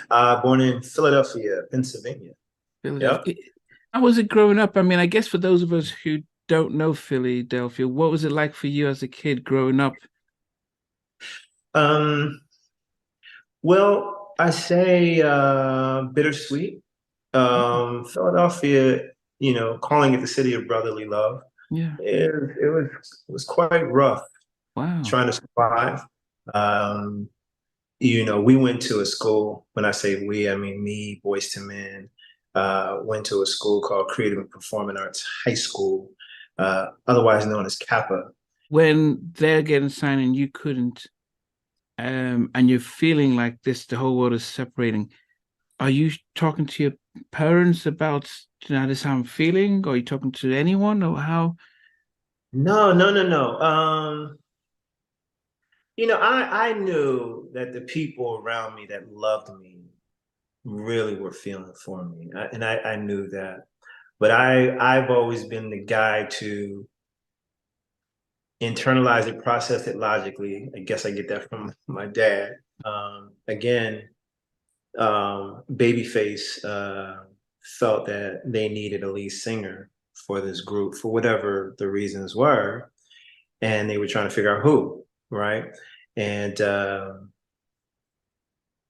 Born in Philadelphia, Pennsylvania. Yep. Philadelphia. How was it growing up? I mean, I guess for those of us who don't know Philadelphia, what was it like for you as a kid growing up? Um, well, I say bittersweet. Philadelphia, calling it the city of brotherly love. Yeah. It was quite rough Wow. trying to survive. Um, we went to a school. When I say we, I mean me, Boyz II Men. Went to a school called Creative and Performing Arts High School, otherwise known as Kappa. When they're getting signed and you couldn't, and you're feeling like this, the whole world is separating. Are you talking to your parents about, this is how I'm feeling? Or are you talking to anyone or how? No, no, no, no. I knew that the people around me that loved me really were feeling for me, and I knew that. But I've always been the guy to internalize it, process it logically. I guess I get that from my dad. Again, Babyface felt that they needed a lead singer for this group for whatever the reasons were, and they were trying to figure out who, right? And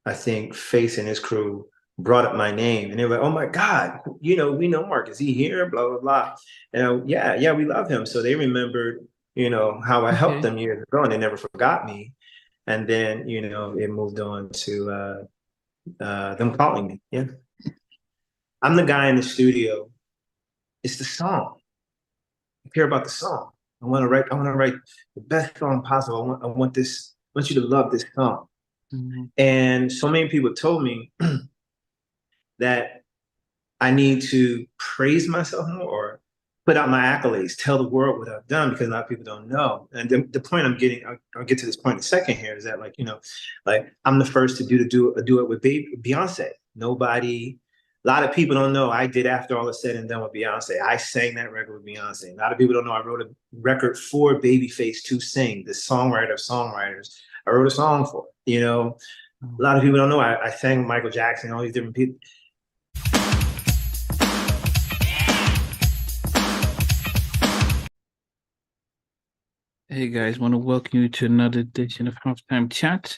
I think Face and his crew brought up my name, and they were like, "Oh my God, we know Mark. Is he here?" Blah blah blah. And yeah, yeah, we love him. So they remembered, how I helped Okay. them years ago, and they never forgot me. And then, it moved on to them calling me. Yeah, I'm the guy in the studio. It's the song. I care about the song. I want to write. I want to write the best song possible. I want this. I want you to love this song. Mhm. And so many people told me that I need to praise myself more or put out my accolades, tell the world what I've done because a lot of people don't know. And the point I'm getting, I'll get to this point in a second here, is that like I'm the first to do a duet with Beyonce. Nobody, a lot of people don't know I did After All Is Said and Done with Beyonce. I sang that record with Beyonce. A lot of people don't know I wrote a record for Babyface to sing, the songwriter of songwriters. I wrote a song for it, A Oh. lot of people don't know I sang Michael Jackson, all these different people. Hey guys, want to welcome you to another edition of Halftime Chat.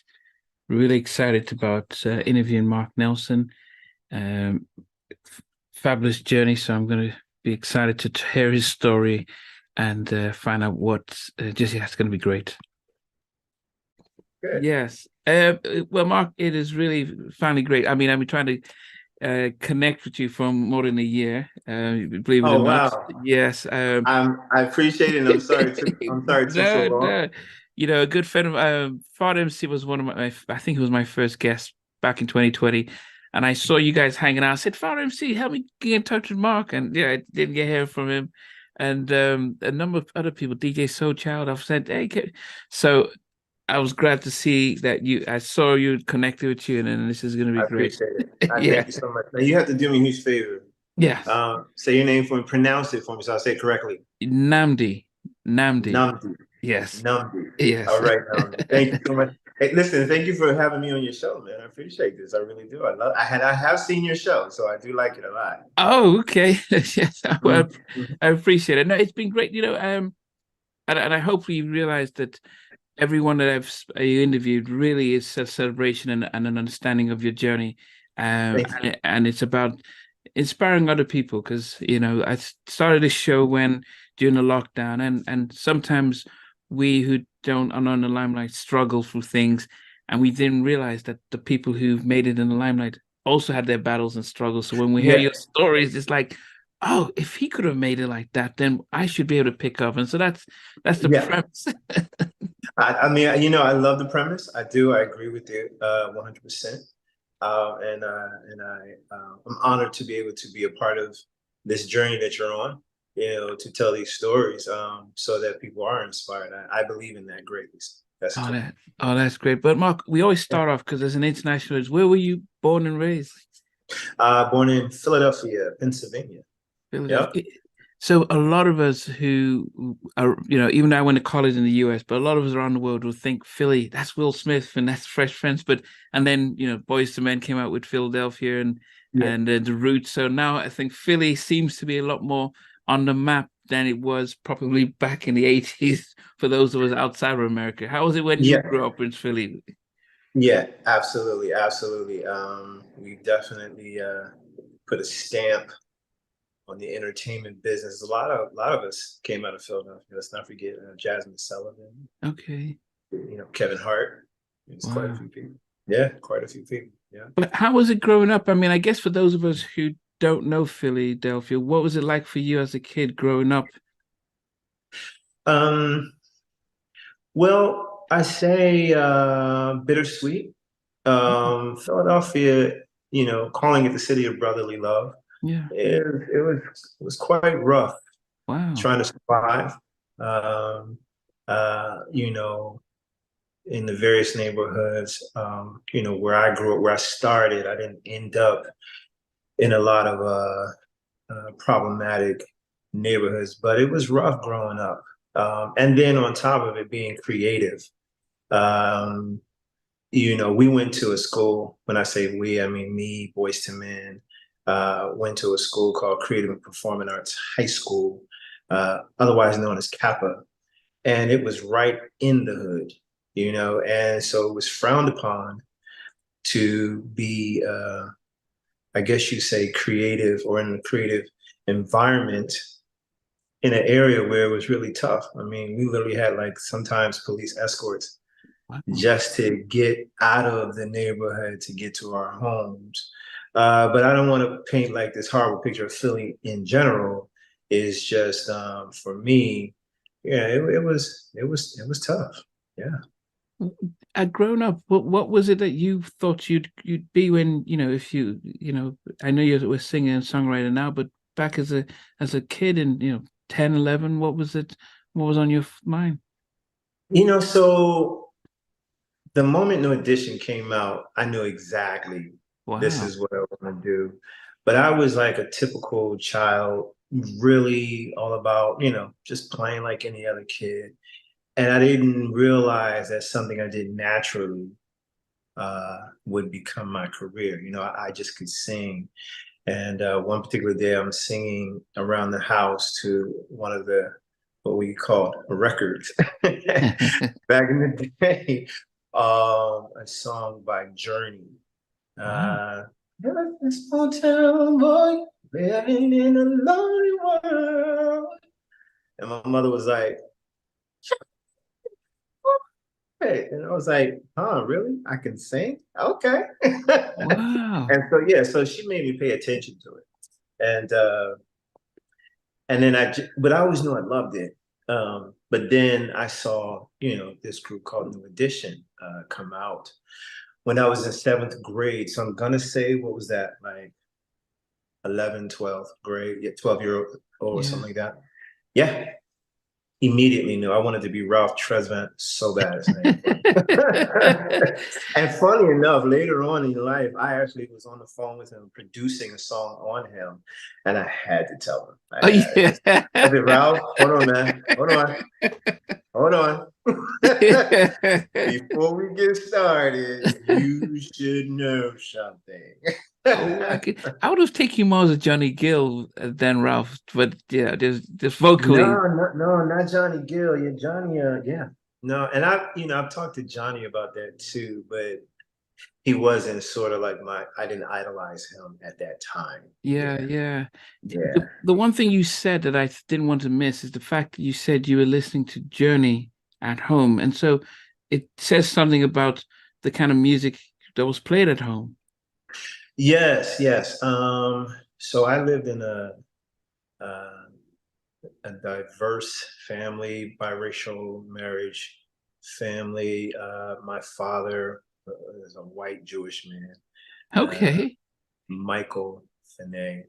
Really excited about interviewing Marc Nelson. Um, Fabulous journey, so I'm going to be excited to hear his story and find out what just yeah, it's going to be great. Good. Yes. Well, Mark, it is really finally great. I mean, I've been trying to connect with you for more than a year. Believe it or Oh not. wow. Yes. I appreciate it. And I'm sorry it took so No, long. no. A good friend of Father MC was one of I think he was my first guest back in 2020. And I saw you guys hanging out. I said, Father MC, help me get in touch with Mark. And yeah, I didn't get here from him. And a number of other people, DJ Soul Child, I've said, hey, so I was glad to see that I saw you connected with you, and then this is going to be I great. appreciate it. I Yeah. thank you so much. Now you have to do me a huge favor. Yes. Say your name for me, pronounce it for me so I say it correctly. Namdi. Namdi. Namdi. Yes. Namdi. All Yes. right, Namdi. Thank you so much. Hey, listen, thank you for having me on your show, man. I appreciate this. I really do. I have seen your show, so I do like it a lot. Oh, okay. Yes. Well, Mhm. I appreciate it. No, it's been great. And I hopefully you realize that everyone that I've interviewed really is a celebration and an understanding of your journey. Thank you. And it's about inspiring other people because, I started this show when during the lockdown and sometimes we who don't are not in the limelight struggle through things and we didn't realize that the people who've made it in the limelight also had their battles and struggles. So when we hear Yeah, your stories, it's like, oh, if he could have made it like that, then I should be able to pick up. And so that's the yeah. premise. I mean, I love the premise. I do. I agree with you 100%. I'm honored to be able to be a part of this journey that you're on. To tell these stories, so that people are inspired. I believe in that greatly. That's Oh, cool. that's great. But Mark, we always Yeah. start off because as an internationalist, where were you born and raised? Born in Philadelphia, Pennsylvania. Yep. Philadelphia. So a lot of us who are, even though I went to college in the US, but a lot of us around the world will think Philly, that's Will Smith and that's Fresh Prince. And then, Boyz II Men came out with Philadelphia Yeah. and The Roots. So now I think Philly seems to be a lot more on the map than it was probably back in the 80s for those of us outside of America. How was it when you Yeah. grew up in Philly? Yeah, absolutely, absolutely. We definitely put a stamp on the entertainment business. A lot of us came out of Philadelphia. Let's not forget Jasmine Sullivan. Okay. Kevin Hart. There's quite a Wow. few people. Yeah, quite a few people. Yeah. But how was it growing up? I mean, I guess for those of us who don't know Philadelphia, what was it like for you as a kid growing up? Um, well, I say bittersweet. Philadelphia, calling it the city of brotherly love. Yeah. It was quite rough Wow. trying to survive. Um, you know, in the various neighborhoods, where I grew up, where I started, I didn't end up in a lot of problematic neighborhoods, but it was rough growing up. And then on top of it, being creative. Um, we went to a school. When I say we, I mean me, Boyz II Men. Went to a school called Creative and Performing Arts High School, otherwise known as Kappa, and it was right in the hood, and so it was frowned upon to be, I guess you say, creative or in a creative environment in an area where it was really tough. I mean, we literally had like sometimes police escorts Wow. just to get out of the neighborhood to get to our homes. But I don't want to paint like this horrible picture of Philly in general. It's just for me, yeah, it was tough. Yeah. Growing up, what was it that you thought you'd be when, if I know you were singing and songwriter now, but back as a kid and 10, 11, what was it? What was on your mind? So the moment No Edition came out, I knew exactly this Wow. is what I want to do. But I was like a typical child, really all about, just playing like any other kid. And I didn't realize that something I did naturally would become my career. I just could sing. And one particular day, I'm singing around the house to one of what we called records back in the day, a song by Journey. Wow. Uh, a small town boy living in a lonely world. And my mother was like, hey. And I was like, huh, really? I can sing? Okay. Wow. And so, yeah, so she made me pay attention to it. And then but I always knew I loved it. But then I saw, this group called New Edition come out when I was in seventh grade. So I'm gonna say, what was that, like 11, 12th grade? Yeah, 12-year old or Yeah. something like that. Yeah, immediately knew I wanted to be Ralph Tresvant so bad as an And funny enough, later on in life, I actually was on the phone with him producing a song on him, and I had to tell him. Oh yeah. I said, Ralph, hold on, man. Hold on. Before we get started, you should know something. Oh, I would have taken you more as a Johnny Gill than Ralph, but yeah, there's vocally. No, not Johnny Gill. Yeah, Johnny, yeah. No, and I've talked to Johnny about that too, but he wasn't sort of like I didn't idolize him at that time. Yeah, Yeah, yeah. yeah. The one thing you said that I didn't want to miss is the fact that you said you were listening to Journey at home, and so it says something about the kind of music that was played at home. Yes, yes. So I lived in uh, a diverse family, biracial marriage family. My father is a white Jewish man, Okay. Michael Finney.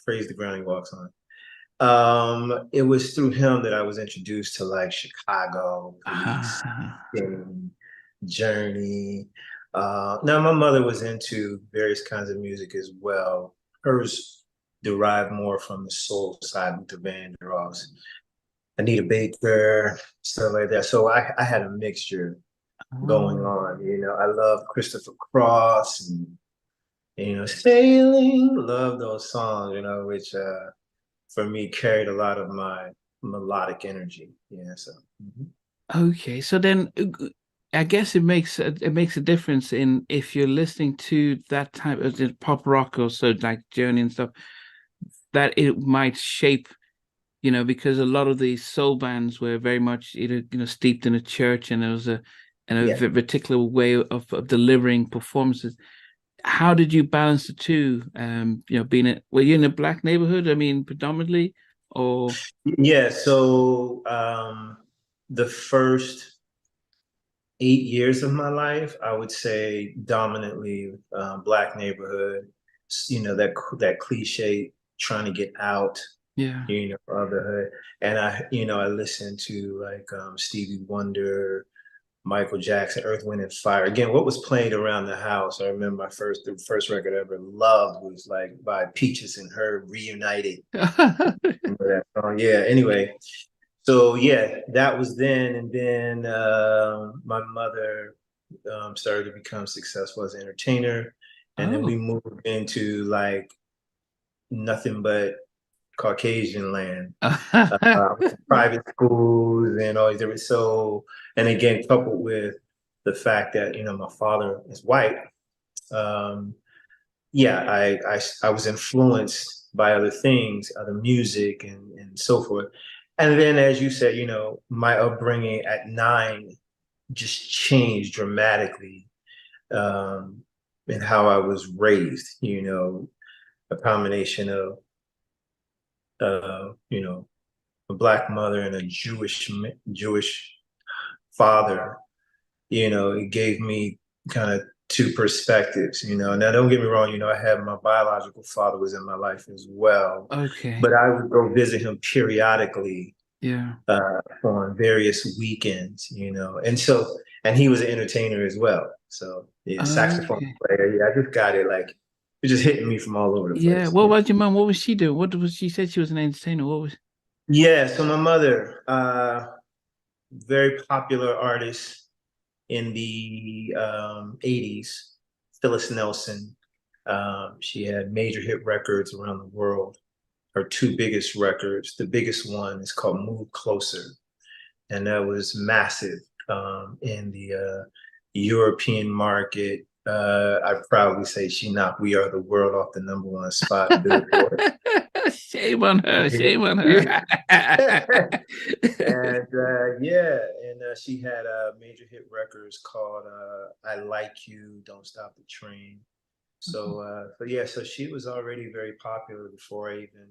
Praise the ground he walks on. It was through him that I was introduced to like Chicago, Police, Ah, Sting, Journey. Now my mother was into various kinds of music as well. Hers derived more from the soul side, Luther Vandross, Anita Baker, stuff like that. So I had a mixture going Oh. on. I love Christopher Cross and Sailing. Love those songs. Which for me carried a lot of my melodic energy. Yeah. So. Mhm. Okay, so then I guess it makes a difference in if you're listening to that type of pop rock or so like Journey and stuff, that it might shape, because a lot of these soul bands were very much either steeped in a church, and there was Yeah. particular way of delivering performances. How did you balance the two? Were you in a black neighborhood? I mean, predominantly, or Yeah. So the first 8 years of my life, I would say dominantly black neighborhood. That cliche trying to get out, yeah. of the hood. And I listened to like Stevie Wonder, Michael Jackson, Earth, Wind, and Fire. Again, what was playing around the house? I remember the first record I ever loved was like by Peaches and Herb, Reunited. Remember that song? Yeah. Anyway, so yeah, that was then, and then my mother started to become successful as an entertainer, and then we Oh. moved into like nothing but Caucasian land, private schools and all these different. So, and again, coupled with the fact that my father is white, um, yeah, I was influenced by other things, other music and so forth. And then, as you said, my upbringing at 9 just changed dramatically in how I was raised. A combination of a black mother and a Jewish father. It gave me kind of two perspectives. Now don't get me wrong. I had my biological father was in my life as well, Okay. but I would go visit him periodically Yeah. on various weekends. And he was an entertainer as well. So yeah, saxophone Okay. player. Yeah, I just got it like it just hitting me from all over the Yeah. place. What Yeah. about your mom? What was she doing? What was she said she was an entertainer? What was Yeah. So my mother, very popular artist in the 80s, Phyllis Nelson. She had major hit records around the world. Her two biggest records, the biggest one is called Move Closer, and that was massive in the European market. I'd probably say she knocked We Are the World off the #1 spot, Billboard. Shame on her. Shame on her. Yeah. And yeah, and she had major hit records called "I Like You," "Don't Stop the Train." So yeah, so she was already very popular before I even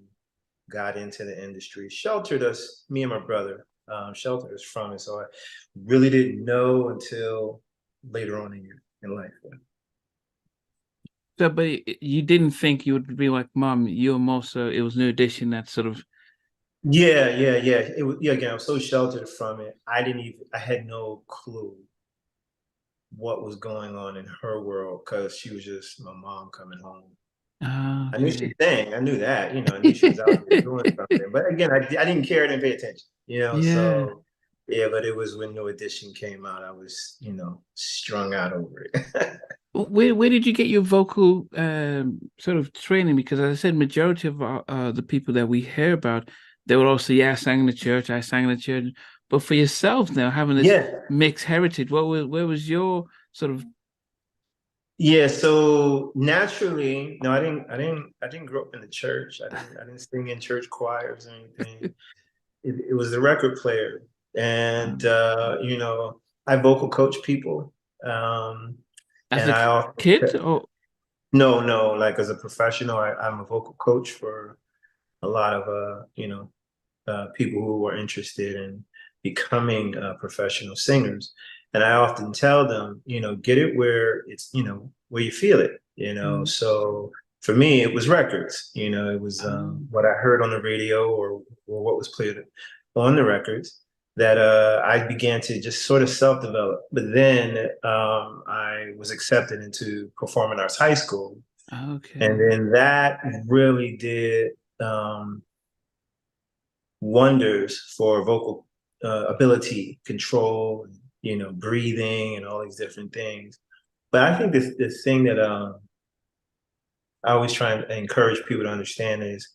got into the industry. Sheltered us, me and my brother, sheltered us from it. So I really didn't know until later on in life. So, but you didn't think you would be like, Mom, you're more so, it was New Edition that sort of, Yeah, yeah, yeah. It was, yeah. Again, I was so sheltered from it. I had no clue what was going on in her world because she was just my mom coming home. I knew she okay. sang. I knew that. I knew she was out there doing something. But again, I didn't care. I didn't pay attention. Yeah. So yeah. But it was when New Edition came out, I was strung out over it. Where did you get your vocal sort of training? Because as I said, majority of the people that we hear about, they will also, yeah, I sang in the church, I sang in the church. But for yourself now, having this Yeah. mixed heritage, where was your sort of Yeah. So naturally, no, I didn't grow up in the church. I didn't sing in church choirs or anything. It was the record player, and um, I vocal coach people, um, as and a I also kid? Or no, like as a professional, I'm a vocal coach for a lot of people who are interested in becoming professional singers. And I often tell them, get it where it's, where you feel it. Mm. So for me, it was records, it was um, what I heard on the radio or what was played on the records that I began to just sort of self-develop. But then I was accepted into Performing Arts High School. And Okay. then that really did wonders for vocal ability, control, breathing and all these different things. But I think this thing that I always try and encourage people to understand is,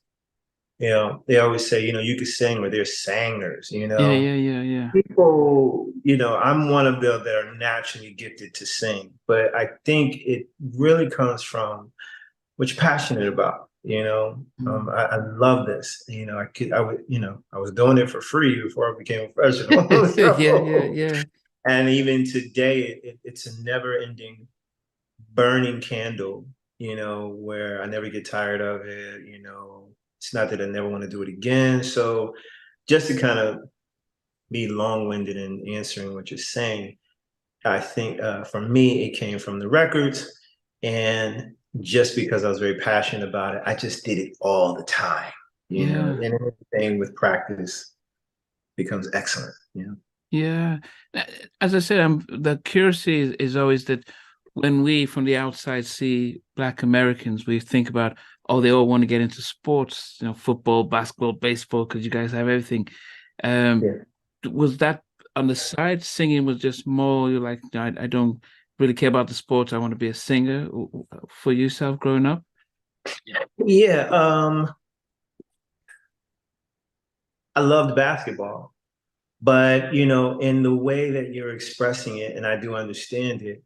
they always say, you could sing, or they're singers, Yeah, yeah, yeah, yeah. people, I'm one of them that are naturally gifted to sing, but I think it really comes from what you're passionate about. Mm. I love this. I was doing it for free before I became a professional. Yeah, yeah, So, yeah. and even today, it's a never-ending burning candle. Where I never get tired of it. It's not that I never want to do it again. So, just to kind of be long-winded in answering what you're saying, I think for me, it came from the records. And just because I was very passionate about it, I just did it all the time, Yeah. and anything with practice becomes excellent. Yeah. As I said, the curiosity is always that when we from the outside see Black Americans, we think about, oh, they all want to get into sports, football, basketball, baseball, because you guys have everything. Um, Yeah. was that on the side? Singing was just more, you're like, "No, I don't really care about the sports. I want to be a singer." For yourself growing up? Yeah. I loved basketball, but in the way that you're expressing it, and I do understand it,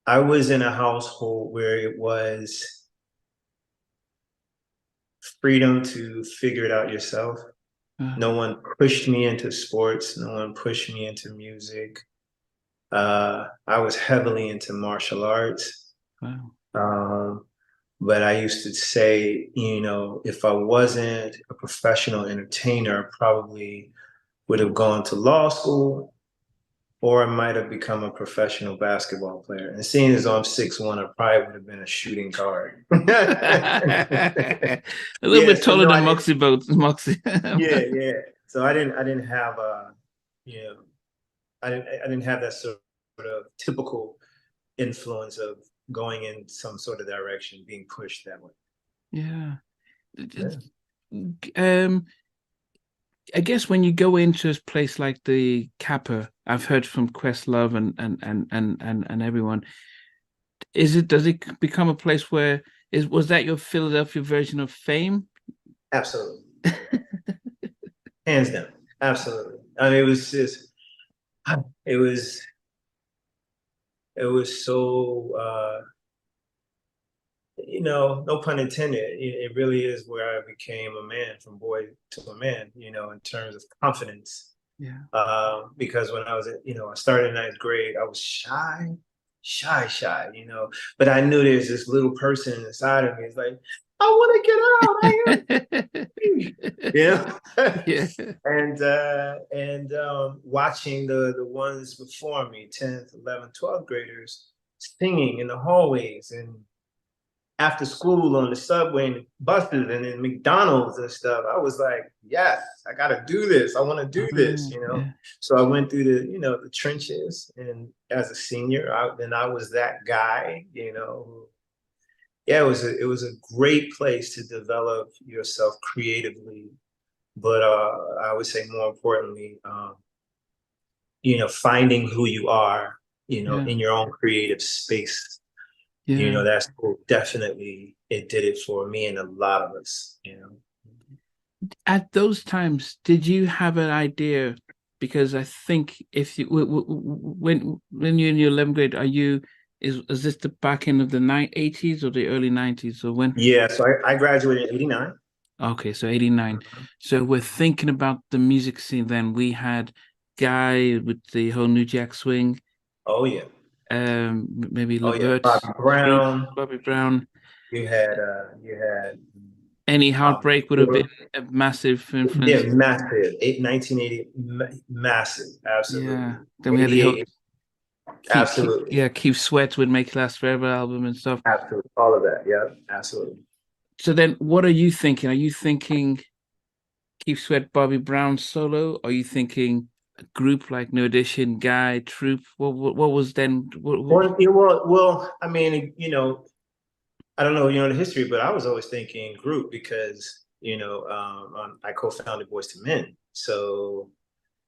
I was in a household where it was freedom to figure it out yourself. Uh, No one pushed me into sports. No one pushed me into music. I was heavily into martial arts. wow. Um, but I used to say, if I wasn't a professional entertainer, I probably would have gone to law school, or I might have become a professional basketball player. And seeing as though I'm 6'1", I probably would have been a shooting guard. A little Yeah, bit so taller no, than I didn't. Moxie Boat. Moxie. Yeah, yeah. So I didn't have you know, I didn't have that sort of typical influence of going in some sort of direction, being pushed that way. Yeah. Yeah. Um, I guess when you go into a place like the Kappa, I've heard from Questlove and everyone. Does it become a place where was that your Philadelphia version of fame? Absolutely. Hands down. Absolutely. I mean, it was, it was so, no pun intended. It really is where I became a man, from boy to a man, in terms of confidence. Yeah. Because when I was I started in ninth grade, I was shy, but I knew there's this little person inside of me. It's like, I want to get out. Yeah. Yeah. And watching the ones before me, 10th, 11th, 12th graders singing in the hallways and after school on the subway and buses and in McDonald's and stuff, I was like, yes, I got to do this. I want to do this, Yeah. So I went through the trenches, and as a senior, then I was that guy, yeah, it was a great place to develop yourself creatively, but I would say more importantly, finding who you are, Yeah. in your own creative space. Yeah. That's definitely, it did it for me and a lot of us. At those times, did you have an idea? Because I think if you when you're in your 11th grade, is this the back end of the 80s or the early 90s? Or when? Yeah, so I graduated in 89. Okay, so 89. So we're thinking about the music scene then. We had Guy with the whole New Jack Swing, Oh yeah. maybe Oh yeah. Levert's Bobby group, Brown. Bobby Brown. You had Any uh, Heartbreak would have been a massive yeah, influence. massive. 1980, massive, absolutely. Yeah. Then we had the whole 88, absolutely. Keep Sweat would Make It Last Forever album and stuff. Absolutely. All of that. Yeah, absolutely. So then what are you thinking? Are you thinking Keep Sweat, Bobby Brown solo? Are you thinking a group like No Edition, Guy, Troop? What was then? Well, I mean, I don't know, the history, but I was always thinking group because, I co-founded Boyz II Men. So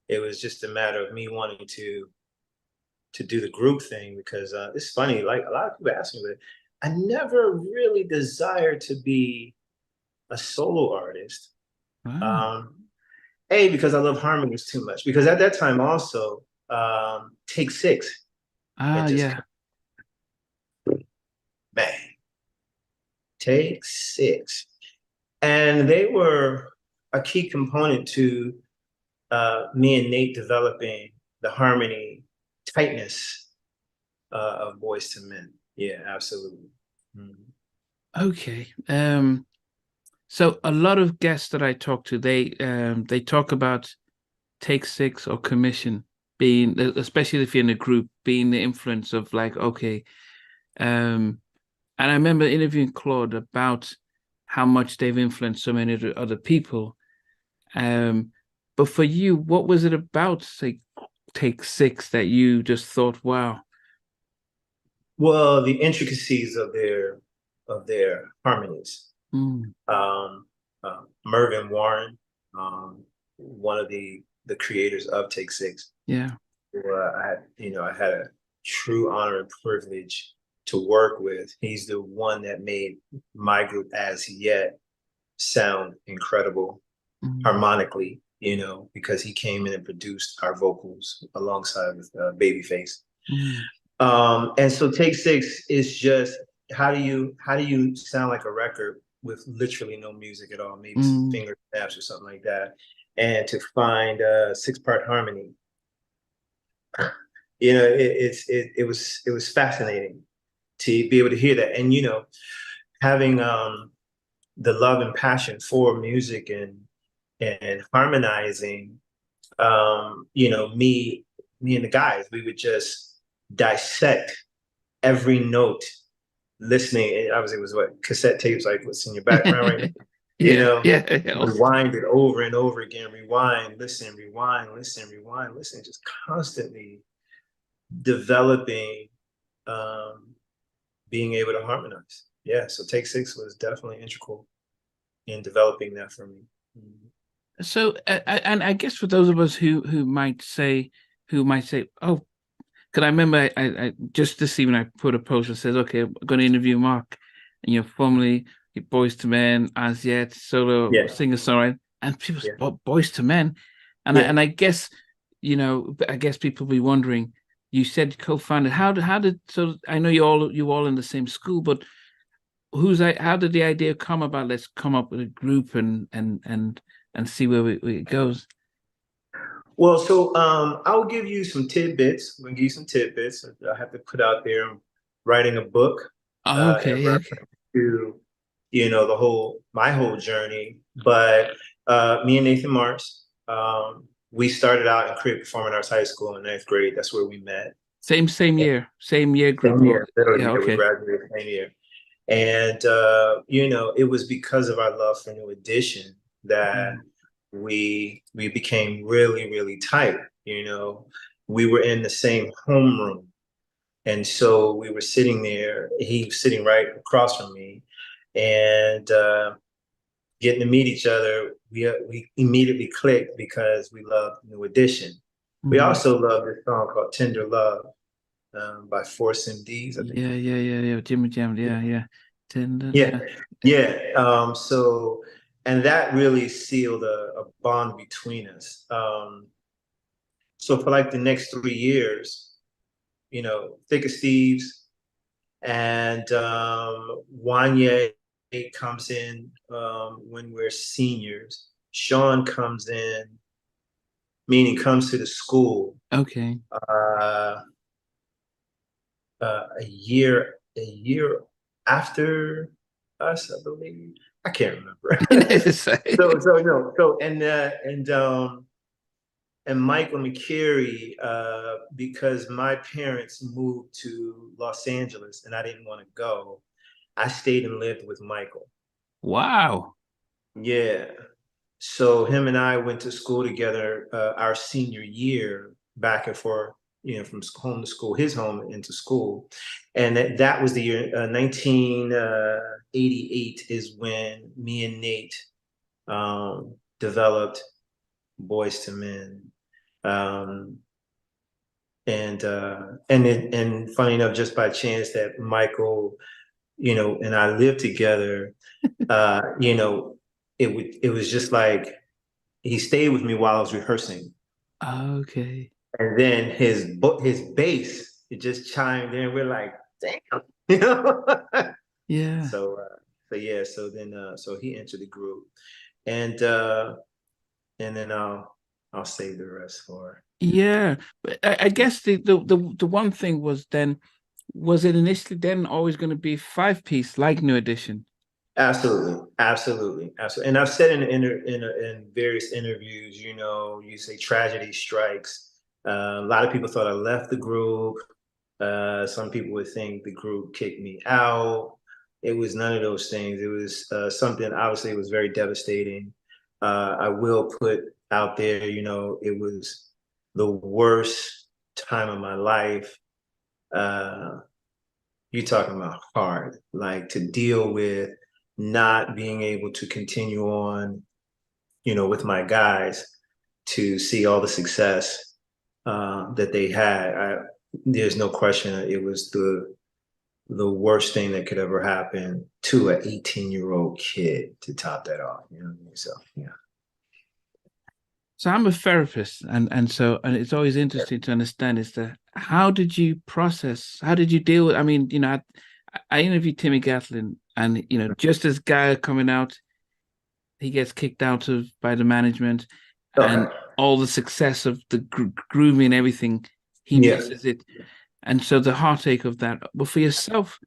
it was just a matter of me wanting to do the group thing because it's funny, like a lot of people ask me, but I never really desired to be a solo artist. Wow. Um, A, because I love harmonies too much. Because at that time also, Take Six Ah, had just yeah. come, bang, Take Six. And they were a key component to me and Nate developing the harmony tightness of Boyz II Men. Yeah, absolutely. Mhm. Okay. So a lot of guests that I talk to, they talk about Take Six or Commission being, especially if you're in a group, being the influence of like, okay, and I remember interviewing Claude about how much they've influenced so many other people. Um, but for you, what was it about, say, Take Six that you just thought, wow? Well, the intricacies of their harmonies. Mm, Um, Mervyn Warren, one of the creators of Take Six, yeah. who I had a true honor and privilege to work with. He's the one that made my group as yet sound incredible Mm, harmonically, because he came in and produced our vocals alongside with Babyface. mm, And so Take Six is just how do you sound like a record with literally no music at all, maybe some mm. finger snaps or something like that, and to find a six-part harmony. It was fascinating to be able to hear that, and having the love and passion for music and harmonizing. Me and the guys, we would just dissect every note listening. And obviously, it was what cassette tapes, like what's in your background right now. You Yeah, know, yeah, yeah. rewind it over and over again. Rewind, listen, rewind, listen, rewind, listen. Just constantly developing, um, being able to harmonize. Yeah, so Take Six was definitely integral in developing that for me. Mhm. So, and I guess for those of us who might say, oh, because I remember I just this evening I put a post that says, okay, I'm going to interview Mark, and you're formerly your Boys to Men as yet solo Yeah, singer songwriter, and people say, yeah, oh, Boys to Men, yeah. and I guess I guess people be wondering. You said co-founded. How did so? I know you all in the same school, but how did the idea come about? Let's come up with a group and see where it goes. Well, so I'll give you some tidbits. I'm gonna give you some tidbits. I have to put out there. I'm writing a book Oh, in okay, okay. reference to my whole journey. But me and Nathan Mars, we started out in Creative Performing Arts High School in ninth grade. That's where we met. Same year group. Same Or year, literally, yeah, yeah, we okay. graduated the same year. And it was because of our love for New Edition that Mm, we became really, really tight. We were in the same homeroom. And so we were sitting there, he was sitting right across from me, and getting to meet each other, we immediately clicked because we loved New Edition. We mm. also love this song called Tender Love by Force MDs, I think. Yeah. Jimmy Jam. Yeah. Tender. Yeah, yeah. And that really sealed a bond between us. So for like the next 3 years, Thick as Thieves and Wanye comes in when we're seniors. Sean comes in, meaning comes to the school Okay. uh, a year after us, I believe. I can't remember. So no, so and Michael McCary, because my parents moved to Los Angeles and I didn't want to go, I stayed and lived with Michael. Wow. Yeah. So him and I went to school together our senior year back and forth. from home to school, his home into school. And that was the year 1988 is when me and Nate developed Boyz II Men. And funny enough, just by chance that Michael, and I lived together, it was just like he stayed with me while I was rehearsing. Okay. And then his bass, it just chimed in. We're like, damn, you know. Yeah. So yeah, so he entered the group, and then I'll save the rest for. Yeah. But I guess the one thing was then, was it initially then always going to be 5 piece like New Edition? Absolutely, absolutely, absolutely. And I've said in various interviews, you say tragedy strikes. A lot of people thought I left the group. Some people would think the group kicked me out. It was none of those things. It was something, obviously, it was very devastating. I will put out there, it was the worst time of my life. Uh, you're talking about hard, like to deal with not being able to continue on, with my guys to see all the success that they had. There's no question it was the worst thing that could ever happen to an 18-year-old kid to top that off. You know what I mean? So yeah. So I'm a therapist, and it's always interesting to understand is that how did you deal with, I mean, I interviewed Timmy Gatlin, and just as Guy coming out, he gets kicked out of by the management, and Okay. all the success of the grooming and everything, he Yeah. misses it. And so the heartache of that. But for yourself,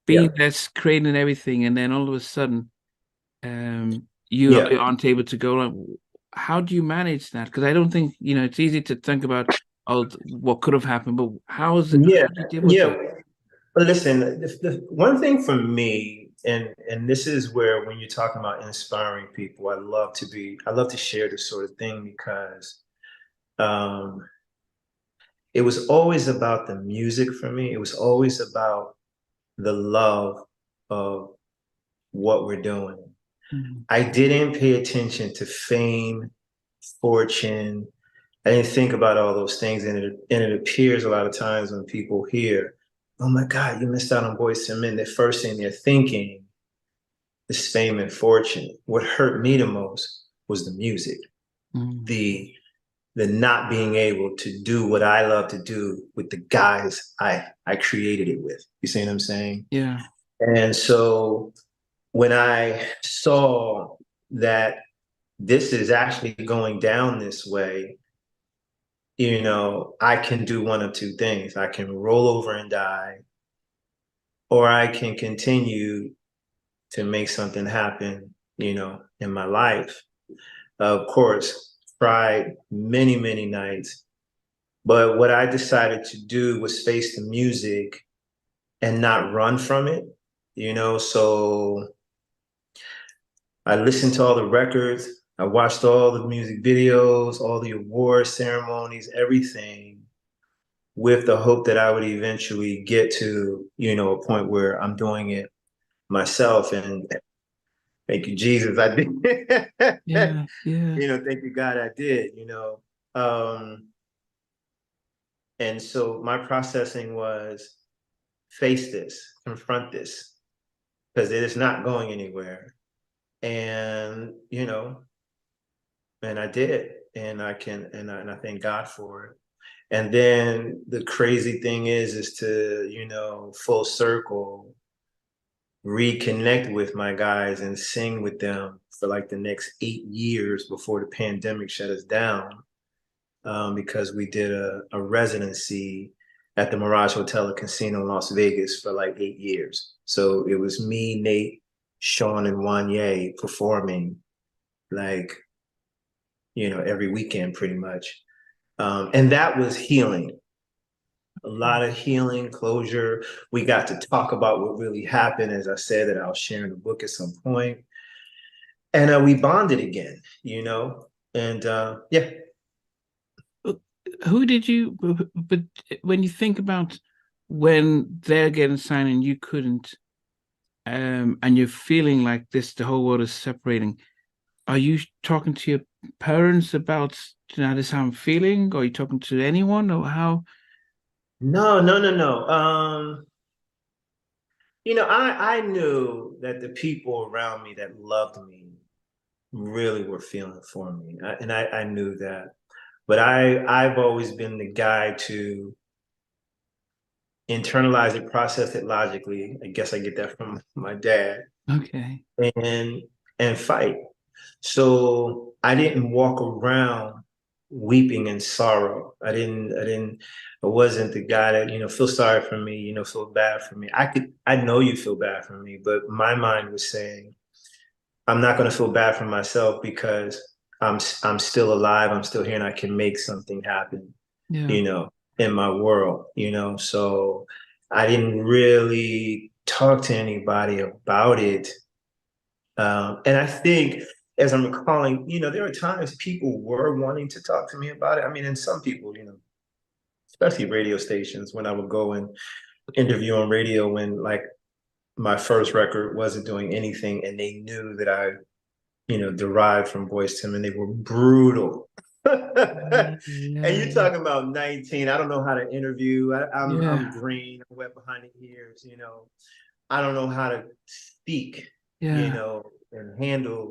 being Yeah. that's creating everything, and then all of a sudden, you Yeah. aren't able to go on. How do you manage that? Because I don't think it's easy to think about what could have happened, but Yeah. how do you deal with Yeah. that? But listen, the one thing for me, and this is where when you're talking about inspiring people, I love to share this sort of thing because um, it was always about the music for me. It was always about the love of what we're doing. Mhm. I didn't pay attention to fame, fortune. I didn't think about all those things, and it appears a lot of times when people hear, "Oh my God, you missed out on Boyz II Men." The first thing they're thinking is fame and fortune. What hurt me the most was the music, Mhm. the not being able to do what I love to do with the guys I created it with. You see what I'm saying? Yeah. And so when I saw that this is actually going down this way, I can do one of two things. I can roll over and die, or I can continue to make something happen, in my life. Of course, cried many, many nights. But what I decided to do was face the music and not run from it, So I listened to all the records. I watched all the music videos, all the award ceremonies, everything with the hope that I would eventually get to, a point where I'm doing it myself. And thank you, Jesus, I did. Yeah. Yeah. Thank you, God, I did. Um, and so my processing was face this, confront this, because it is not going anywhere. And, and I did. And I thank God for it. And then the crazy thing is to, full circle, reconnect with my guys and sing with them for like the next 8 years before the pandemic shut us down, because we did a residency at the Mirage Hotel and Casino in Las Vegas for like 8 years. So it was me, Nate, Sean, and Wanye performing like, every weekend pretty much. And that was healing, a lot of healing, closure. We got to talk about what really happened, as I said, that I'll share in the book at some point. And we bonded again, and yeah. who did you? But when you think about when they're getting signed and you couldn't, and you're feeling like this, the whole world is separating. Are you talking to your parents about, this is how I'm feeling? Or are you talking to anyone, or how? No, no, no, no. I knew that the people around me that loved me really were feeling for me. I knew that. But I've always been the guy to internalize it, process it logically. I guess I get that from my dad Okay. and fight. So I didn't walk around weeping in sorrow. I wasn't the guy that, feel sorry for me, feel bad for me. I know you feel bad for me, but my mind was saying, I'm not going to feel bad for myself because I'm still alive. I'm still here and I can make something happen, Yeah. you know, in my world, So I didn't really talk to anybody about it. And I think as I'm recalling, there are times people were wanting to talk to me about it. I mean, and some people, especially radio stations, when I would go and interview on radio when like my first record wasn't doing anything and they knew that I derived from Boyz II Men. They were brutal. And you're Yeah. talking about 19. I don't know how to interview. I'm Yeah. green, I'm wet behind the ears, I don't know how to speak, Yeah. and handle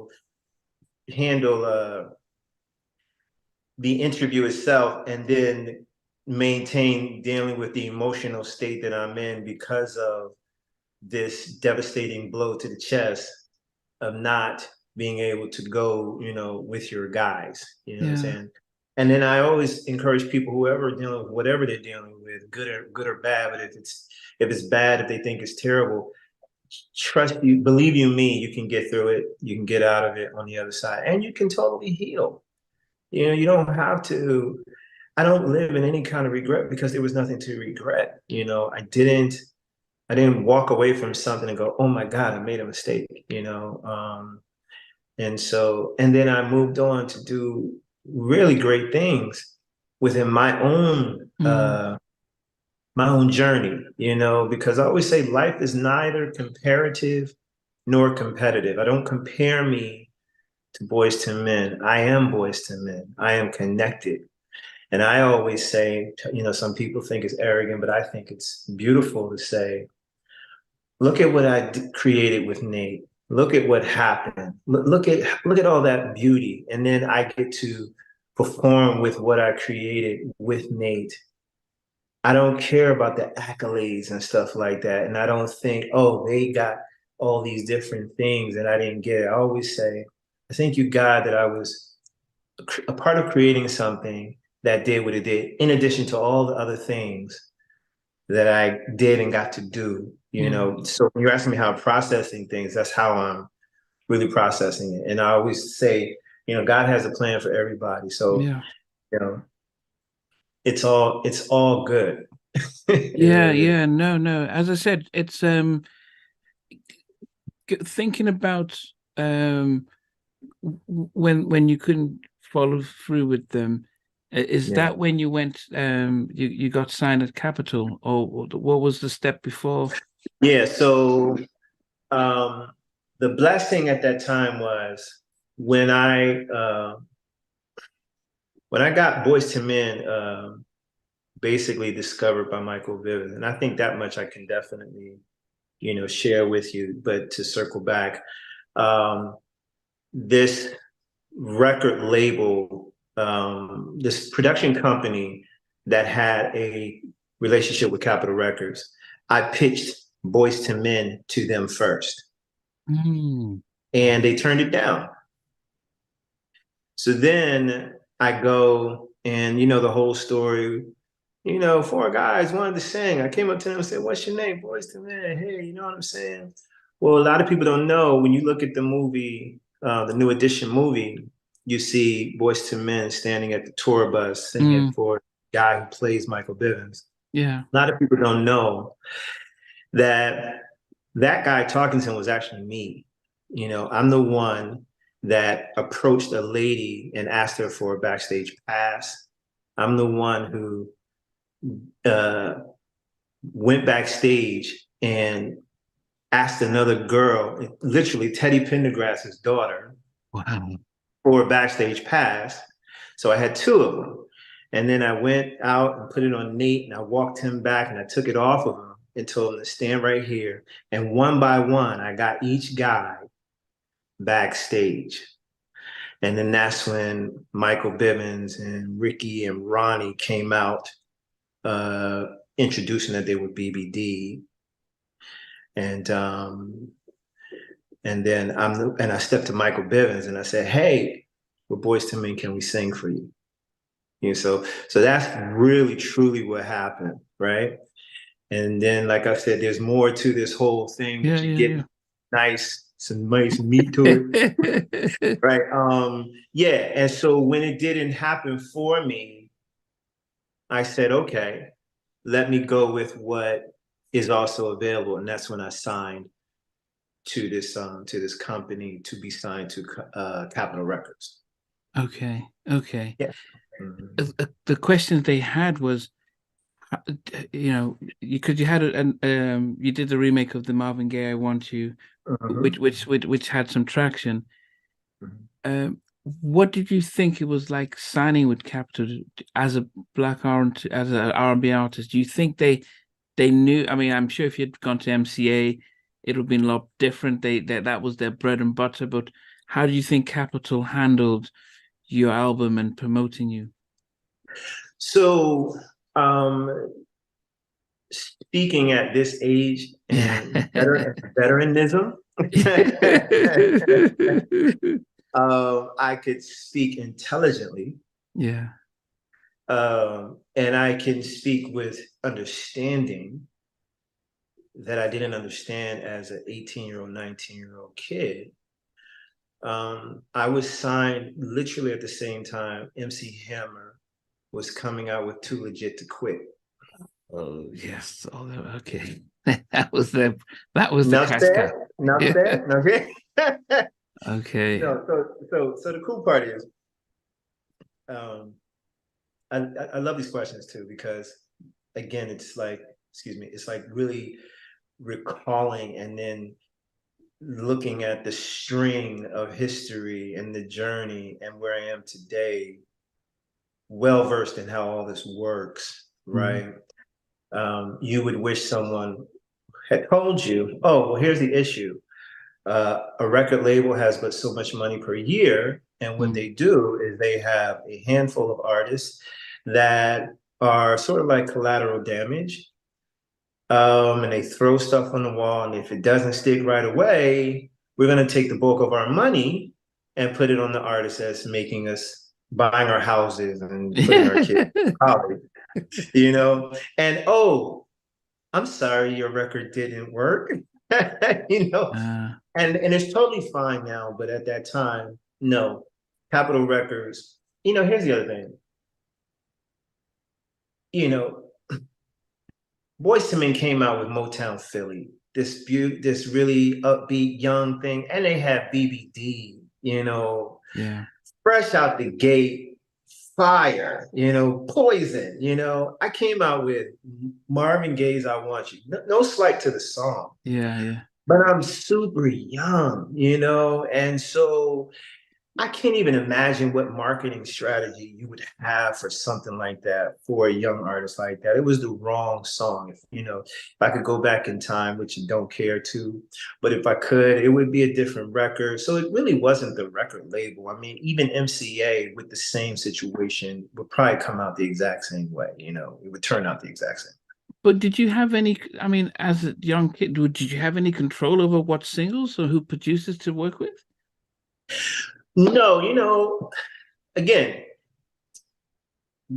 the interview itself and then maintain dealing with the emotional state that I'm in because of this devastating blow to the chest of not being able to go, with your guys. You know what I'm Yeah. saying? And then I always encourage people, whoever dealing with whatever they're dealing with, good or bad, but if it's bad, if they think it's terrible, trust you, believe you me, you can get through it. You can get out of it on the other side, and you can totally heal. You don't have to. I don't live in any kind of regret because there was nothing to regret. I didn't walk away from something and go, oh my God, I made a mistake. And then I moved on to do really great things within Mm. my own journey, because I always say life is neither comparative nor competitive. I don't compare me to Boyz II Men. I am Boyz II Men. I am connected. And I always say, some people think it's arrogant, but I think it's beautiful to say, look at what created with Nate. Look at what happened. Look at all that beauty, and then I get to perform with what I created with Nate. I don't care about the accolades and stuff like that, and I don't think, oh, they got all these different things and I didn't get it. I always say, I thank you, God, that I was a part of creating something that did what it did, in addition to all the other things that I did and got to do, Yeah. So when you're asking me how I'm processing things, that's how I'm really processing it. And I always say, God has a plan for everybody. So, Yeah. you know, it's all good. It Yeah. really is. Yeah. No, no. As I said, it's thinking about um when you couldn't follow through with them. Is Yeah. that when you went you got signed at Capitol, or what was the step before? Yeah. So um the blessing at that time was when I got Boys to Men basically discovered by Michael Bivins. And I think that much I can definitely, share with you. But to circle back, um, this record label, this production company that had a relationship with Capitol Records, I pitched Boys to Men to them first, Mm. and they turned it down. So then I go and the whole story. Four guys wanted to sing. I came up to them and said, "What's your name?" Boys to Men. Hey, you know what I'm saying? Well, a lot of people don't know when you look at the movie, the New Edition movie, you see Boys to Men standing at the tour bus singing Mm. for the guy who plays Michael Bivins. Yeah. A lot of people don't know that that guy talking to him was actually me. I'm the one that approached a lady and asked her for a backstage pass. I'm the one who uh, went backstage and asked another girl, literally Teddy Pendergrass's daughter, Wow. for a backstage pass. So I had two of them. And then I went out and put it on Nate and I walked him back and I took it off of him and told him to stand right here. And one by one, I got each guy backstage. And then that's when Michael Bivins and Ricky and Ronnie came out, uh, introducing that they were BBD. And and I stepped to Michael Bivins and I said, "Hey, we're Boyz II Men. Can we sing for you?" You know, so that's really truly what happened, right? And then, like I said, there's more to this whole thing Yeah, that you yeah, get some nice meat to it, yeah. right? Yeah. And so when it didn't happen for me, I said, okay, let me go with what is also available, and that's when I signed to this company to be signed to Capitol Records. Okay, okay. Yeah. Mhm. The questions they had was, you know, because you had you did the remake of the Marvin Gaye "I Want You," Mhm. which had some traction. Mhm. What did you think it was like signing with Capitol as a black R as an R&B artist? Do you think they knew? I mean, I'm sure if you'd gone to MCA, it would have been a lot different. That was their bread and butter. But how do you think Capitol handled your album and promoting you? So, speaking at this age Yeah. and veteranism, I could speak intelligently, Yeah. and I can speak with understanding that I didn't understand as an 18-year-old, 19-year-old kid. I was signed literally at the same time MC Hammer was coming out with Too Legit to Quit. Oh yes. Oh, okay. That was the Enough cash said. cow. Enough Yeah. said. Okay. Okay. No, so the cool part is, um, I love these questions too because, again, it's like, excuse me, it's like really recalling and then looking at the string of history and the journey and where I am today, well versed in how all this works, Mm. right? You would wish someone had told you, oh, well, here's the issue. A record label has but so much money per year. And what Mm. they do is they have a handful of artists that are sort of like collateral damage. And they throw stuff on the wall. And if it doesn't stick right away, we're going to take the bulk of our money and put it on the artist that's making us buying our houses and putting our kids in college, you know? And oh, I'm sorry your record didn't work. You know, Uh, and it's totally fine now, but at that time, no. Capitol Records, here's the other thing. You know, Boyz II Men came out with Motown Philly, this really upbeat young thing, and they had BBD, yeah. fresh out the gate, fire, poison, I came out with Marvin Gaye's I Want You. No, no slight to the song, Yeah, yeah. but I'm super young, and so I can't even imagine what marketing strategy you would have for something like that for a young artist like that. It was the wrong song. If I could go back in time, which I don't care to, but if I could, it would be a different record. So it really wasn't the record label. I mean, even MCA with the same situation would probably come out the exact same way. It would turn out the exact same. But did you have any, I mean, as a young kid, did you have any control over what singles or who producers to work with? No, again,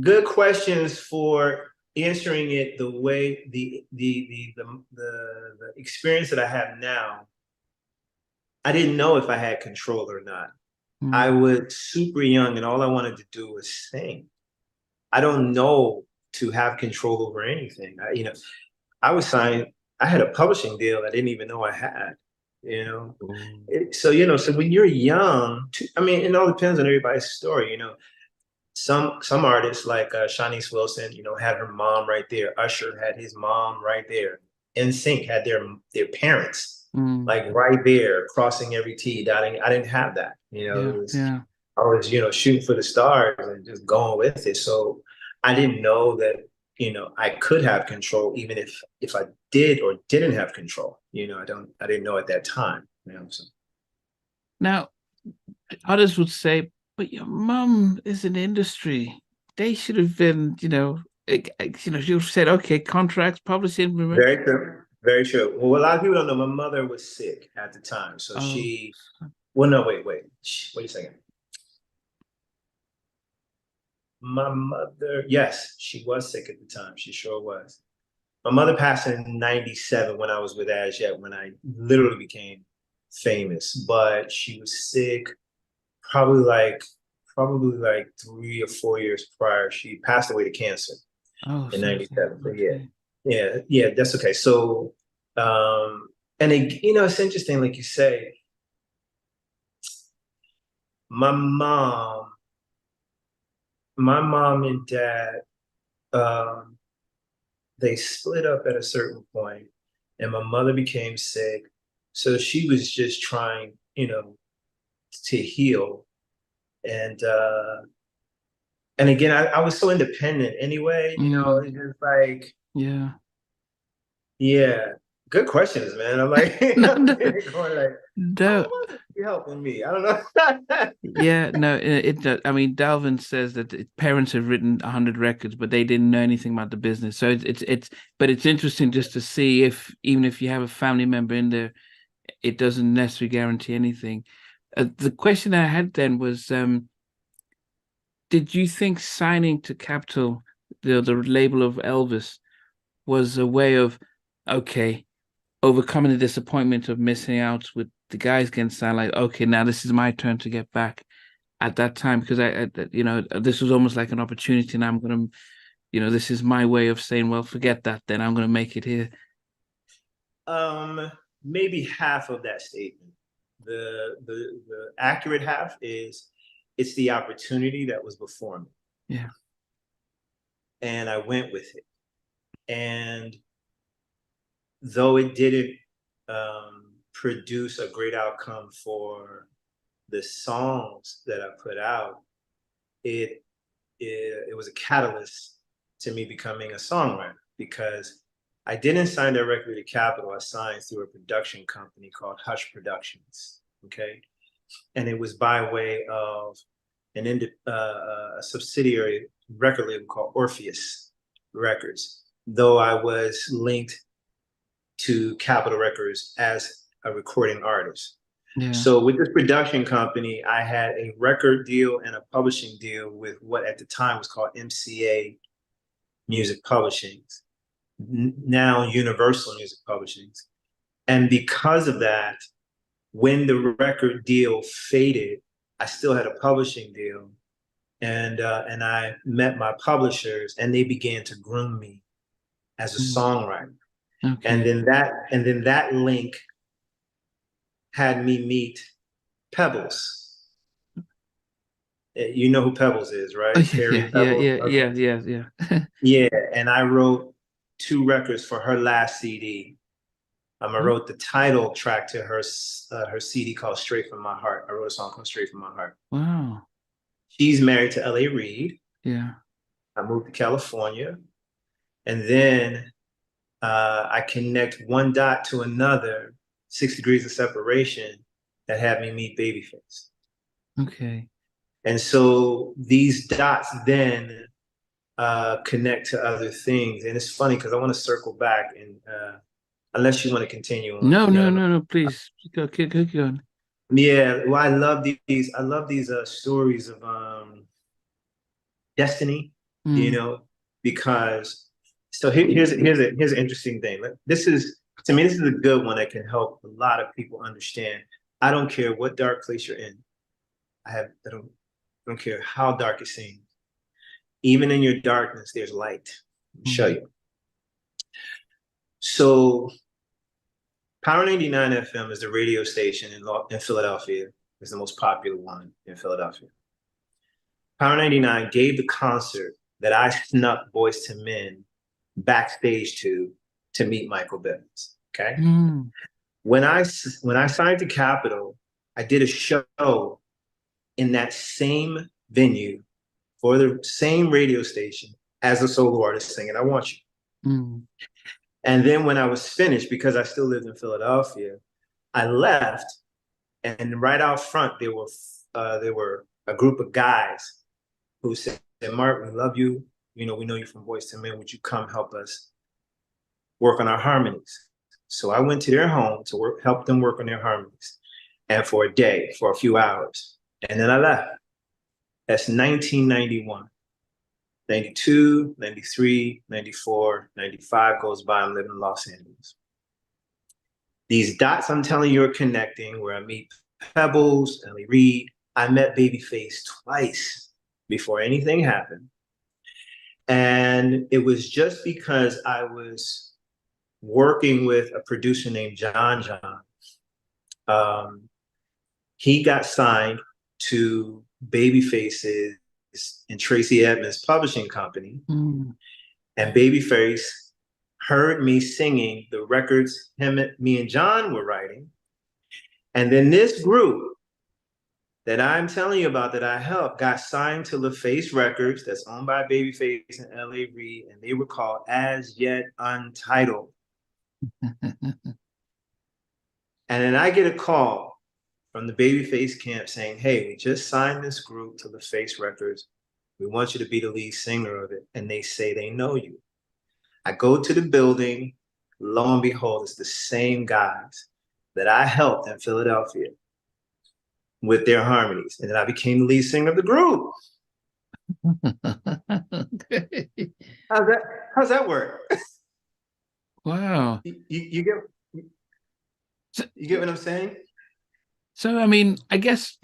good questions for answering it the way the experience that I have now. I didn't know if I had control or not. I Mm. was super young and all I wanted to do was sing. I don't know to have control over anything. I was signed, I had a publishing deal I didn't even know I had, you know. Oh. So when you're young, I mean, it all depends on everybody's story. some artists like Shanice Wilson, you know, had her mom right there. Usher had his mom right there. NSYNC had their parents Mm. like right there, crossing every T, dotting. I didn't have that. You know, Yeah, yeah. I was, you know, shooting for the stars and just going with it. So I didn't know that, you know, I could have control even if I did or didn't have control. You know, I didn't know at that time. You know, so. Now, others would say, but your mum is in industry. They should have been, you said, okay, contracts, publishing. Remember? Very true. Very true. Well, a lot of people don't know my mother was sick at the time. So Oh, well, no, wait. Wait a second. My mother, yes, she was sick at the time. She sure was. My mother passed in 97 when I was with As Yet, when I literally became famous. But she was sick probably like 3 or 4 years prior. She passed away to cancer oh, in so 97. So okay. yeah, that's okay. So and you know, it's interesting, like you say, my mom, my mom and dad, um, they split up at a certain point, and my mother became sick. So she was just trying, you know, to heal. And again, I was so independent anyway, you know, Mm, it's just like, yeah. yeah, good questions, man. I'm like, No, I'm no, sitting going like, how no. was it helping me? I don't know. Yeah, no, I mean, Dalvin says that parents have written 100 records, but they didn't know anything about the business. So but it's interesting just to see if even if you have a family member in there, it doesn't necessarily guarantee anything. The question I had then was, did you think signing to Capitol, the label of Elvis, was a way of, okay, overcoming the disappointment of missing out with the guys getting signed? Like, okay, now this is my turn to get back at that time because this was almost like an opportunity, and I'm gonna, this is my way of saying, well, forget that, then I'm gonna make it here. Um, Maybe half of that statement. The accurate half is it's the opportunity that was before me, Yeah. and I went with it. And though it didn't produce a great outcome for the songs that I put out, it it was a catalyst to me becoming a songwriter because I didn't sign directly to Capitol. I signed through a production company called Hush Productions. Okay. And it was by way of a subsidiary record label called Orpheus Records, though I was linked to Capitol Records as a recording artist. Yeah. So with this production company, I had a record deal and a publishing deal with what at the time was called MCA Music Publishing, now Universal Music Publishing. And because of that, when the record deal faded, I still had a publishing deal, and I met my publishers, and they began to groom me as a Mm, songwriter. And okay. then that link had me meet Pebbles. You know who Pebbles is, Oh right? yeah, Carrie yeah, yeah, Pebbles. yeah, Okay. yeah, yeah, yeah. Yeah, and I wrote 2 records for her last CD. I Oh, wrote the title track to her CD called "Straight from My Heart." I wrote a song called "Straight from My Heart." wow. She's married to L.A. Reid. Yeah. I moved to California, and then I connect one dot to another, 6 degrees of separation, that had me meet Babyface. Okay. And so these dots then connect to other things. And it's funny because I want to circle back and unless you want to continue on. No, You no, know, no, no. Please go, keep going. yeah. Well, I love these stories of destiny. You Mm, know, because so here's an interesting thing. This is to me, this is a good one that can help a lot of people understand. I don't care what dark place you're in. I don't care how dark it seems. Even in your darkness, there's light. I'll show mm, you. So Power 99 FM is the radio station in Philadelphia. It's the most popular one in Philadelphia. Power 99 gave the concert that I snuck Boyz II Men backstage to meet Michael Bivins. Okay. Mm, When I when I signed to Capitol, I did a show in that same venue for the same radio station as a solo artist singing "I Want You." mm, And then when I was finished, because I still lived in Philadelphia, I left, and right out front there were a group of guys who said, "Mark, we love you. You know, we know you from Boyz II Men. Would you come help us work on our harmonies?" So I went to their home to help them work on their harmonies, and for a day, for a few hours, and then I left. That's 1991. 92, 93, 94, 95 goes by. I'm living in Los Angeles. These dots I'm telling you are connecting, where I meet Pebbles, Ellie Reed. I met Babyface twice before anything happened. And it was just because I was working with a producer named John. Um, he got signed to Babyface's and Tracy Edmonds publishing company. mm. And Babyface heard me singing the records me and John were writing. And then this group that I'm telling you about that I helped got signed to LaFace Records, that's owned by Babyface and L.A. Reid, and they were called As Yet Untitled. And then I get a call from the Babyface camp saying, "Hey, we just signed this group to LaFace Records. We want you to be the lead singer of it." And they say they know you. I go to the building. Lo and behold, it's the same guys that I helped in Philadelphia with their harmonies. And then I became the lead singer of the group. Okay. How's that work? Wow. You get So, you get what I'm saying? so, I mean, I guess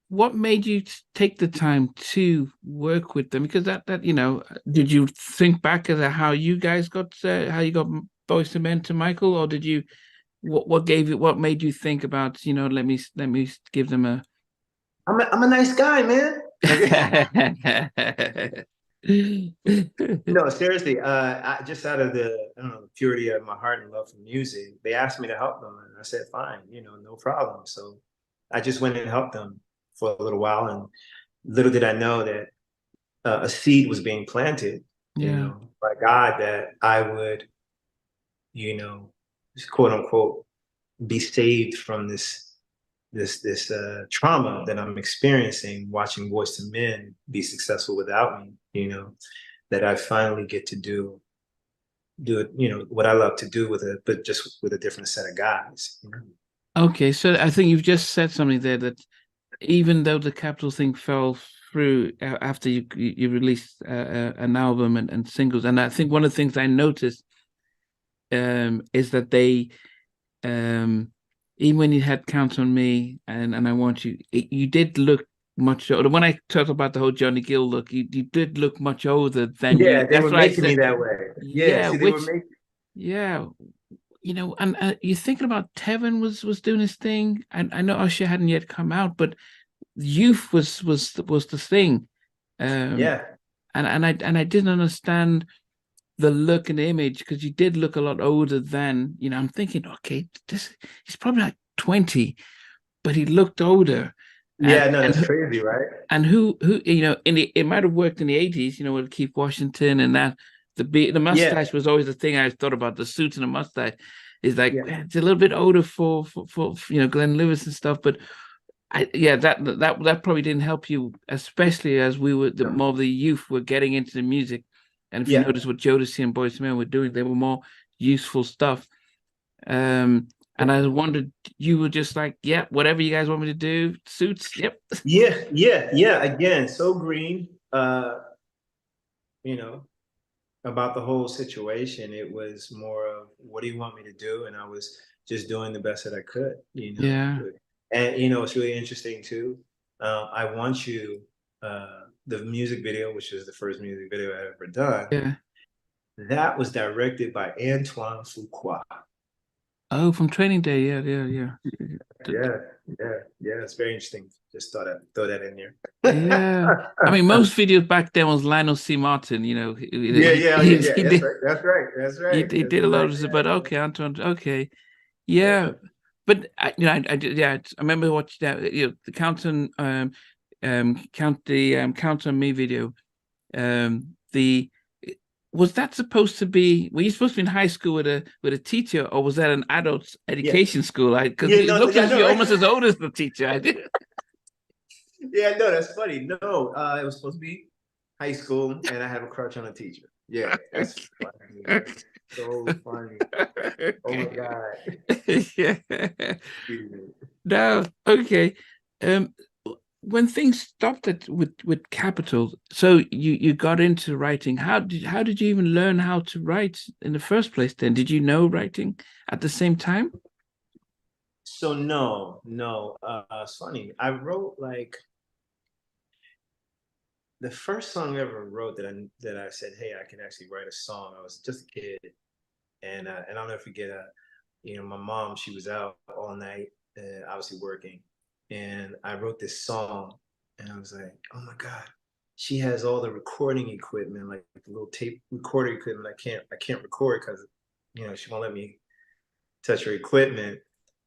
what made you take the time to work with them? Because that did you think back as to how you guys got how you got Boyz II Men to Michael, or did you what made you think about let me give them a I'm a nice guy, man. No, seriously. Just out of the I don't know the purity of my heart and love for music, they asked me to help them, and I said, "Fine, no problem." So I just went and helped them for a little while, and little did I know that a seed was being planted, Yeah. by God, that I would, you know, quote unquote, be saved from this trauma that I'm experiencing watching Boyz II Men be successful without me, that I finally get to do it, what I love to do but just with a different set of guys. Okay, so I think you've just said something there that even though the Capitol thing fell through after you released an album and singles, and I think one of the things I noticed is that they even when you had Count on Me and I Want You, you did look much older. When I talked about the whole Johnny Gill look, you did look much older than you. Yeah, they That's were what I making me said. that way. Yeah, Yeah, see, they were which making. yeah, and you're thinking about Tevin was doing his thing, and I know Usher hadn't yet come out, but youth was the thing. Um, Yeah, and I didn't understand the look and image because you did look a lot older than I'm thinking, okay, this he's probably like 20, but he looked older. And yeah, no, and that's crazy, right? and who in the it might have worked in the 80s, with Keith Washington and that the Yeah, mustache was always the thing I thought about, the suits and the mustache is like yeah, it's a little bit older for Glenn Lewis and stuff, but that probably didn't help you, especially as we were the no, more of the youth were getting into the music. And if you yeah, notice what Jodeci and Boyz II Men were doing, they were more useful stuff. Um, and I wondered, you were just like, yeah, whatever you guys want me to do, suits, yep. yeah. Again, so green, you know, about the whole situation. It was more of, what do you want me to do? And I was just doing the best that I could. Yeah, And it's really interesting too. I Want You, the music video, which is the first music video I ever done, yeah. that was directed by Antoine Fuqua. Oh, from Training Day. Yeah, yeah, yeah. Yeah, yeah. It's very interesting. Just thought I'd throw that in there. Yeah. I mean, most videos back then was Lionel C. Martin, you know, Yeah, he, yeah, he, yeah, he, yeah. he That's did right. That's right. That's right. he That's did a lot right. of stuff, but okay, Anton, okay. Yeah. Yeah. But I did, yeah, I remember watching that, the Count on Me video. The Was that supposed to be? Were you supposed to be in high school with a teacher, or was that an adult Yeah. education school? Like, because Yeah. it No. looked Yeah. as if No. you're Right. almost as old as the teacher. I did. Yeah. No. That's funny. No. It was supposed to be high school, and I have a crush on a teacher. Yeah. That's funny. That's so funny. Oh my Okay. God. Yeah. No. Okay. Um, when things stopped with Capital, so you got into writing. How did you even learn how to write in the first place? Then did you know writing at the same time? So no, no. It's funny. I wrote like the first song I ever wrote that I said, "Hey, I can actually write a song." I was just a kid, and I'll never forget. My mom, she was out all night, obviously working, and I wrote this song, and I was like, "Oh my God." She has all the recording equipment, like the little tape recorder equipment. I can't record because, she won't let me touch her equipment.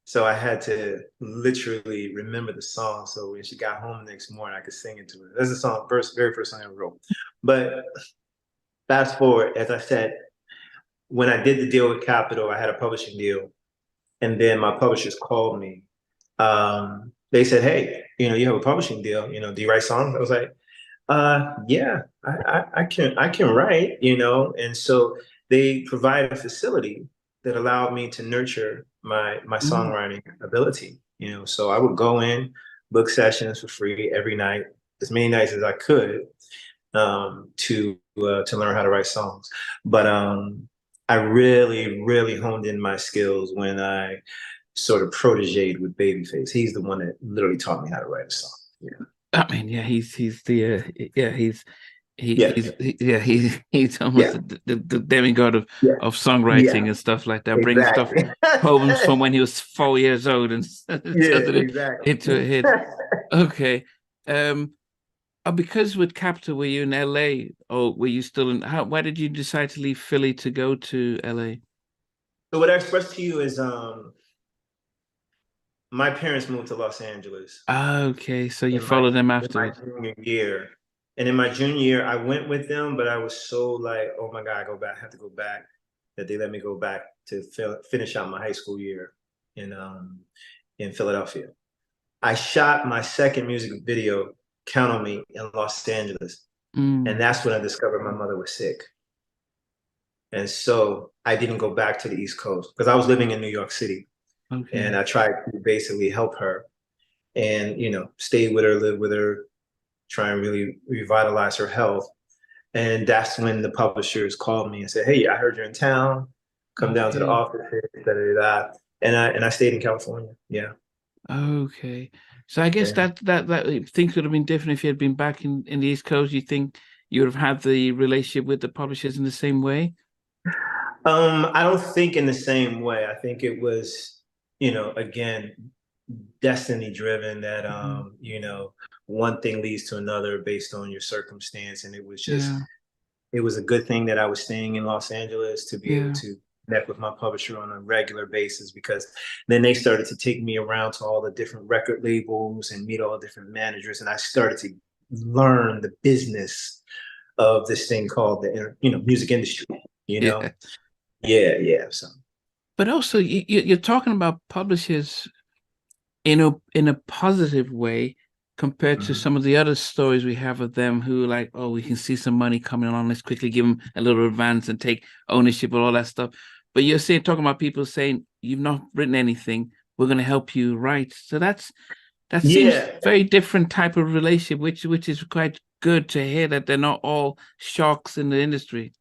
So I had to literally remember the song. So when she got home the next morning, I could sing it to her. That's the song, very first song I ever wrote. But fast forward, as I said, when I did the deal with Capitol, I had a publishing deal. And then my publishers called me. They said, "Hey, you have a publishing deal. Do you write songs?" I was like, yeah, I can write, and so they provided a facility that allowed me to nurture my Mm. songwriting ability. So I would go in, book sessions for free every night, as many nights as I could, to learn how to write songs. But I really, really honed in my skills when I sort of proteged with Babyface. He's the one that literally taught me how to write a song. Yeah. I mean, yeah, he's the yeah Yeah. he's almost Yeah. the demigod Yeah. of songwriting Yeah. and stuff like that. Bringing stuff Exactly. poems from when he was 4 years old and Yeah, does it exactly. into a hit. Okay. Um, because with Capita, were you in LA or were you still in? Why did you decide to leave Philly to go to LA? So what I expressed to you is my parents moved to Los Angeles Okay, so you in my followed them in my afterwards. junior year. And in my junior year, I went with them, but I was so like, oh my God, I go back, I have to go back, that they let me go back to finish out my high school year in in Philadelphia. I shot my second music video, Count on Me, in Los Angeles. And Mm, that's when I discovered my mother was sick. And so I didn't go back to the East Coast because I was living in New York City, and okay. I tried to basically help her and, stay with her, live with her, try and really revitalize her health. And that's when the publishers called me and said, "Hey, I heard you're in town. Come down to the Okay. office." Da, da, da. And I stayed in California. Yeah. Okay. So I guess Yeah. that things would have been different if you had been back in the East Coast. You think you would have had the relationship with the publishers in the same way? I don't think in the same way. I think it was, again, destiny driven that, Mhm. one thing leads to another based on your circumstance. And Yeah, it was a good thing that I was staying in Los Angeles to be able yeah, to connect with my publisher on a regular basis, because then they started to take me around to all the different record labels and meet all the different managers. And I started to learn the business of this thing called the, music industry, you know? yeah. Yeah, yeah. So But also, you're talking about publishers in a positive way compared to mhm. some of the other stories we have of them who like, oh, we can see some money coming on, let's quickly give them a little advance and take ownership of all that stuff. But you're saying talking about people saying you've not written anything, we're going to help you write. So that seems Yeah, very different type of relationship, which is quite good to hear that they're not all sharks in the industry.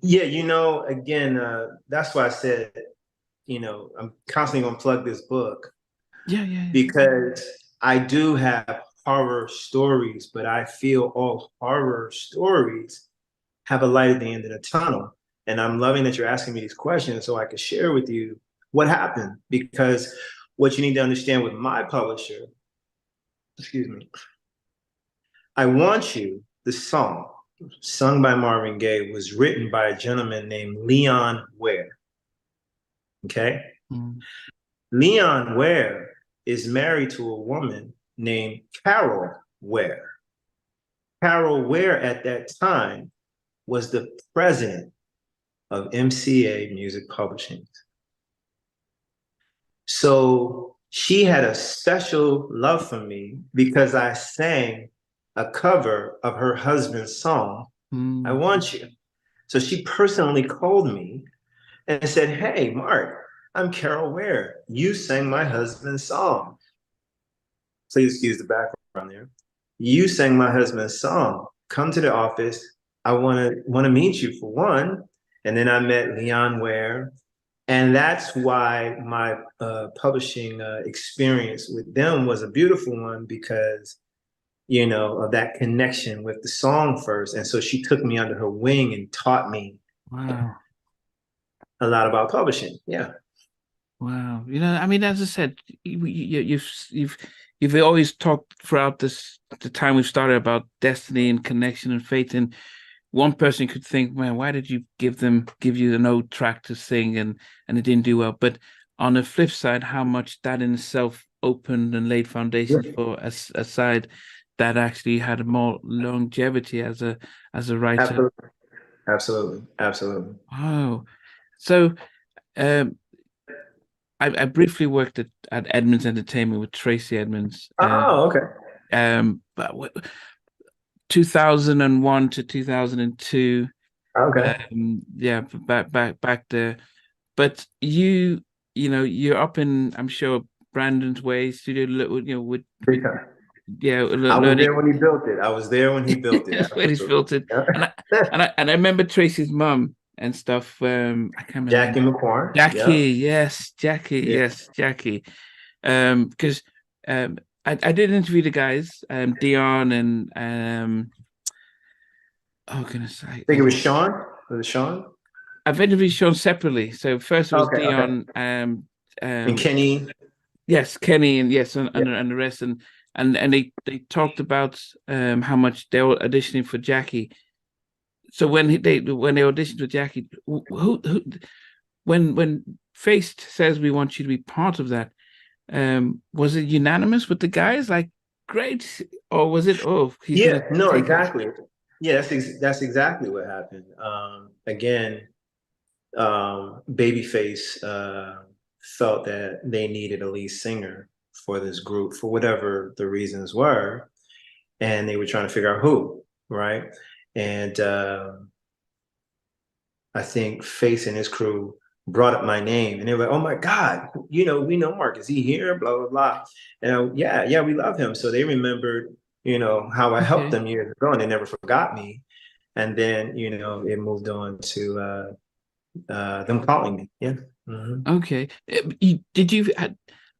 yeah. Again, that's why I said, I'm constantly gonna plug this book Yeah, yeah, yeah. because I do have horror stories, but I feel all horror stories have a light at the end of the tunnel. And I'm loving that you're asking me these questions so I can share with you what happened? Because what you need to understand with my publisher, excuse me, I Want You, the song, sung by Marvin Gaye, was written by a gentleman named Leon Ware. Okay? Mm. Leon Ware is married to a woman named Carol Ware. Carol Ware at that time was the president of MCA Music Publishing. So she had a special love for me because I sang a cover of her husband's song, I Want You. So she personally called me and said, hey, Mark, I'm Carol Ware. You sang my husband's song. Please excuse the background there. You sang my husband's song. Come to the office. I want to meet you for one. And then I met Leon Ware. And that's why my publishing experience with them was a beautiful one because, you know, of that connection with the song first. And so she took me under her wing and taught me Wow. a lot about publishing. Yeah. Wow. You know, I mean, as I said, you've always talked throughout the time we've started about destiny and connection and fate. And one person could think, man, why did you give you an old track to sing and it didn't do well? But on the flip side, how much that in itself opened and laid foundations for a side that actually had more longevity as a writer. Absolutely. Absolutely. Absolutely. Wow. So I briefly worked at Edmonds Entertainment with Tracy Edmonds. Oh, okay. But 2001 to 2002. Okay. Yeah, back there. But you're up in, I'm sure, Brandon's Way studio, with Big time. yeah, I was learning there when he built it. I was there when he built it. when he's built it. Yeah. And I remember Tracy's mum and stuff. I can't remember. Jackie McCorn. Jackie, Yeah. yes, Jackie, Yeah. yes, Jackie. Because I did interview the guys, Dion and oh goodness, I think it was Sean. Was it Sean? I've interviewed Sean separately. So first it was Okay. Dion, And Kenny. yes, Kenny, and yes, and Yeah. the rest, and they talked about how much they were auditioning for Jackie. So when they auditioned for Jackie, who when Faced says we want you to be part of that, was it unanimous with the guys? Like, great, or was it he's Yeah, gonna no, take exactly. Yeah, that's exactly what happened. Again, Babyface felt that they needed a lead singer for this group for whatever the reasons were, and they were trying to figure out who, right? And I think Face and his crew brought up my name, and they were like, "Oh my God, we know Mark. Is he here?" Blah blah blah. And yeah, we love him. So they remembered, how I helped Okay. them years ago, and they never forgot me. And then, it moved on to them calling me. Yeah. Mm-hmm. Okay.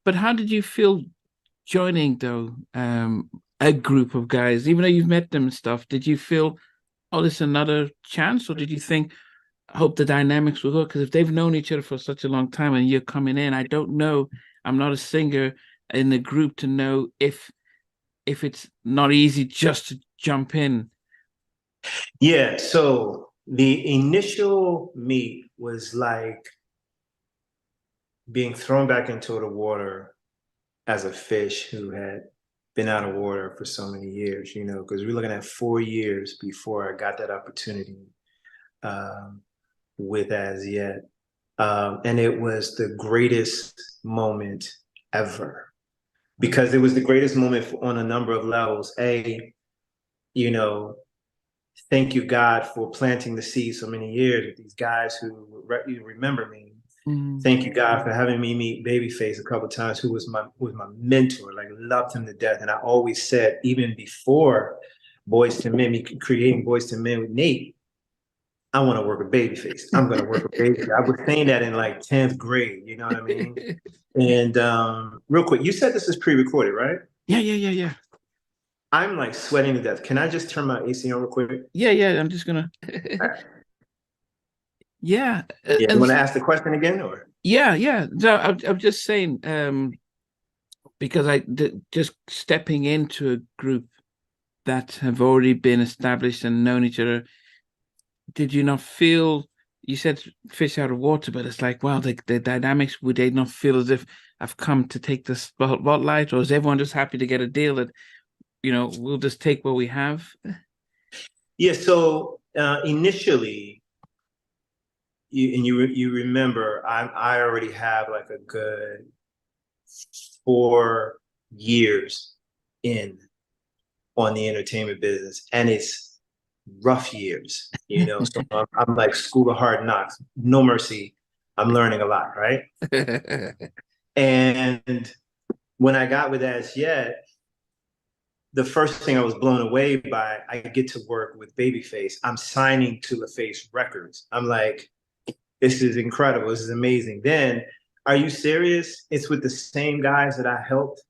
But how did you feel joining though a group of guys, even though you've met them and stuff? Did you feel, oh, this is another chance, or did you think, I hope the dynamics will go? Because if they've known each other for such a long time and you're coming in, I don't know. I'm not a singer in the group to know if it's not easy just to jump in. Yeah. So the initial meet was like being thrown back into the water as a fish who had been out of water for so many years, because we're looking at 4 years before I got that opportunity with As Yet. And it was the greatest moment ever because it was the greatest moment on a number of levels. Thank you, God, for planting the seed so many years with these guys who remember me. Thank you, God, for having me meet Babyface a couple of times, who was my mentor. Like, loved him to death. And I always said, even before Boyz II Men, me creating Boyz II Men with Nate, I want to work with Babyface. I'm going to work with Babyface. I was saying that in like 10th grade. You know what I mean? And real quick, you said this is pre-recorded, right? Yeah. I'm like sweating to death. Can I just turn my AC on real quick? Yeah. I'm just gonna. Yeah. Yeah. You want to ask the question again, or? Yeah, yeah. So I'm just saying, because just stepping into a group that have already been established and known each other, did you not feel, you said fish out of water, but it's like, wow, the dynamics, would they not feel as if I've come to take the spotlight, or is everyone just happy to get a deal that, we'll just take what we have? Yeah, so initially, you remember I already have like a good 4 years in on the entertainment business, and it's rough years, So I'm like school of hard knocks, no mercy. I'm learning a lot, right? And when I got with As Yet, the first thing I was blown away by, I get to work with Babyface. I'm signing to LaFace Records. I'm like, this is incredible. This is amazing. Then, are you serious? It's with the same guys that I helped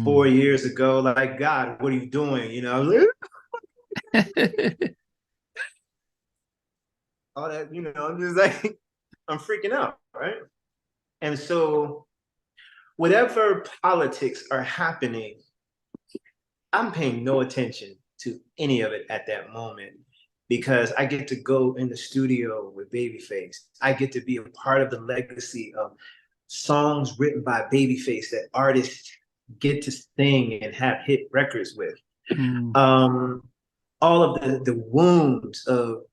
4 years ago. Like, God, what are you doing? All that, I'm just like, I'm freaking out, right? And so, whatever politics are happening, I'm paying no attention to any of it at that moment because I get to go in the studio with Babyface. I get to be a part of the legacy of songs written by Babyface that artists get to sing and have hit records with. Mm. Um, all of the wounds of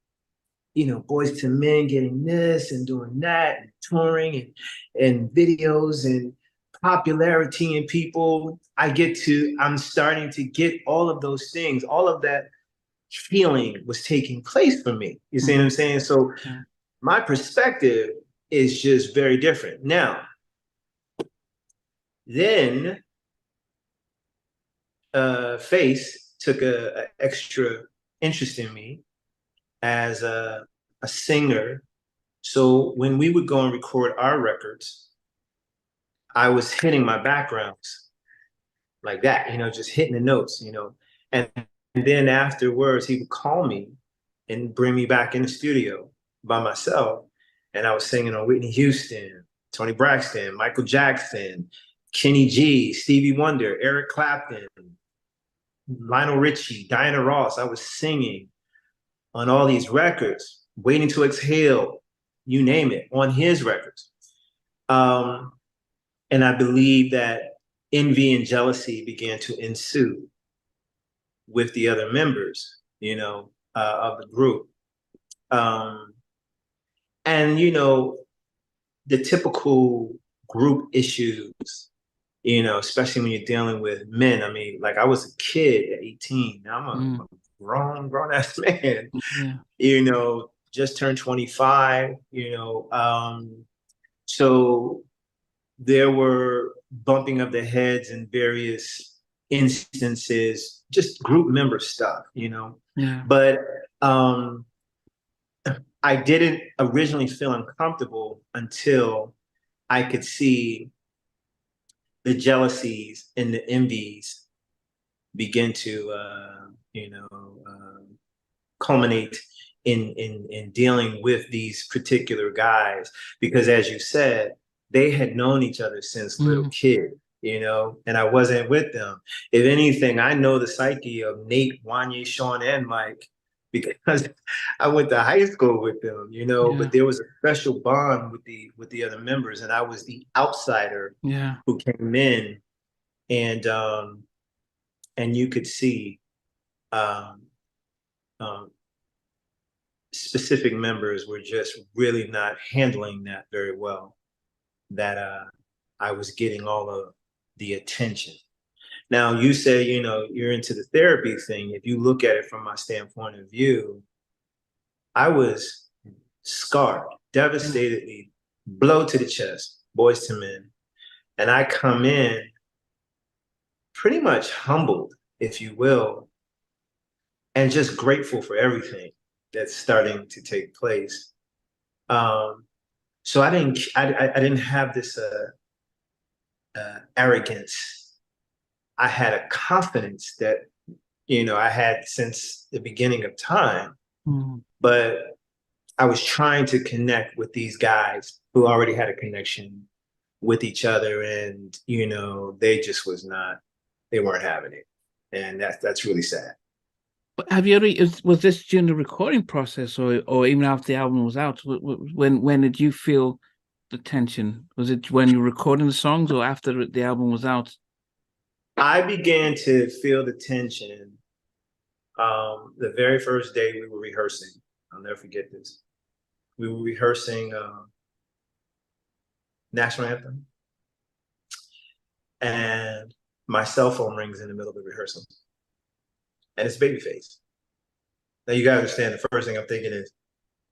Boyz II Men getting this and doing that and touring and videos and popularity in people. I'm starting to get all of those things. All of that healing was taking place for me. You see what I'm saying? So Yeah. my perspective is just very different. Now, then Face took a extra interest in me as a singer. So when we would go and record our records, I was hitting my backgrounds like that, just hitting the notes, and then afterwards he would call me and bring me back in the studio by myself. And I was singing on Whitney Houston, Tony Braxton, Michael Jackson, Kenny G, Stevie Wonder, Eric Clapton, Lionel Richie, Diana Ross. I was singing on all these records, Waiting to Exhale, you name it, on his records. And I believe that envy and jealousy began to ensue with the other members, of the group. Um, and, the typical group issues, especially when you're dealing with men. I mean, like I was a kid at 18. Now I'm a grown ass man, Yeah. Just turned 25, so there were bumping of the heads in various instances, just group member stuff, Yeah. But I didn't originally feel uncomfortable until I could see the jealousies and the envies begin to, culminate in dealing with these particular guys, because as you said, they had known each other since little kid, and I wasn't with them. If anything, I know the psyche of Nate, Wanye, Sean, and Mike because I went to high school with them, Yeah. but there was a special bond with the other members, and I was the outsider Yeah. who came in, and you could see um, um, specific members were just really not handling that very well, that I was getting all of the attention. Now, you say, you're into the therapy thing. If you look at it from my standpoint of view, I was scarred, devastatedly, blow to the chest, Boyz II Men. And I come in pretty much humbled, if you will, and just grateful for everything that's starting to take place. Um, so I didn't have this arrogance. I had a confidence that I had since the beginning of time. Mm. But I was trying to connect with these guys who already had a connection with each other, and they just they weren't having it, and that's really sad. But have you ever, was this during the recording process, or even after the album was out? When did you feel the tension? Was it when you were recording the songs or after the album was out? I began to feel the tension the very first day we were rehearsing. I'll never forget this. We were rehearsing national anthem, and my cell phone rings in the middle of the rehearsal, and it's Babyface. Now you gotta understand, the first thing I'm thinking is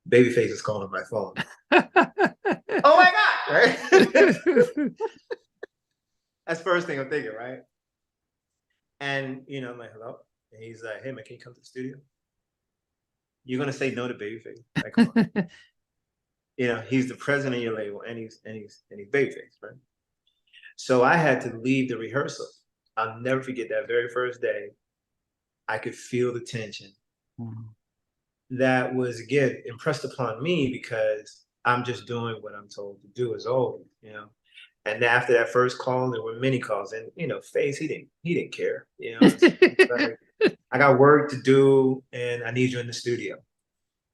Babyface is calling my phone. Oh my God, right? That's the first thing I'm thinking, right? And I'm like, hello? And he's like, hey man, can you come to the studio? You're gonna say no to Babyface? Like, come on. He's the president of your label, and he's Babyface, right? So I had to leave the rehearsal. I'll never forget that very first day. I could feel the tension. That was, again, impressed upon me because I'm just doing what I'm told to do as always, And after that first call, there were many calls, and Face, he didn't care, It's like, I got work to do, and I need you in the studio,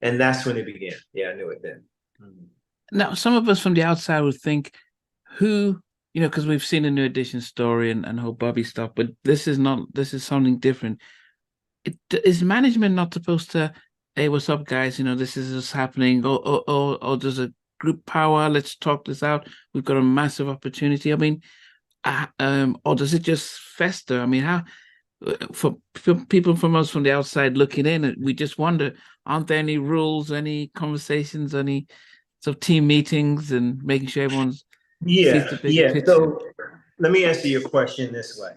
and that's when it began. Yeah, I knew it then. Now, some of us from the outside would think, who, because we've seen the New Edition story and whole Bobby stuff, but this is something different. Is management not supposed to, hey, what's up, guys? This is what's happening, or there's a group power. Let's talk this out. We've got a massive opportunity. I mean, or does it just fester? I mean, how for people from us from the outside looking in, we just wonder: aren't there any rules, any conversations, any sort of team meetings, and making sure everyone's sees the bigger picture? So let me answer your question this way.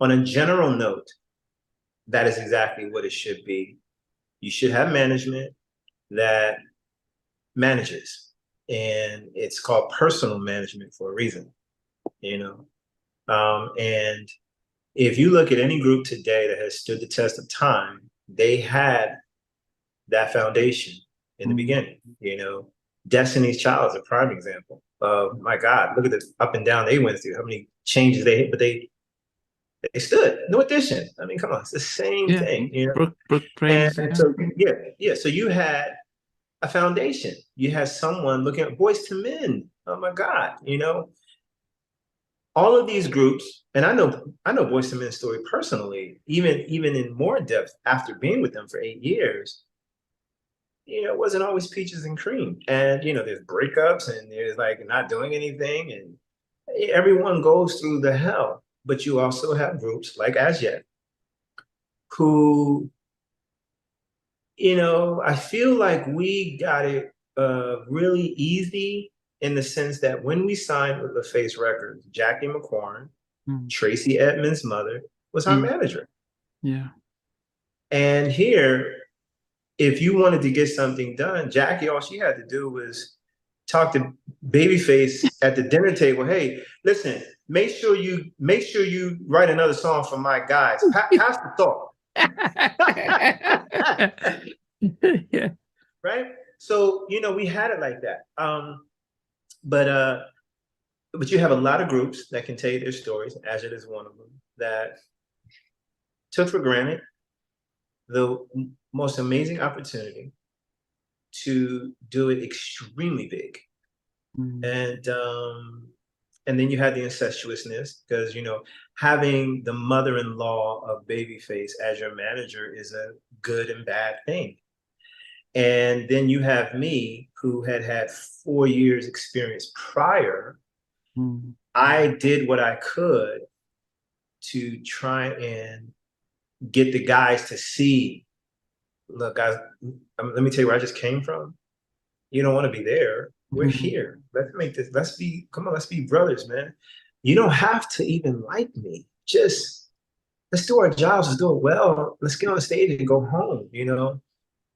On a general note, that is exactly what it should be. You should have management that manages, and it's called personal management for a reason, and if you look at any group today that has stood the test of time, they had that foundation in the beginning. Destiny's Child is a prime example of, my God, look at the up and down they went through, how many changes they hit, but they stood. New Edition. I mean, come on, it's the same thing, Brooke Praise, and so so you had a foundation. You had someone looking at Boyz II Men. Oh my God, all of these groups, and I know Boyz II Men's story personally, even in more depth after being with them for 8 years. It wasn't always peaches and cream, and there's breakups, and there's like not doing anything, and everyone goes through the hell. But you also have groups like As Yet, who, I feel like we got it really easy, in the sense that when we signed with LaFace Records, Jackie McCorn, Tracy Edmonds' mother, was our manager. Yeah. And here, if you wanted to get something done, Jackie, all she had to do was talk to Babyface at the dinner table. Hey, listen, make sure you write another song for my guys. Pass the salt. Yeah. Right. So we had it like that. But you have a lot of groups that can tell you their stories. As It is one of them, that took for granted the most amazing opportunity to do it extremely big. And then you had the incestuousness, because having the mother-in-law of Babyface as your manager is a good and bad thing. And then you have me, who had 4 years experience prior. I did what I could to try and get the guys to see, look, guys, let me tell you where I just came from. You don't want to be there. We're here. Let's make this, let's be brothers, man. You don't have to even like me. Just, let's do our jobs, let's do it well. Let's get on the stage and go home,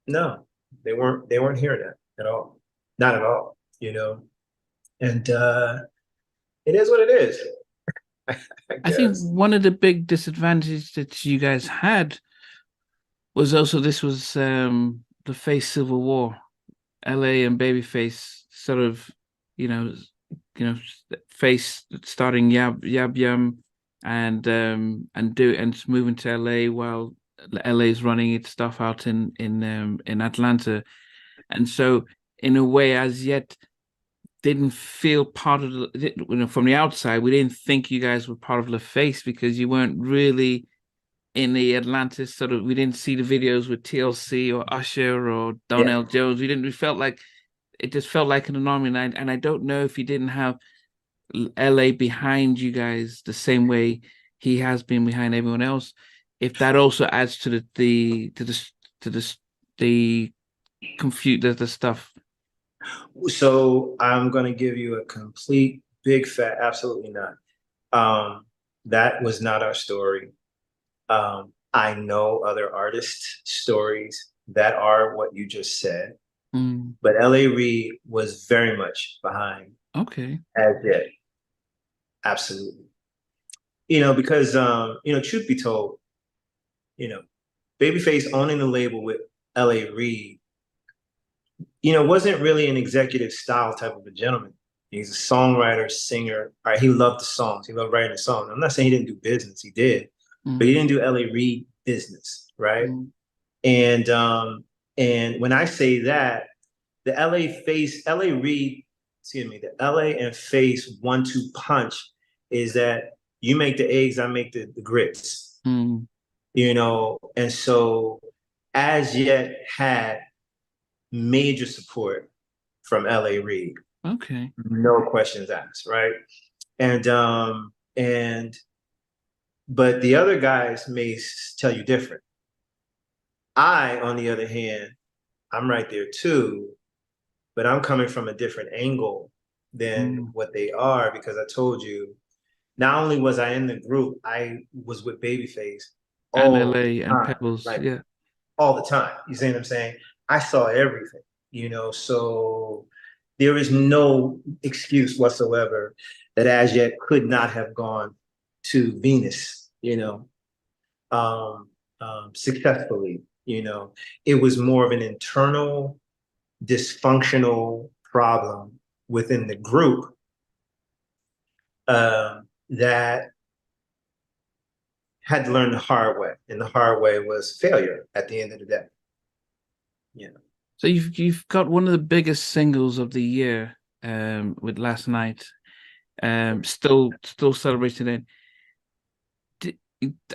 No, they weren't hearing that at all. Not at all, And it is what it is. I think one of the big disadvantages that you guys had was also, this was the Face Civil War, LA and Babyface sort of, you know, you know, Face starting Yab Yum and moving to LA while LA is running its stuff out in Atlanta. And so in a way, as yet didn't feel part of from the outside, we didn't think you guys were part of the Face because you weren't really in the Atlantis sort of. We didn't see the videos with TLC or Usher or Donnell Jones. We felt like it just felt like an anomaly. And I don't know if he didn't have LA behind you guys the same way he has been behind everyone else. If that also adds to the confute the stuff. So I'm going to give you a complete big fat, absolutely not. That was not our story. I know other artists' stories that are what you just said, but L.A. Reid was very much behind. Okay. As yet, absolutely. Because truth be told, Babyface owning the label with L.A. Reid, wasn't really an executive style type of a gentleman. He's a songwriter, singer. All right, he loved the songs. He loved writing the songs. I'm not saying he didn't do business. He did, but he didn't do L.A. Reid business, right? And when I say that, the L.A. Reid, excuse me, the L.A. and Face 1-2 punch is that you make the eggs, I make the grits, and so as yet had major support from L.A. Reid. Okay. No questions asked, right? But the other guys may tell you different. I, on the other hand, I'm right there too, but I'm coming from a different angle than what they are, because I told you, not only was I in the group, I was with Babyface And all LA the and time, Pebbles, like yeah. all the time. You see what I'm saying? I saw everything, so there is no excuse whatsoever that as yet could not have gone to Venus, successfully. It was more of an internal dysfunctional problem within the group that had to learn the hard way, and the hard way was failure at the end of the day. So you've got one of the biggest singles of the year with Last Night, still celebrating it.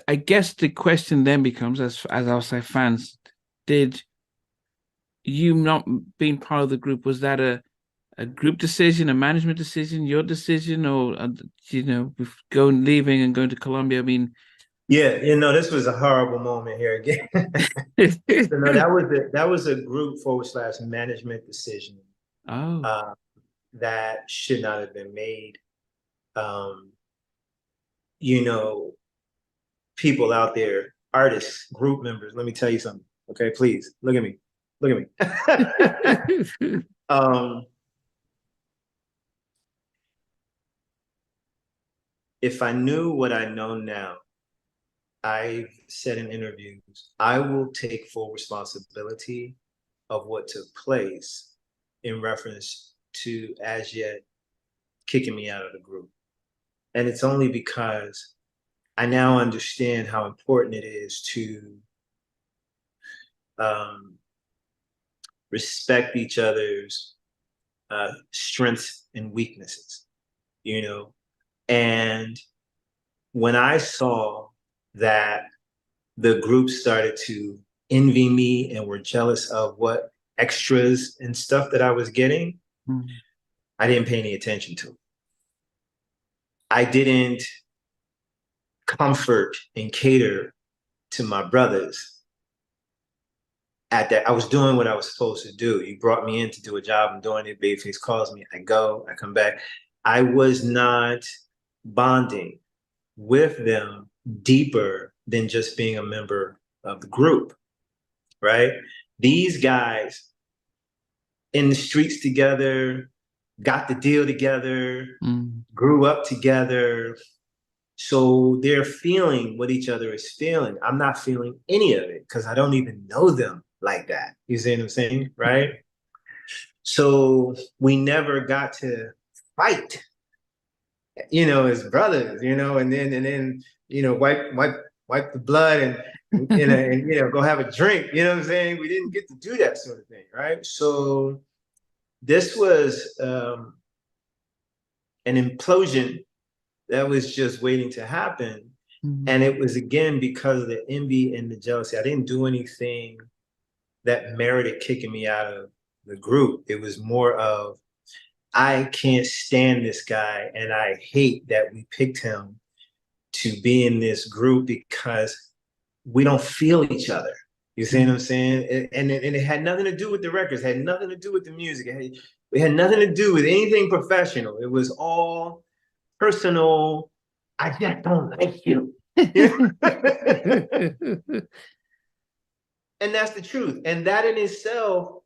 I guess the question then becomes, as outside fans, did you not being part of the group, was that a group decision, a management decision, your decision, or leaving and going to Colombia? I mean, yeah, this was a horrible moment here again. So, no, that was a group / management decision. That should not have been made. People out there, artists, group members, let me tell you something. Okay, please look at me. Look at me. If I knew what I know now, I've said in interviews, I will take full responsibility of what took place in reference to as yet kicking me out of the group. And it's only because I now understand how important it is to respect each other's strengths and weaknesses, And when I saw that the group started to envy me and were jealous of what extras and stuff that I was getting, I didn't pay any attention to it. I didn't comfort and cater to my brothers at that. I was doing what I was supposed to do. You brought me in to do a job. I'm doing it. Babyface calls me. I go. I come back. I was not bonding with them deeper than just being a member of the group, right? These guys in the streets together, got the deal together, grew up together. So they're feeling what each other is feeling. I'm not feeling any of it because I don't even know them like that. You see what I'm saying? Right? So we never got to fight, as brothers, and then, wipe the blood and go have a drink. You know what I'm saying? We didn't get to do that sort of thing, right? So this was an implosion that was just waiting to happen. And it was again because of the envy and the jealousy. I didn't do anything that merited kicking me out of the group. It was more of, I can't stand this guy and I hate that we picked him to be in this group because we don't feel each other. You see what I'm saying? And it had nothing to do with the records, it had nothing to do with the music. It had nothing to do with anything professional. It was all personal. I just don't like you. And that's the truth. And that in itself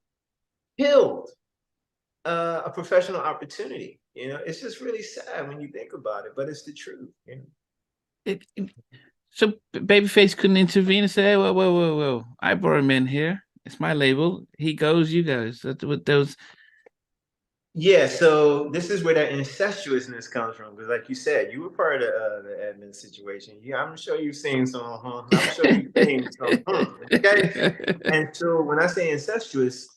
killed a professional opportunity. It's just really sad when you think about it, but it's the truth. So Babyface couldn't intervene and say, hey, whoa. I brought him in here. It's my label. He goes, you guys. That's what those. Yeah, so this is where that incestuousness comes from, because like you said, you were part of the admin situation. Yeah, I'm sure you've seen some, I'm sure you've seen some, okay? And so when I say incestuous,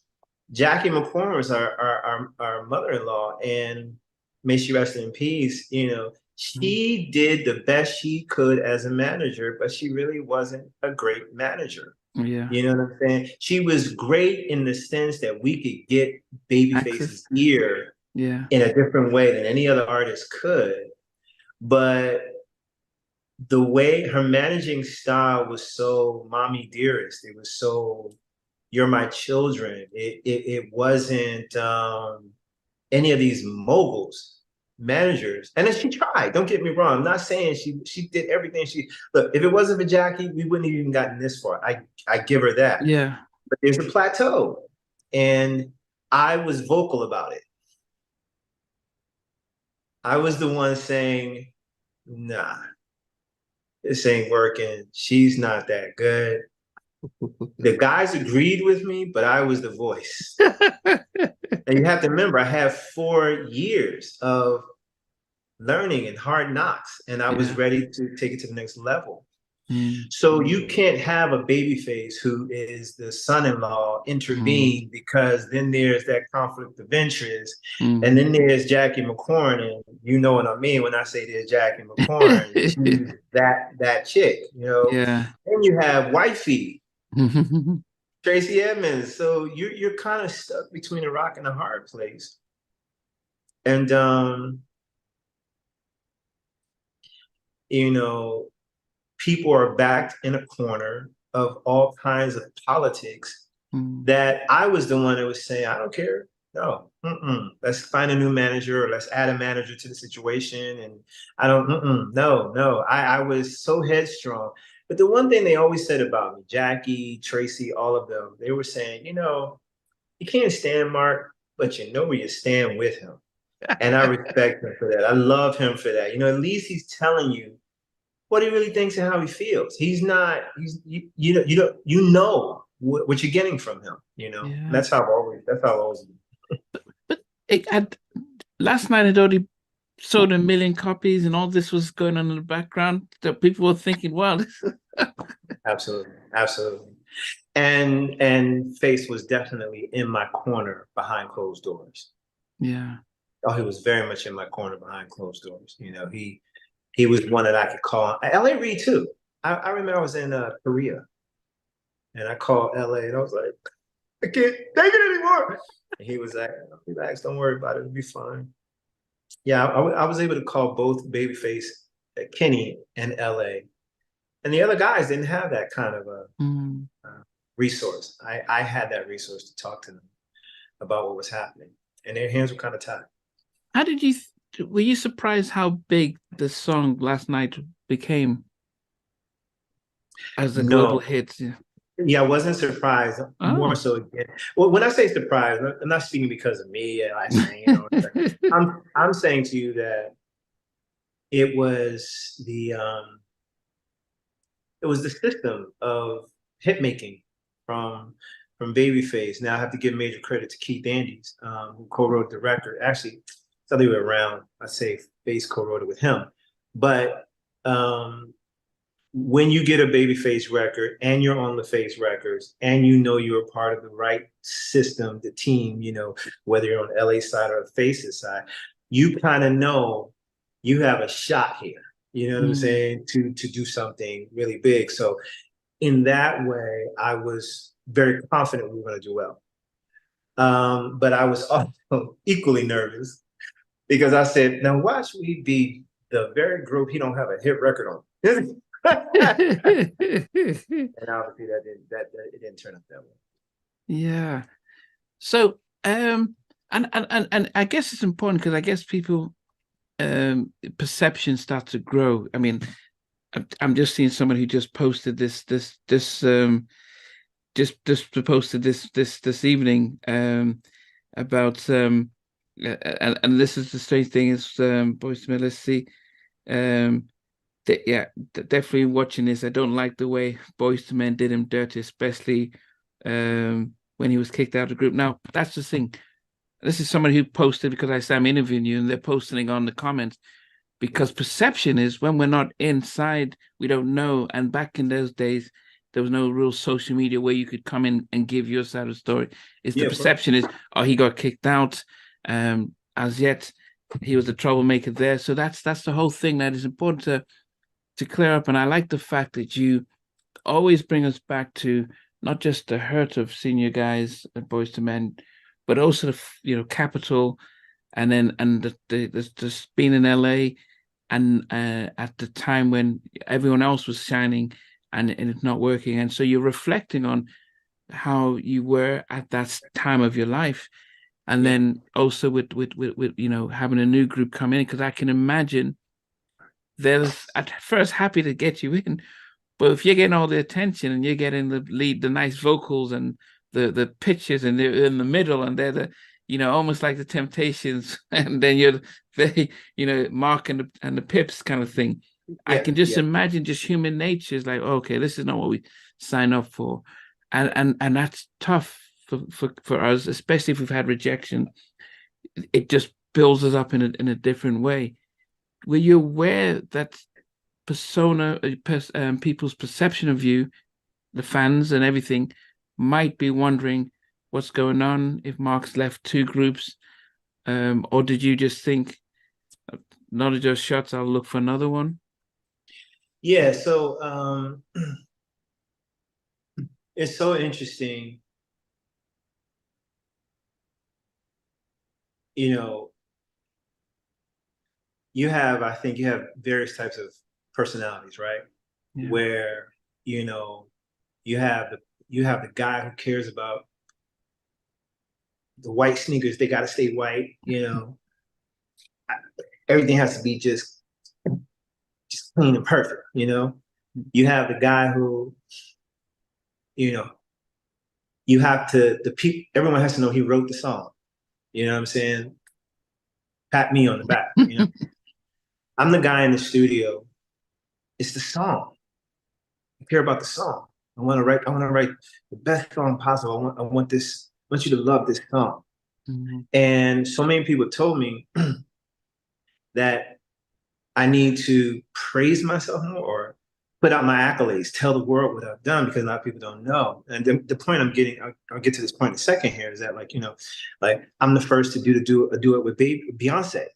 Jackie McCorn was our mother-in-law, and may she rest in peace. She did the best she could as a manager, but she really wasn't a great manager. Yeah. You know what I'm saying? She was great in the sense that we could get Babyface's ear in a different way than any other artist could. But the way her managing style was so mommy dearest, it was so, you're my children. It wasn't any of these moguls managers. And then she tried, don't get me wrong. I'm not saying she did everything look, if it wasn't for Jackie, we wouldn't have even gotten this far. I give her that. Yeah. But there's a plateau. And I was vocal about it. I was the one saying, nah, this ain't working. She's not that good. The guys agreed with me, but I was the voice. And you have to remember, I have 4 years of learning and hard knocks, and I was ready to take it to the next level. So you can't have a Babyface who is the son-in-law intervene, because then there's that conflict of interest. And then there's Jackie McCorn, and you know what I mean when I say there's Jackie McCorn. She's that chick, Yeah. And you have wifey, Tracy Edmonds. So you're kind of stuck between a rock and a hard place. And people are backed in a corner of all kinds of politics that I was the one that was saying, I don't care. No, let's find a new manager, or let's add a manager to the situation. And I don't, no. I was so headstrong. But the one thing they always said about me, Jackie, Tracy, all of them, they were saying, you can't stand Mark, but you know where you stand with him. And I respect him for that. I love him for that. At least he's telling you what he really thinks and how he feels. He's not, you know what you're getting from him, And that's how I've always been. But last night it already sold 1 million copies, and all this was going on in the background that people were thinking, wow, this is Absolutely. And Face was definitely in my corner behind closed doors. Yeah. Oh, he was very much in my corner behind closed doors. He was one that I could call. LA Reid too. I remember I was in Korea, and I called LA, and I was like, I can't take it anymore. And he was like, relax, don't worry about it, it'll be fine. Yeah, I was able to call both Babyface, Kenny, and LA. And the other guys didn't have that kind of a resource. I had that resource to talk to them about what was happening, and their hands were kind of tied. How did you, were you surprised how big the song Last Night became as a global hit? Yeah, I wasn't surprised. More so again. Well, when I say surprised, I'm not speaking because of me and I sang it. I'm saying to you that it was the system of hit making from from Babyface. Now I have to give major credit to Keith Andes, who co-wrote the record. Actually, it's the other way around. I say Face co-wrote it with him. But when you get a Babyface record and you're on the Face Records and you know you're a part of the right system, the team, whether you're on LA side or the Faces side, you kind of know you have a shot here. You know what I'm saying? To do something really big. So in that way, I was very confident we were going to do well. But I was also equally nervous because I said, now watch we be the very group he don't have a hit record on. And obviously it didn't turn out that way. Yeah. So and I guess it's important because I guess people perception starts to grow. I mean, I'm just seeing someone who just posted this posted this evening about and this is the strange thing is Boyz II Men, let's see, definitely watching this. I don't like the way Boyz II Men did him dirty, especially when he was kicked out of the group. Now that's the thing. This is someone who posted because I said I'm interviewing you, and they're posting on the comments because perception is when we're not inside, we don't know. And back in those days, there was no real social media where you could come in and give your side of the story. The perception is, oh, he got kicked out. As yet, he was the troublemaker there. So that's the whole thing that is important to clear up. And I like the fact that you always bring us back to not just the hurt of senior guys at Boyz II Men, but also the Capitol, and then the being in LA, and at the time when everyone else was shining and it's not working, and so you're reflecting on how you were at that time of your life, and then also with having a new group come in, because I can imagine they're at first happy to get you in, but if you're getting all the attention and you're getting the nice vocals and the pitches and they're in the middle and they're the almost like the Temptations, and then you're very Mark and the Pips kind of thing. I can just imagine just human nature is like, okay, this is not what we sign up for, and that's tough for us, especially if we've had rejection. It just builds us up in a different way. Were you aware that people's perception of you, the fans and everything, might be wondering what's going on if Mark's left two groups, or did you just think, not of those shots, I'll look for another one? Yeah, so it's so interesting. I think you have various types of personalities, right? Yeah. Where you have the guy who cares about the white sneakers, they got to stay white, everything has to be just clean and perfect, You have the guy who, you have to, everyone has to know he wrote the song. You know what I'm saying? Pat me on the back, I'm the guy in the studio. It's the song. I care about the song. I want to write the best song possible. I want you to love this song. Mm-hmm. And so many people told me that I need to praise myself more or put out my accolades, tell the world what I've done, because a lot of people don't know. And the point I'm getting, I'll get to this point in a second here, is that I'm the first to do a duet with Beyonce.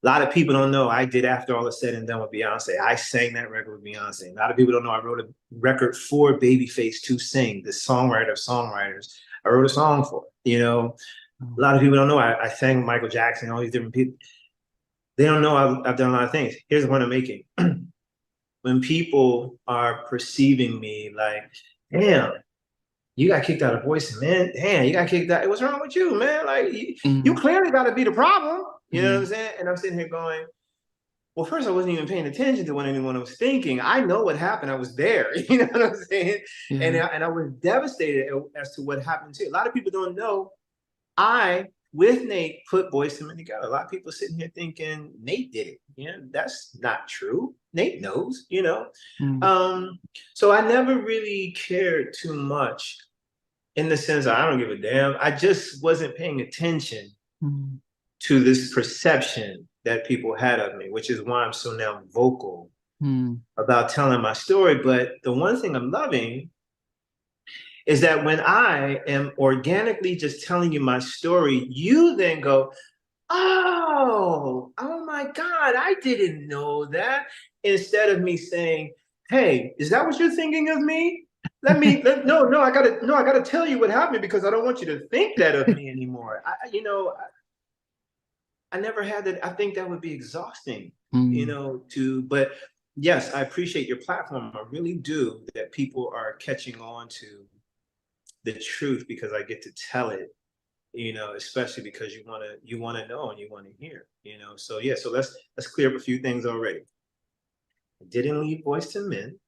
A lot of people don't know I did After All Is Said and Done with Beyonce. I sang that record with Beyonce. A lot of people don't know I wrote a record for Babyface to sing, the songwriter of songwriters. I wrote a song for it, A lot of people don't know I sang with Michael Jackson, all these different people. They don't know I've done a lot of things. Here's the point I'm making. When people are perceiving me like, damn, you got kicked out of Boyz II Men. Damn, you got kicked out. What's wrong with you, man? Like, you clearly got to be the problem. You know what I'm saying? And I'm sitting here going, well, first, I wasn't even paying attention to what anyone was thinking. I know what happened. I was there. You know what I'm saying? Yeah. And I was devastated as to what happened too. A lot of people don't know I, with Nate, put Boyz II Men together. A lot of people sitting here thinking Nate did it. That's not true. Nate knows, So I never really cared too much in the sense of I don't give a damn. I just wasn't paying attention Mm. to this perception that people had of me, which is why I'm so now vocal Mm. about telling my story. But the one thing I'm loving is that when I am organically just telling you my story, you then go, oh my God, I didn't know that. Instead of me saying, hey, is that what you're thinking of me? No, I gotta tell you what happened because I don't want you to think that of me anymore. I never had that. I think that would be exhausting, Mm. but yes, I appreciate your platform. I really do, that people are catching on to the truth because I get to tell it, especially because you want to know and you want to hear. So yeah, so let's clear up a few things already. I didn't leave Boyz II Men.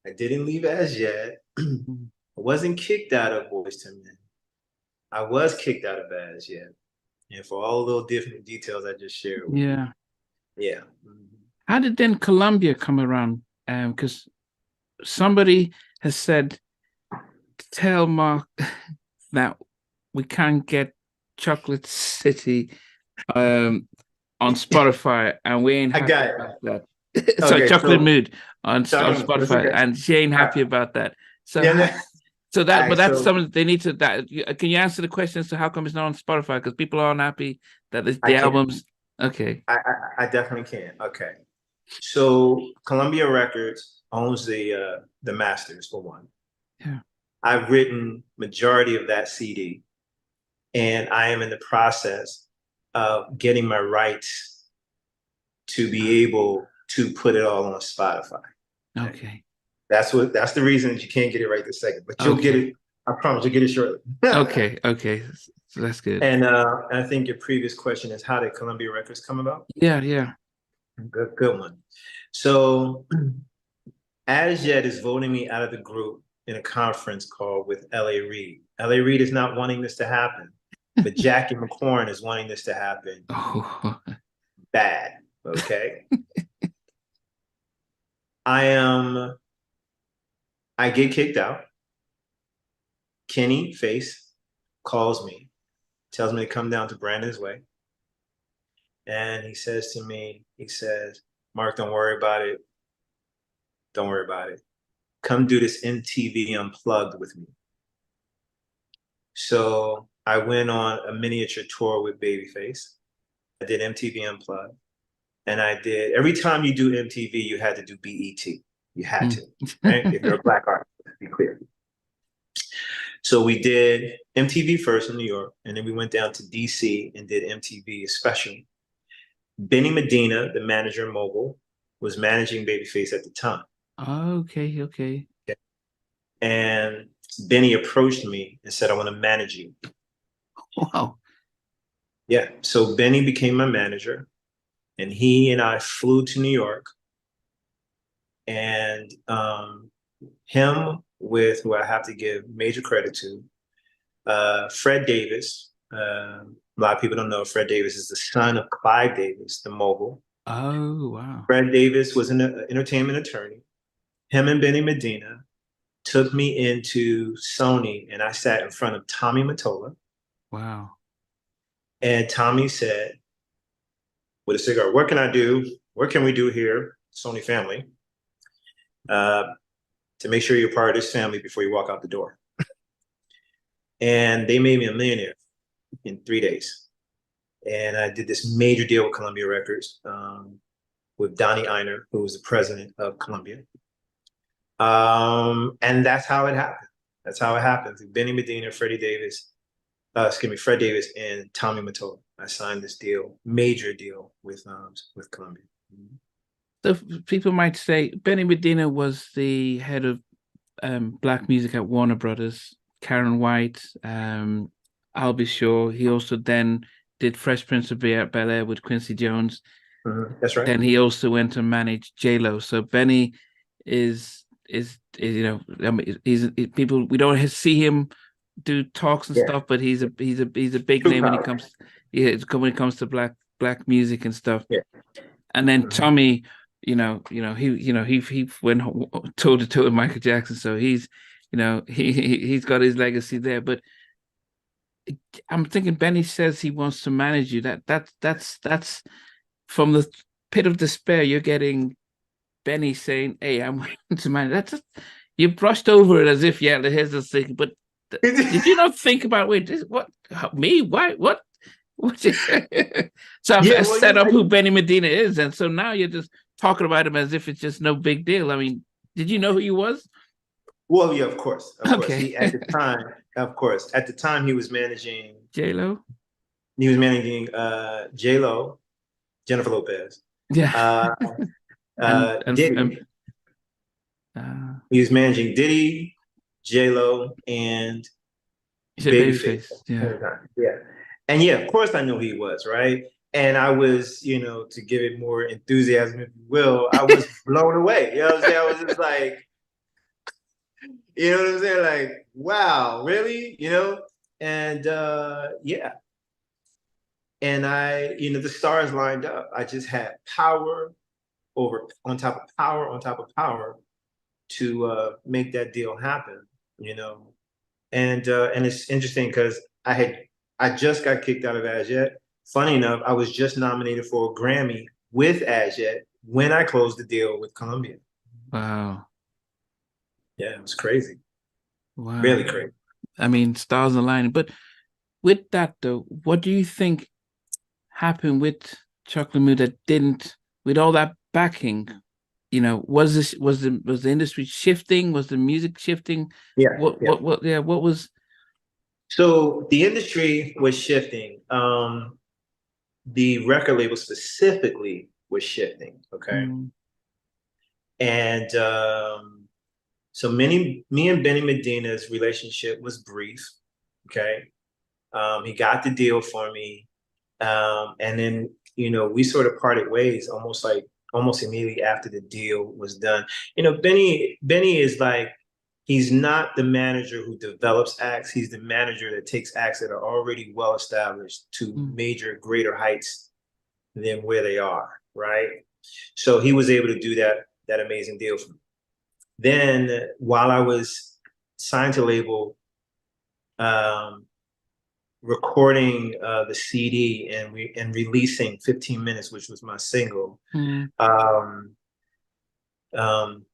I didn't leave as yet. I Mm. wasn't kicked out of Boyz II Men. I was kicked out of as yet. And for all those different details I just shared with you. Yeah. Yeah. Mm-hmm. How did then Colombia come around? Because somebody has said, tell Mark that we can't get Chocolate City on Spotify, and we ain't I happy got about that. it. Sorry, Okay, Chocolate so Mood on talking, that's Spotify, okay. and she ain't All happy right. about that. So, Yeah, no, so all that, but right, that's so something they need to. That can you answer the question as to how come it's not on Spotify? Because people aren't happy that I the can. albums. Okay. I definitely can. Okay. So Columbia Records owns the masters for one. Yeah. I've written majority of that CD, and I am in the process of getting my rights to be able to put it all on Spotify. Okay. Okay. That's the reason that you can't get it right this second, but you'll get Okay. it. I promise you'll get it shortly. Okay. Okay. So that's good. And I think your previous question is how did Columbia Records come about? Yeah. Yeah. Good one. So As Yet is voting me out of the group in a conference call with L.A. Reid. L.A. Reid is not wanting this to happen, but Jackie McCorn is wanting this to happen Oh. bad. Okay. I am. I get kicked out. Kenny Face calls me, tells me to come down to Brandon's Way, and he says to me, he says, "Mark, don't worry about it. Don't worry about it. Come do this MTV Unplugged with me." So I went on a miniature tour with Babyface. I did MTV Unplugged. And I did, every time you do MTV, you had to do BET. You had Mm. to, right? If you're a black artist, to be clear. So we did MTV first in New York, and then we went down to DC and did MTV special. Benny Medina, the manager mogul, was managing Babyface at the time. Okay. Okay. And Benny approached me and said, I want to manage you. Wow. Yeah. So Benny became my manager, and he and I flew to New York. And him with who I have to give major credit to, Fred Davis. A lot of people don't know Fred Davis is the son of Clive Davis, the mogul. Oh, wow. Fred Davis was an entertainment attorney. Him and Benny Medina took me into Sony, and I sat in front of Tommy Mottola. Wow. And Tommy said, with a cigar, what can I do? What can we do here, Sony family, uh, to make sure you're part of this family before you walk out the door? And they made me a millionaire in 3 days. And I did this major deal with Columbia Records with Donnie Einer, who was the president of Columbia. And that's how it happened. That's how it happened. Benny Medina, Fred Davis, and Tommy Mottola. I signed this deal, major deal with Columbia. So people might say Benny Medina was the head of black music at Warner Brothers. Karen White, I'll Be Sure. He also then did Fresh Prince of Bel-Air with Quincy Jones. That's right. Then he also went to manage J-Lo. So Benny is I mean, people, we don't see him do talks and stuff, but he's a big True name when power. when it comes to black music and stuff. Yeah. And then Tommy, he went toe to toe with Michael Jackson, so he's he's got his legacy there. But I'm thinking Benny says he wants to manage you. That's from the pit of despair. You're getting Benny saying, "Hey, I'm willing to manage." You brushed over it as if, yeah, here's the thing. But did you not think about, wait, what, me? Why? What? What? So Yeah, I've well, set up who Benny Medina is, and so now you're just talking about him as if it's just no big deal. I mean, did you know who he was? well, yeah, of course, of course. Okay. He at the time, of course, at the time J Lo. he was managing J Lo, Jennifer Lopez, Yeah. uh, Diddy. Uh, He was managing Diddy, J Lo, and you said Babyface. Babyface. Yeah. Yeah, and yeah, of course I knew who he was, right? And I was, to give it more enthusiasm, if you will, I was blown away. You know what I'm saying? I was just like, you know what I'm saying? Like, wow, really? And yeah. And the stars lined up. I just had power on top of power on top of power to make that deal happen, you know. And it's interesting because I just got kicked out of Azjet. Funny enough, I was just nominated for a Grammy with Azjet when I closed the deal with Columbia. Wow. Yeah, it was crazy. Wow. Really crazy. I mean, stars aligning. But with that though, what do you think happened with Chocolate Moon that didn't, with all that backing? Was the industry shifting? Was the music shifting? Yeah, yeah. What was? So the industry was shifting. The record label specifically was shifting. Okay. Mm, And so me and Benny Medina's relationship was brief. Okay. He got the deal for me. And then, we sort of parted ways almost immediately after the deal was done. Benny is like, he's not the manager who develops acts. He's the manager that takes acts that are already well established to mm, major, greater heights than where they are, right? So he was able to do that amazing deal for me. Then while I was signed to label, um, recording the CD and releasing 15 Minutes, which was my single, mm, um, um,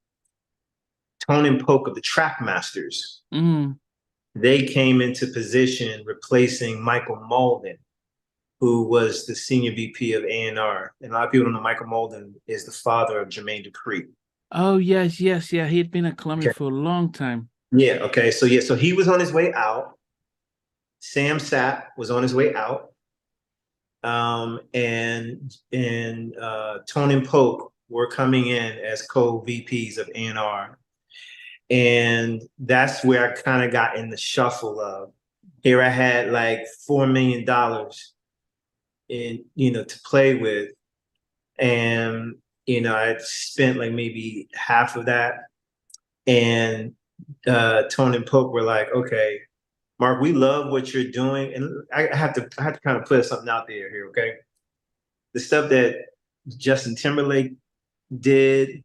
Tone and Poke of the Track Masters, mm. they came into position replacing Michael Malden, who was the senior VP of A&R. And a lot of people don't know Michael Malden is the father of Jermaine Dupri. Oh yes, yes, yeah. He'd been at Columbia Okay. for a long time. Yeah. Okay. So yeah. So he was on his way out. Sam Sapp was on his way out. And Tone and Poke were coming in as co-VPs of A&R. And that's where I kind of got in the shuffle of, here I had like $4 million to play with. And, I spent like maybe half of that. And Tone and Poke were like, okay, Mark, we love what you're doing. And I have to kind of put something out there here, okay? The stuff that Justin Timberlake did,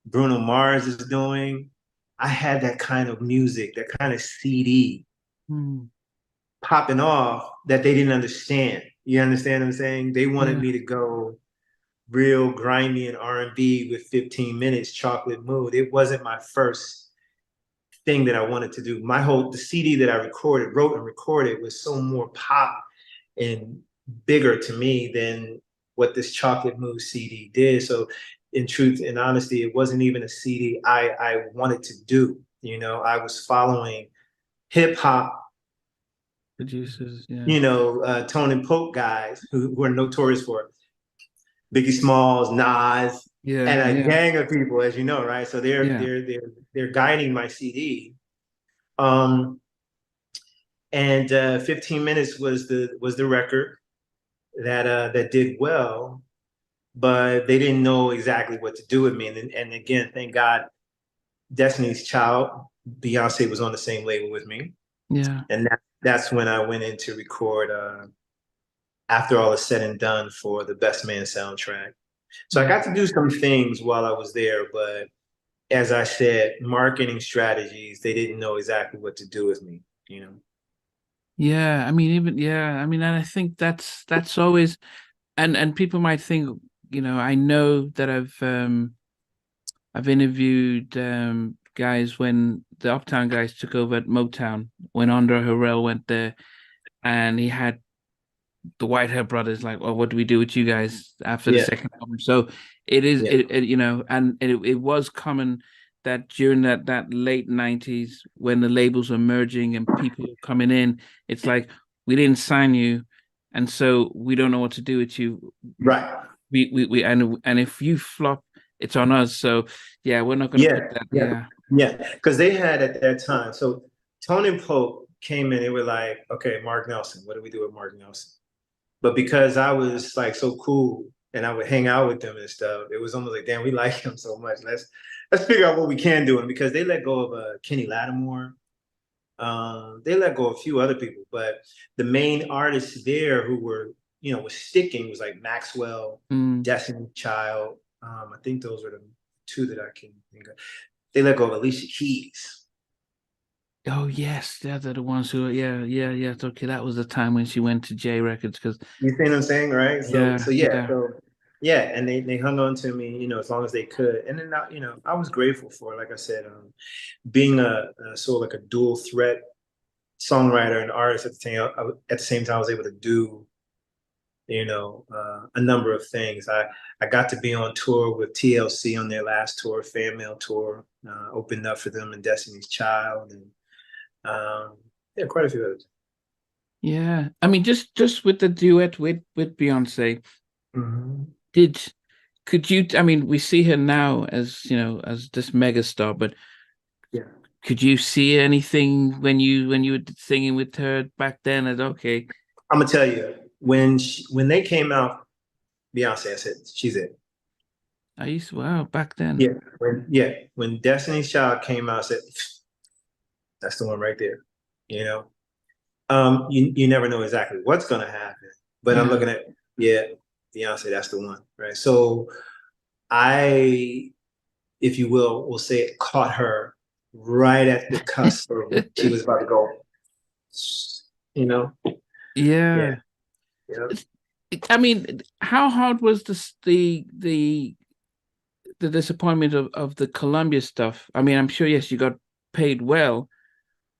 Bruno Mars is doing, I had that kind of music, that kind of CD Mm, popping off that they didn't understand. You understand what I'm saying? They wanted yeah, me to go real grimy and R&B with 15 Minutes, Chocolate Mood. It wasn't my first thing that I wanted to do. The CD that I wrote and recorded was so more pop and bigger to me than what this Chocolate Mood CD did. So in truth and honesty, it wasn't even a CD I wanted to do. I was following hip hop, producers, yeah, Tone and Poke guys who are notorious for Biggie Smalls, Nas, yeah, and a yeah, gang of people, as you know, right? So they're yeah. they're they're they're guiding my CD. Um, and 15 Minutes was the record that did well, but they didn't know exactly what to do with me. And again, thank God, Destiny's Child, Beyonce was on the same label with me, Yeah. and that's when I went in to record After All Is Said and Done for the Best Man soundtrack. So I Mm. got to do some things while I was there, but as I said, marketing strategies, they didn't know exactly what to do with me, you know. Yeah, I mean, even yeah, I mean, and I think that's always, and people might think, I know that I've interviewed guys when the Uptown guys took over at Motown when Andre Harrell went there, and he had the Whitehead brothers like, well, what do we do with you guys after the Yeah, second album? So it is, yeah, and it was common that during that late 90s when the labels were merging and people were coming in, it's like, we didn't sign you, and so we don't know what to do with you. right. We and if you flop, it's on us. So yeah, we're not going to put Yeah, that. yeah, Yeah. yeah. Because they had at that time. So Tone and Pope came in. They were like, okay, Marc Nelson. What do we do with Marc Nelson? But because I was like so cool and I would hang out with them and stuff, it was almost like, damn, we like him so much. Let's figure out what we can do. And because they let go of Kenny Lattimore, they let go of a few other people, but the main artists there who were, was sticking was like Maxwell, Mm. Destiny Child. I think those were the two that I can think of. They let go of Alicia Keys. Oh yes, they're the ones who. Yeah, yeah, yeah. It's okay. That was the time when she went to J Records because. You see what I'm saying, right? So Yeah, so yeah, yeah. so yeah, and they hung on to me, as long as they could, and then I was grateful for, like I said, being a sort of like a dual threat songwriter and artist at the same time, I was able to do a number of things. I got to be on tour with TLC on their last tour, fan mail tour, opened up for them in Destiny's Child, and yeah, quite a few others. Yeah, I mean, just with the duet with Beyonce, Mhm. did could you? I mean, we see her now as as this mega star, but Yeah, could you see anything when you were singing with her back then? As okay, I'm gonna tell you when they came out, Beyonce, I said she's it. I used to, wow, back then. When Destiny's Child came out, I said that's the one right there. You know, you never know exactly what's gonna happen, but I'm Yeah. looking at, yeah, Beyonce, that's the one, right? So I, if you will say it, caught her right at the cusp of when she was about to go. You know, yeah, Yeah. yeah. I mean, how hard was the disappointment of the Columbia stuff? I mean, I'm sure yes, you got paid well,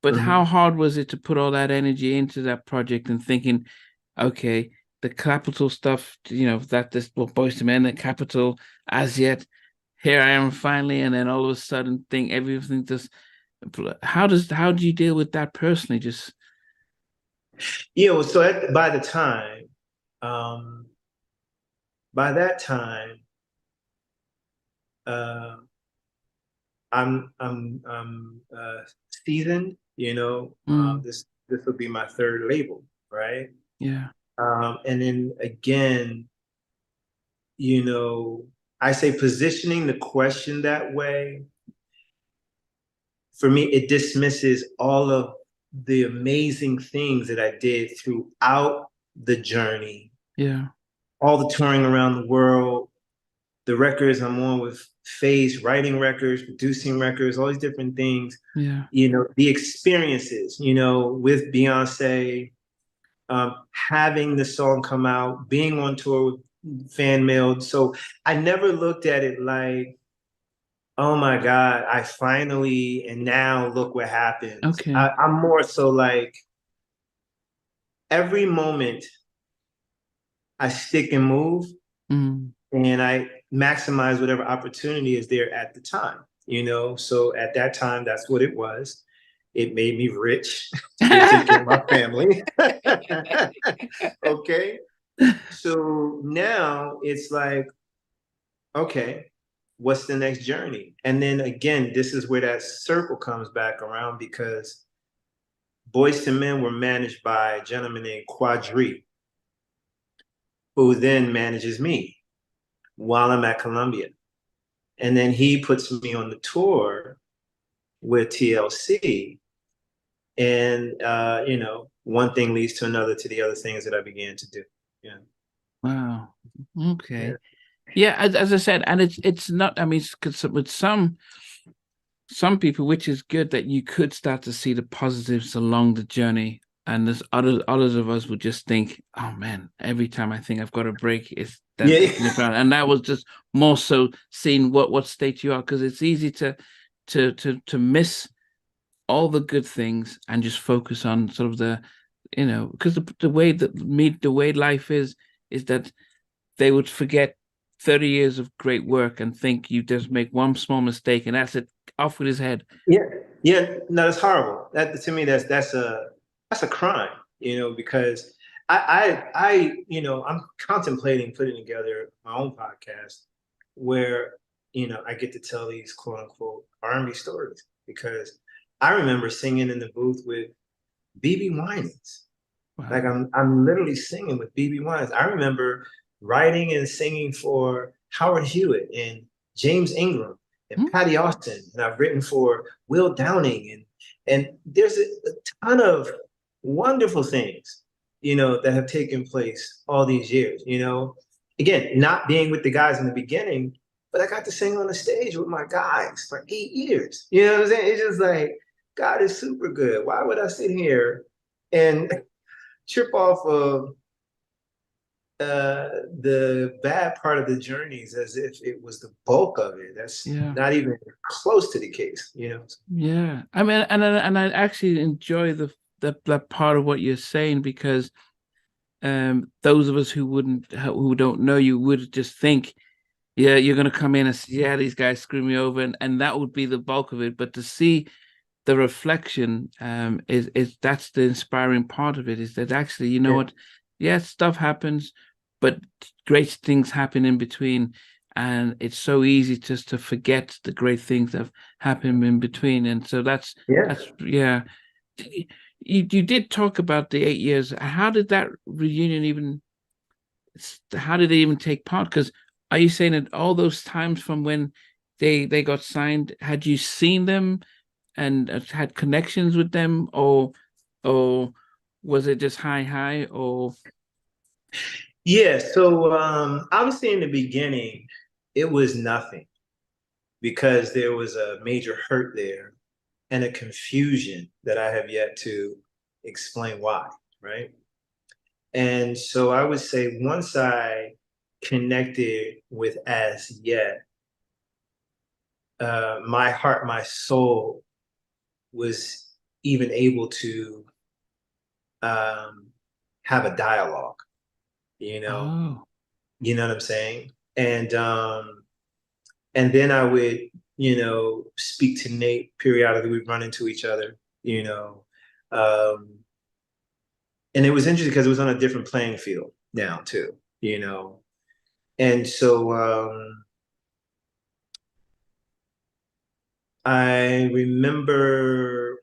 but how Mhm. hard was it to put all that energy into that project and thinking, okay, the capital stuff, that this well, Boyz II Men, the capital as yet, here I am finally, and then all of a sudden think everything just how do you deal with that personally? Just Well, so um, by that time, uh, I'm seasoned. mm, This will be my third label, right? yeah, And then again, you know, I say positioning the question that way, for me, it dismisses all of the amazing things that I did throughout the journey, yeah, all the touring around the world, the records I'm on with Phase, writing records, producing records, all these different things, yeah, the experiences, with Beyonce, having the song come out, being on tour with fan mailed. So I never looked at it like, oh my God, I finally, and now look what happens. okay, I'm more so like every moment I stick and move mm, and I maximize whatever opportunity is there at the time. So at that time, that's what it was. It made me rich to be able to take care of my family. Okay. So now it's like, okay, what's the next journey? And then again, this is where that circle comes back around because Boyz II Men were managed by a gentleman named Quadri, who then manages me while I'm at Columbia. And then he puts me on the tour with TLC. And, one thing leads to another to the other things that I began to do. Yeah. wow, Yeah. okay. Yeah, as I said, and it's not. I mean, with some. some people, which is good, that you could start to see the positives along the journey. And there's others of us would just think, oh man, every time I think I've got a break, it's then Yeah. taking it down. And that was just more so seeing what state you are, because it's easy to miss all the good things and just focus on sort of because the way life is that they would forget 30 years of great work and think you just make one small mistake and that's it, off with his head. Yeah, yeah, no, that's horrible. That to me, that's a crime, because I'm contemplating putting together my own podcast where, I get to tell these quote unquote R&B stories because I remember singing in the booth with BB Winans. Like Wow. I'm literally singing with BB Winans. I remember writing and singing for Howard Hewitt and James Ingram and Hmm? Patty Austin, and I've written for Will Downing, and there's a ton of wonderful things, that have taken place all these years. Again, not being with the guys in the beginning, but I got to sing on the stage with my guys for 8 years. You know what I'm saying? It's just like God is super good. Why would I sit here and trip off of the bad part of the journeys as if it was the bulk of it? That's Yeah. not even close to the case. Yeah. I mean, and I actually enjoy that part of what you're saying, because those of us who don't know you would just think, yeah, you're gonna come in and say, yeah, these guys screw me over, and that would be the bulk of it. But to see the reflection, is that's the inspiring part of it, is that actually, you know Yeah. what, yeah, stuff happens, but great things happen in between. And it's so easy just to forget the great things that have happened in between. And so Yeah. that's yeah. You did talk about the 8 years. How did that reunion even, how did they even take part? Because are you saying that all those times from when they got signed, had you seen them and had connections with them, or was it just hi or Yeah. So obviously in the beginning, it was nothing because there was a major hurt there and a confusion that I have yet to explain why, right? And so I would say once I connected with As Yet, my heart, my soul was even able to um, have a dialogue, you know, oh you know what I'm saying? And then I would, speak to Nate periodically. We'd run into each other, um, and it was interesting because it was on a different playing field now too. And so I remember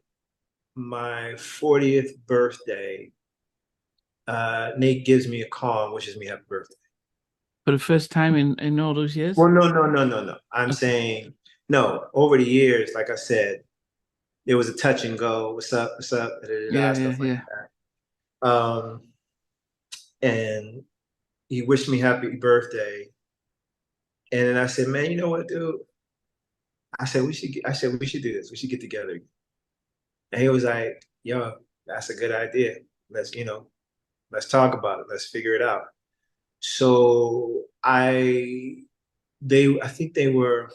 my 40th birthday. Nate gives me a call and wishes me happy birthday. for the first time in all those years? Well, no, no, no, no, no. I'm Okay. saying no. Over the years, like I said, there was a touch and go. What's up? What's up? Da, da, da, Yeah, da, yeah, stuff like yeah. that. And he wished me happy birthday. And then I said, man, you know what, dude? I said we should do this. We should get together. And he was like, yo, that's a good idea. Let's talk about it. Let's figure it out. So I think they were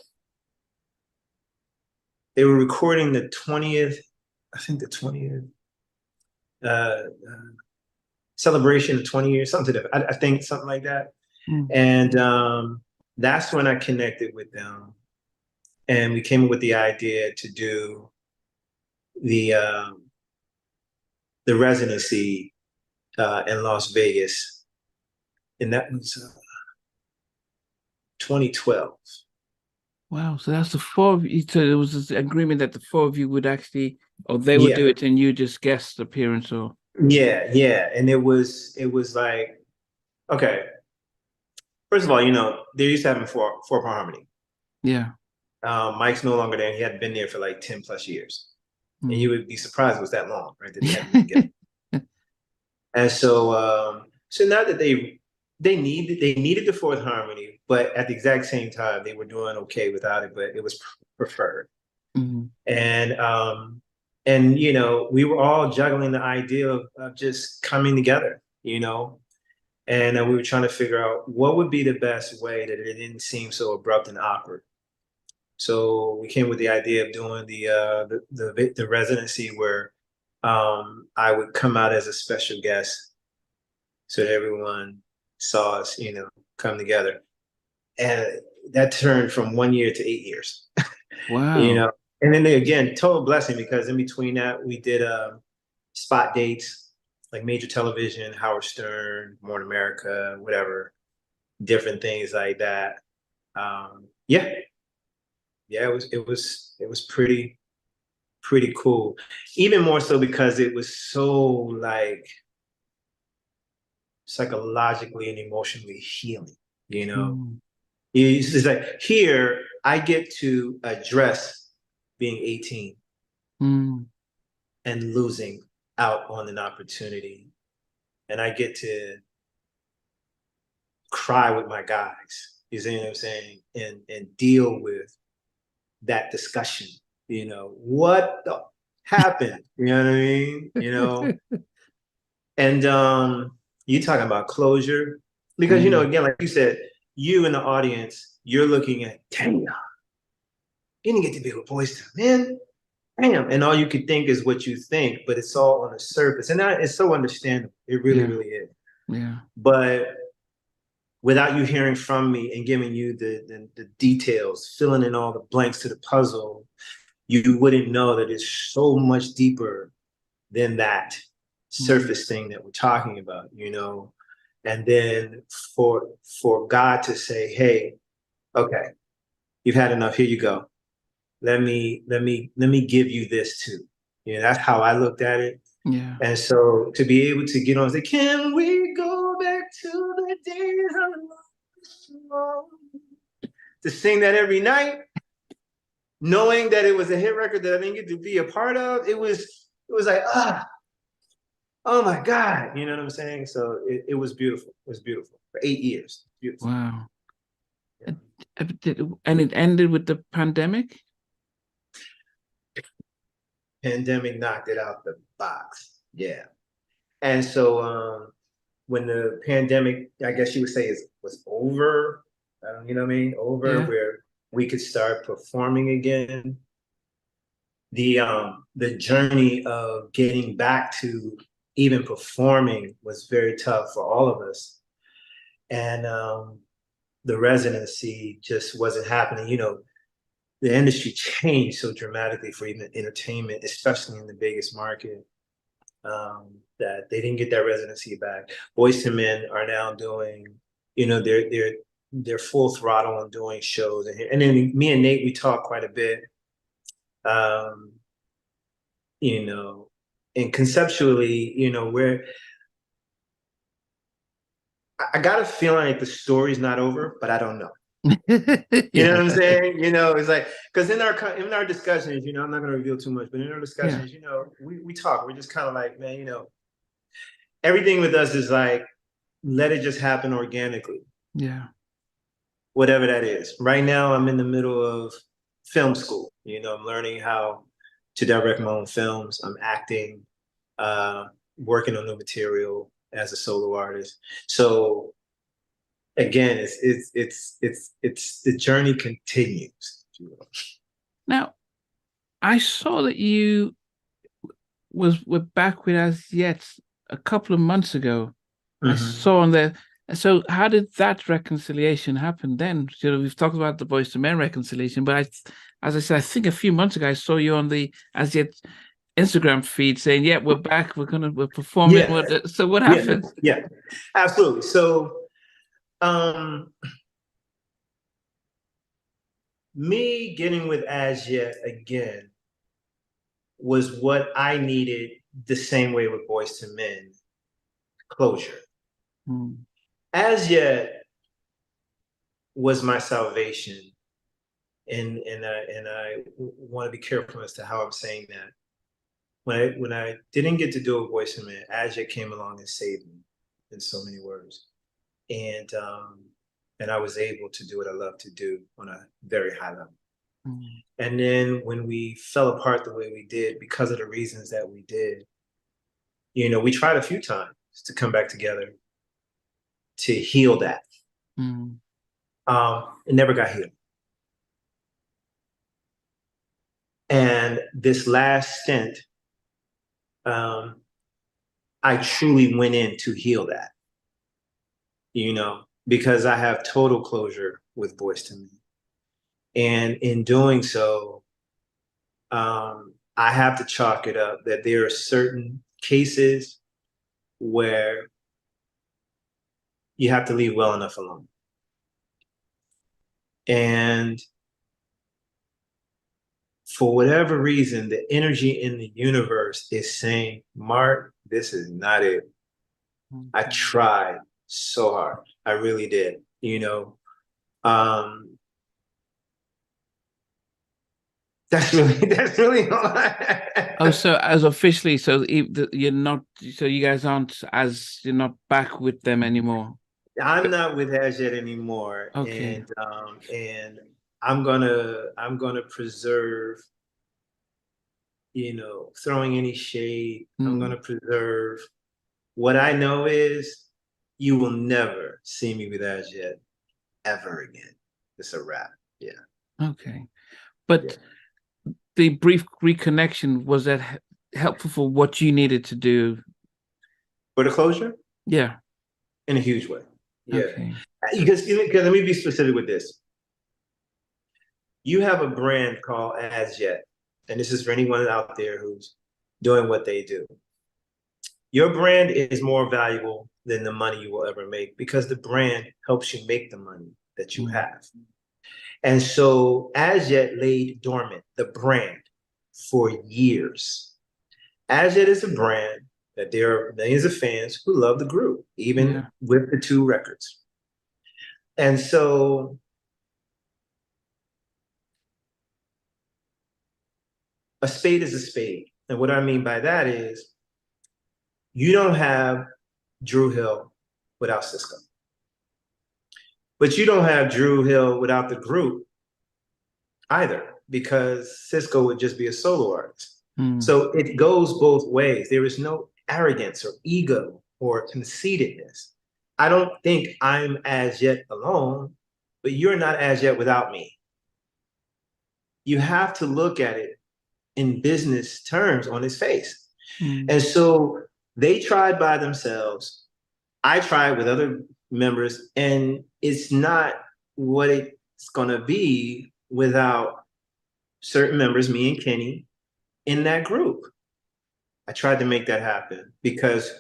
recording the 20th, I think the 20th uh, celebration of 20 years, something to that. I think something like that. Mm. And that's when I connected with them, and we came up with the idea to do the um, the residency in Las Vegas, and that was 2012. Wow. So that's the four of you. So there was this agreement that the four of you would actually, or they would Yeah, do it and you just guest appearance, or yeah, yeah. And it was like, okay, first of all, they're used to having four harmony. yeah. Mike's no longer there. He hadn't been there for like 10 plus years. And you Mm. would be surprised it was that long, right? That they hadn't been together. And so now that they needed the fourth harmony, but at the exact same time they were doing okay without it, but it was preferred. Mm. And you know, we were all juggling the idea of just coming together, you know, and we were trying to figure out what would be the best way that it didn't seem so abrupt and awkward. So we came with the idea of doing the residency where I would come out as a special guest so that everyone saw us, you know, come together. And that turned from 1 year to 8 years, you Wow. know. And then again, total blessing because in between that we did spot dates like major television, Howard Stern, Morning America, whatever, different things like that. Yeah, yeah, it was pretty cool. Even more so because it was so like psychologically and emotionally healing, you know. Mm. It's like here I get to address being 18 Mm. and losing out on an opportunity. And I get to cry with my guys. You see what I'm saying? And deal with that discussion. You know, what the happened? You know what I mean? You know, and you talking about closure. Because you know, Mm. again, like you said, you in the audience, you're looking at, damn, you didn't get to be with Boyz II Men. Damn. And all you could think is what you think, but it's all on the surface. And that, it's so understandable. It really, Yeah. really is. Yeah. But without you hearing from me and giving you the details, filling in all the blanks to the puzzle, you wouldn't know that it's so much deeper than that Mm. surface thing that we're talking about, you know. And then for God to say, hey, okay, you've had enough, here you go. Let me give you this too. You know, that's how I looked at it. Yeah. And so to be able to get on and say, can we go back to the days of love? To sing that every night, knowing that it was a hit record that I didn't get to be a part of, it was like, oh my God. You know what I'm saying? So it was beautiful. It was beautiful. For 8 years. Beautiful. Wow. Yeah. And and it ended with the pandemic? Pandemic knocked it out the box. Yeah. And so when the pandemic, I guess you would say, was over, you know what I mean? Over Yeah. where we could start performing again. The journey of getting back to even performing was very tough for all of us. And the residency just wasn't happening. You know, the industry changed so dramatically for even entertainment, especially in the biggest market, that they didn't get that residency back. Boyz II Men are now doing, you know, they're full throttle on doing shows, and then me and Nate we talk quite a bit, um, you know, and conceptually, you know, where I got a feeling like the story's not over, but I don't know. You know Yeah. what I'm saying? You know, it's like because in our discussions, you know, I'm not going to reveal too much, but in our Yeah. discussions, you know, we talk. We're just kind of like, man, you know, everything with us is like let it just happen organically, Yeah. whatever that is. Right now, I'm in the middle of film school. You know, I'm learning how to direct my own films. I'm acting, uh, working on new material as a solo artist. So again, it's the journey continues. If you will. Now, I saw that you were back with us yet a couple of months ago. I Mhm. saw on there. So how did that reconciliation happen then? You know, we've talked about the Boys to Men reconciliation, but as I said, I think a few months ago I saw you on the as yet Instagram feed saying, "Yeah, we're back. We're performing." Yeah, So what yeah, happened? yeah, absolutely. So, um, me getting with As Yet again was what I needed the same way with Boys to Men, closure. Hmm. As Yet was my salvation, and I want to be careful as to how I'm saying that. When I didn't get to do a Boys to Men, As Yet came along and saved me in so many words, and I was able to do what I love to do on a very high level. Mm. And then when we fell apart the way we did because of the reasons that we did, we tried a few times to come back together to heal that. Mm. It never got healed. And this last stint, um, I truly went in to heal that, because I have total closure with Boyz II Men. And in doing so, I have to chalk it up that there are certain cases where you have to leave well enough alone. And for whatever reason, the energy in the universe is saying, Mark, this is not it. I tried so hard. I really did, that's really all Oh, so as officially, so you're not, so you guys aren't you're not back with them anymore. I'm not with As Yet anymore. Okay. And I'm gonna preserve, throwing any shade. I'm Mm. gonna preserve. What I know is you will never see me with As Yet ever again. It's a wrap. Yeah. Okay. Yeah. But the brief reconnection, was that helpful for what you needed to do? For the closure? Yeah. In a huge way. Yeah. Okay. Because let me be specific with this. You have a brand called As Yet, and this is for anyone out there who's doing what they do. Your brand is more valuable than the money you will ever make because the brand helps you make the money that you Mm. have. And so As Yet laid dormant, the brand, for years. As Yet is a brand that there are millions of fans who love the group, even Yeah. with the 2 records. And so a spade is a spade. And what I mean by that is you don't have Drew Hill without Cisco. But you don't have Drew Hill without the group either, because Cisco would just be a solo artist. Mm. So it goes both ways. There is no arrogance or ego or conceitedness. I don't think I'm As Yet alone, but you're not As Yet without me. You have to look at it in business terms on its face. Mm. And so they tried by themselves. I tried with other members, and it's not what it's going to be without certain members, me and Kenny, in that group. I tried to make that happen because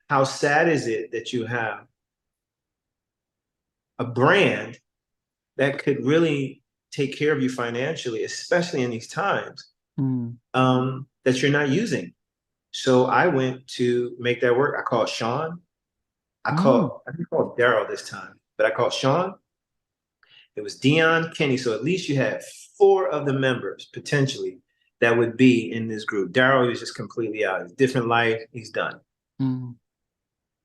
how sad is it that you have a brand that could really take care of you financially, especially in these times, Mm. that you're not using. So I went to make that work. I called Sean. I Oh. didn't call Daryl this time, but I called Sean. It was Dion, Kenny. So at least you had 4 of the members potentially that would be in this group. Daryl was just completely out. He's different life. He's done. Mm.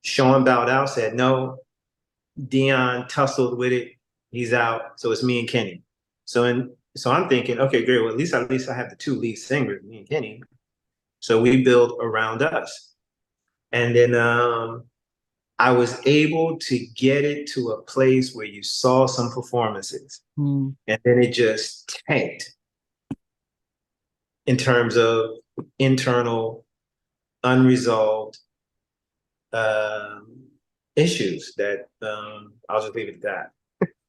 Sean bowed out, said no. Dion tussled with it. He's out. So it's me and Kenny. So I'm thinking, okay, great. Well, at least I have the 2 lead singers, me and Kenny. So we build around us. And then I was able to get it to a place where you saw some performances. Mm. And then it just tanked in terms of internal, unresolved issues that I'll just leave it at that.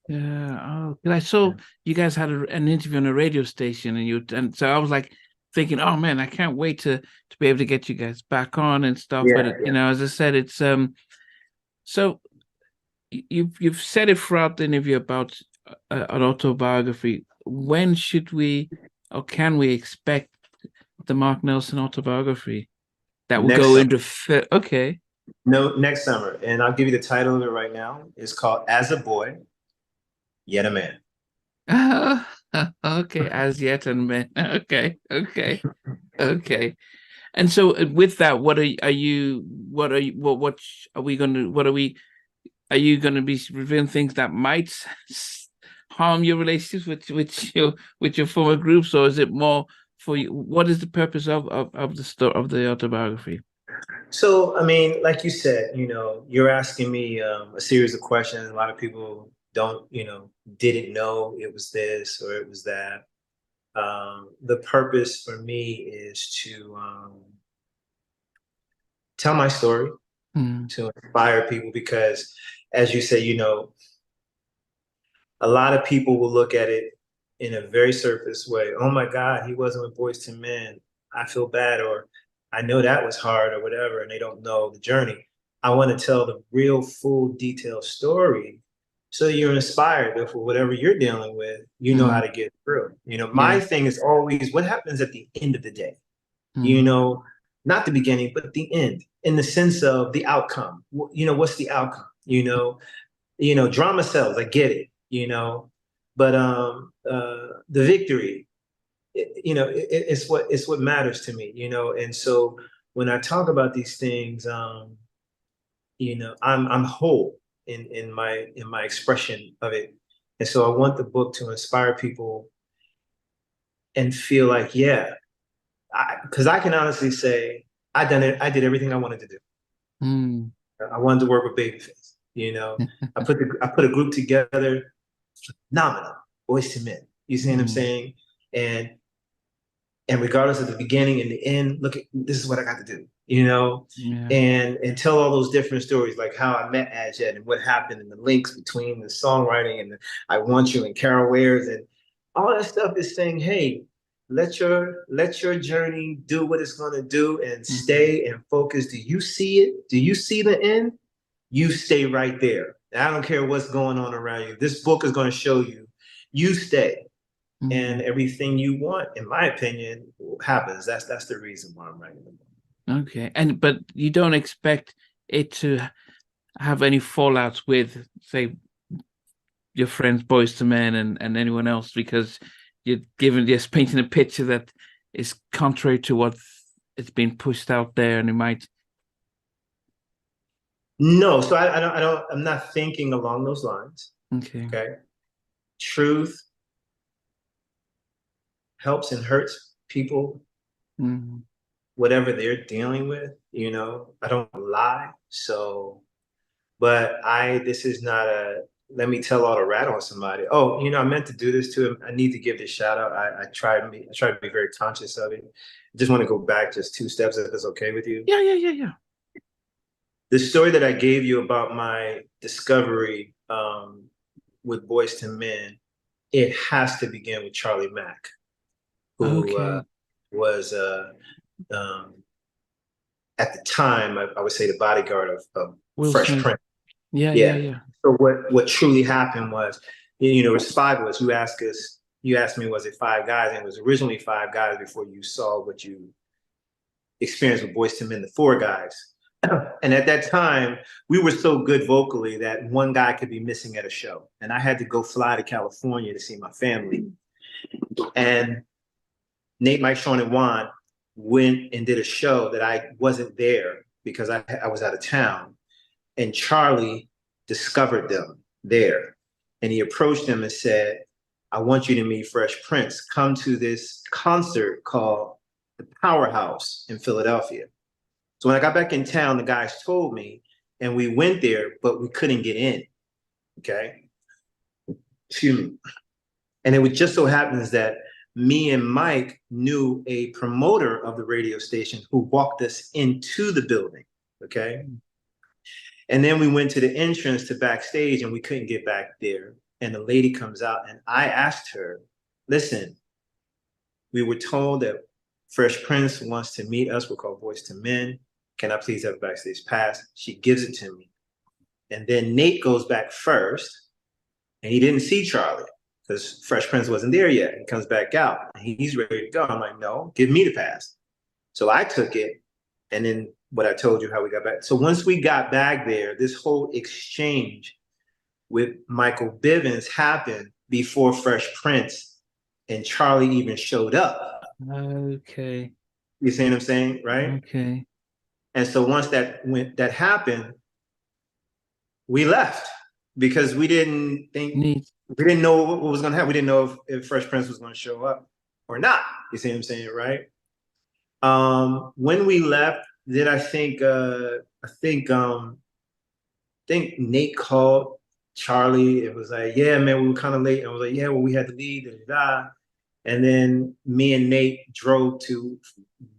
Yeah. Oh, 'cause I saw you guys had an interview on a radio station, and so I was like thinking, oh man, I can't wait to be able to get you guys back on and stuff. But Yeah, you know, as I said, it's so you've said it throughout the interview about an autobiography. When should we, or can we expect the Marc Nelson autobiography that will next go summer. into okay? No, next summer. And I'll give you the title of it right now. It's called As a Boy, Yet a Man. Okay, as yet and man. Okay, okay, okay. And so with that, what are you? What are you? What are we going to? What are we? Are you going to be revealing things that might harm your relationships with your former groups, or is it more for you? What is the purpose of the story of the autobiography? So, I mean, like you said, you're asking me a series of questions. A lot of people don't, didn't know it was this or it was that. The purpose for me is to tell my story, Mm, to inspire people, because, as you say, a lot of people will look at it in a very surface way. Oh my God, he wasn't with Boyz II Men. I feel bad, or I know that was hard, or whatever, and they don't know the journey. I want to tell the real, full, detailed story so you're inspired that for whatever you're dealing with, you know how mm, to get through. My yeah. thing is always what happens at the end of the day, you Mm, know, not the beginning, but the end, in the sense of the outcome. What's the outcome? Drama sells, I get it, but the victory, it's what matters to me, and so when I talk about these things, I'm whole in my expression of it, and so I want the book to inspire people and feel like, yeah, because I can honestly say I did everything I wanted to do. mm, I wanted to work with Babyface. I put a group together, phenomenal, Boyz II Men. You see what I'm mm, saying? And and regardless of the beginning and the end, look at this is what I got to do, yeah. and tell all those different stories, like how I met Ajed and what happened and the links between the songwriting and the I Want You and Carol Wares and all that stuff is saying, hey, let your journey do what it's gonna do and Mm, stay and focus. Do you see it? Do you see the end? You stay right there. I don't care what's going on around you. This book is going to show you. You stay, and mm. everything you want, in my opinion, happens. That's the reason why I'm writing the book. Okay. But you don't expect it to have any fallouts with, say, your friends, Boys to Men, and anyone else, because you're just painting a picture that is contrary to what it's been pushed out there, and it might. No, so I'm not thinking along those lines. Okay. Okay, truth helps and hurts people, Mm, whatever they're dealing with. I don't lie, so. But this is not a, let me tell all the rat on somebody. Oh, I meant to do this to him. I need to give this shout out. I try to be very conscious of it. I just want to go back just two steps if it's okay with you. yeah, yeah, yeah, yeah. The story that I gave you about my discovery with Boyz II Men, it has to begin with Charlie Mack, who Okay. was um, at the time, I would say, the bodyguard of Will Fresh Smith. Prince. Yeah, yeah, Yeah. yeah. So what truly happened was, it's five of us. You asked me, was it five guys? And it was originally five guys before you saw what you experienced with Boyz II Men, the four guys. And at that time, we were so good vocally that one guy could be missing at a show. And I had to go fly to California to see my family. And Nate, Mike, Sean, and Juan went and did a show that I wasn't there because I was out of town. And Charlie discovered them there. And he approached them and said, I want you to meet Fresh Prince. Come to this concert called the Powerhouse in Philadelphia. So when I got back in town, the guys told me, and we went there, but we couldn't get in. Okay. Excuse me. And it would just so happens that me and Mike knew a promoter of the radio station who walked us into the building. Okay. And then we went to the entrance to backstage and we couldn't get back there. And the lady comes out and I asked her, listen, we were told that Fresh Prince wants to meet us. We're called Boyz II Men. Can I please have a backstage pass? She gives it to me. And then Nate goes back first and he didn't see Charlie because Fresh Prince wasn't there yet. He comes back out and he's ready to go. I'm like, no, give me the pass. So I took it. And then what I told you, how we got back. So once we got back there, this whole exchange with Michael Bivins happened before Fresh Prince and Charlie even showed up. Okay. You see what I'm saying? Right? Okay. And so once that happened, we left because we didn't think Neat. we didn't know what was going to happen. We didn't know if Fresh Prince was going to show up or not. You see what I'm saying, right? When we left, then I think Nate called Charlie. It was like, yeah, man, we were kind of late. And I was like, yeah, well, we had to leave. Da, da, da. And then me and Nate drove to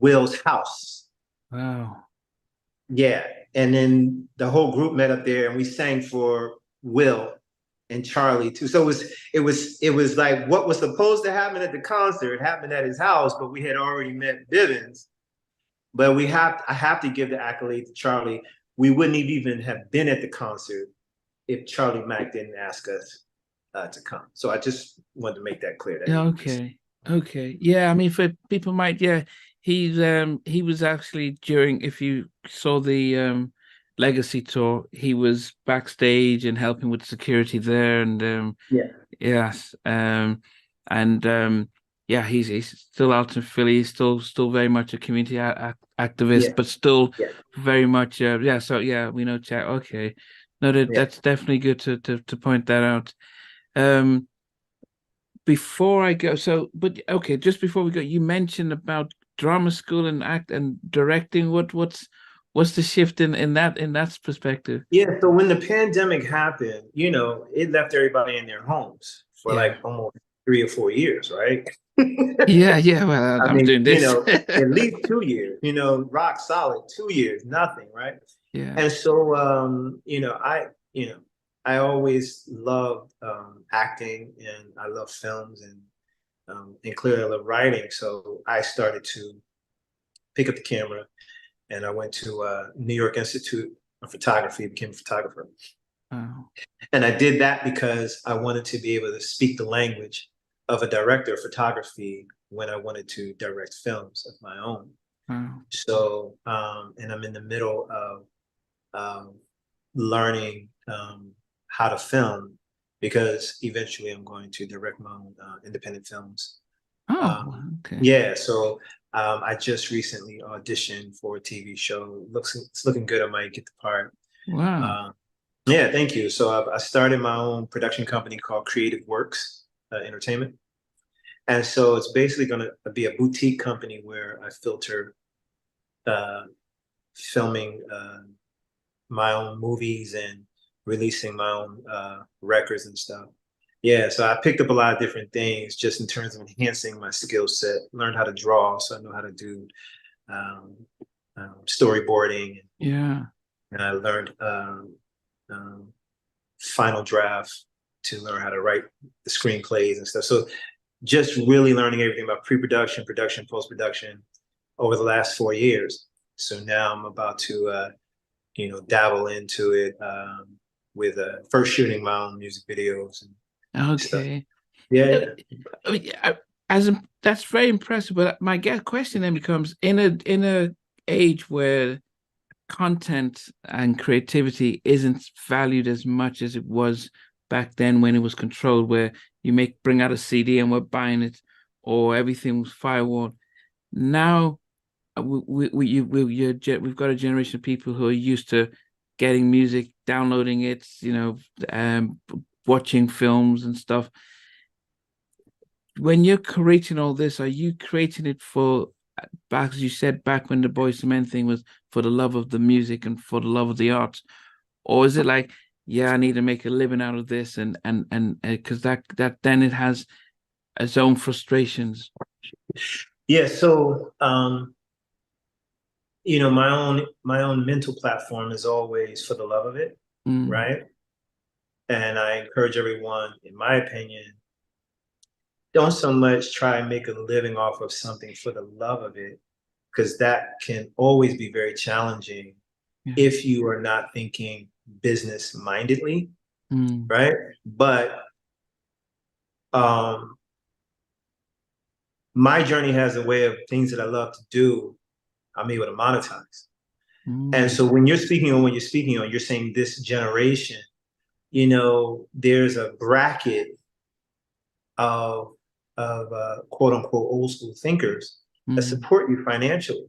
Will's house. Wow. Yeah. And then the whole group met up there and we sang for Will and Charlie too. So it was like what was supposed to happen at the concert happened at his house, but we had already met Bivins. But I have to give the accolade to Charlie. We wouldn't even have been at the concert if Charlie Mack didn't ask us to come. So I just wanted to make that clear. That Yeah, he was, okay. Okay. Yeah, I mean for people might, yeah, he was actually during, if you saw the Legacy tour, he was backstage and helping with security there, and yeah, yes, and yeah, he's still out in Philly. He's still very much a community activist, yeah, but still yeah, very much yeah. So yeah, we know Jack. Okay, no, yeah. that's definitely good to point that out. Um, before I go, so but okay, just before we go, you mentioned about drama school and act and directing. What's the shift in that perspective? Yeah, so when the pandemic happened, it left everybody in their homes for Yeah. like almost 3 or 4 years, right? Yeah. Well, I I'm mean, doing this. at least 2 years, rock solid, 2 years, nothing, right? Yeah. And so, I always loved acting and I love films and clearly I love writing. So I started to pick up the camera and I went to New York Institute of Photography, became a photographer. Wow. And I did that because I wanted to be able to speak the language of a director of photography when I wanted to direct films of my own. Wow. So, and I'm in the middle of learning how to film because eventually I'm going to direct my own independent films. Oh, Um, okay. yeah, so I just recently auditioned for a TV show. It's looking good. I might get the part. Wow. Um, yeah, thank you. So I started my own production company called Creative Works Entertainment. And so it's basically going to be a boutique company where I filter uh, filming my own movies and releasing my own records and stuff. Yeah, so I picked up a lot of different things just in terms of enhancing my skill set. Learned how to draw, so I know how to do um, storyboarding, Yeah. and I learned um, Final Draft to learn how to write the screenplays and stuff. So just really learning everything about pre-production, production, post-production over the last 4 years. So now I'm about to dabble into it with first shooting my own music videos and stuff. Okay. Yeah, Uh, yeah. I mean, that's very impressive. But my question then becomes in a age where content and creativity isn't valued as much as it was back then when it was controlled, where you bring out a CD and we're buying it, or everything was firewalled. Now we've got a generation of people who are used to getting music, downloading it, watching films and stuff. When you're creating all this, are you creating it for, back as you said, back when the Boyz II Men thing was for the love of the music and for the love of the arts, or is it like, yeah, I need to make a living out of this, and because that then it has its own frustrations. Yeah, so my own mental platform is always for the love of it, Mm, right? And I encourage everyone, in my opinion, don't so much try and make a living off of something for the love of it, because that can always be very challenging yeah. if you are not thinking business mindedly, Mm, right? But um, my journey has a way of things that I love to do, I'm able to monetize. And mm, so when you're speaking on, you're saying this generation, there's a bracket of quote unquote old school thinkers that mm, support you financially.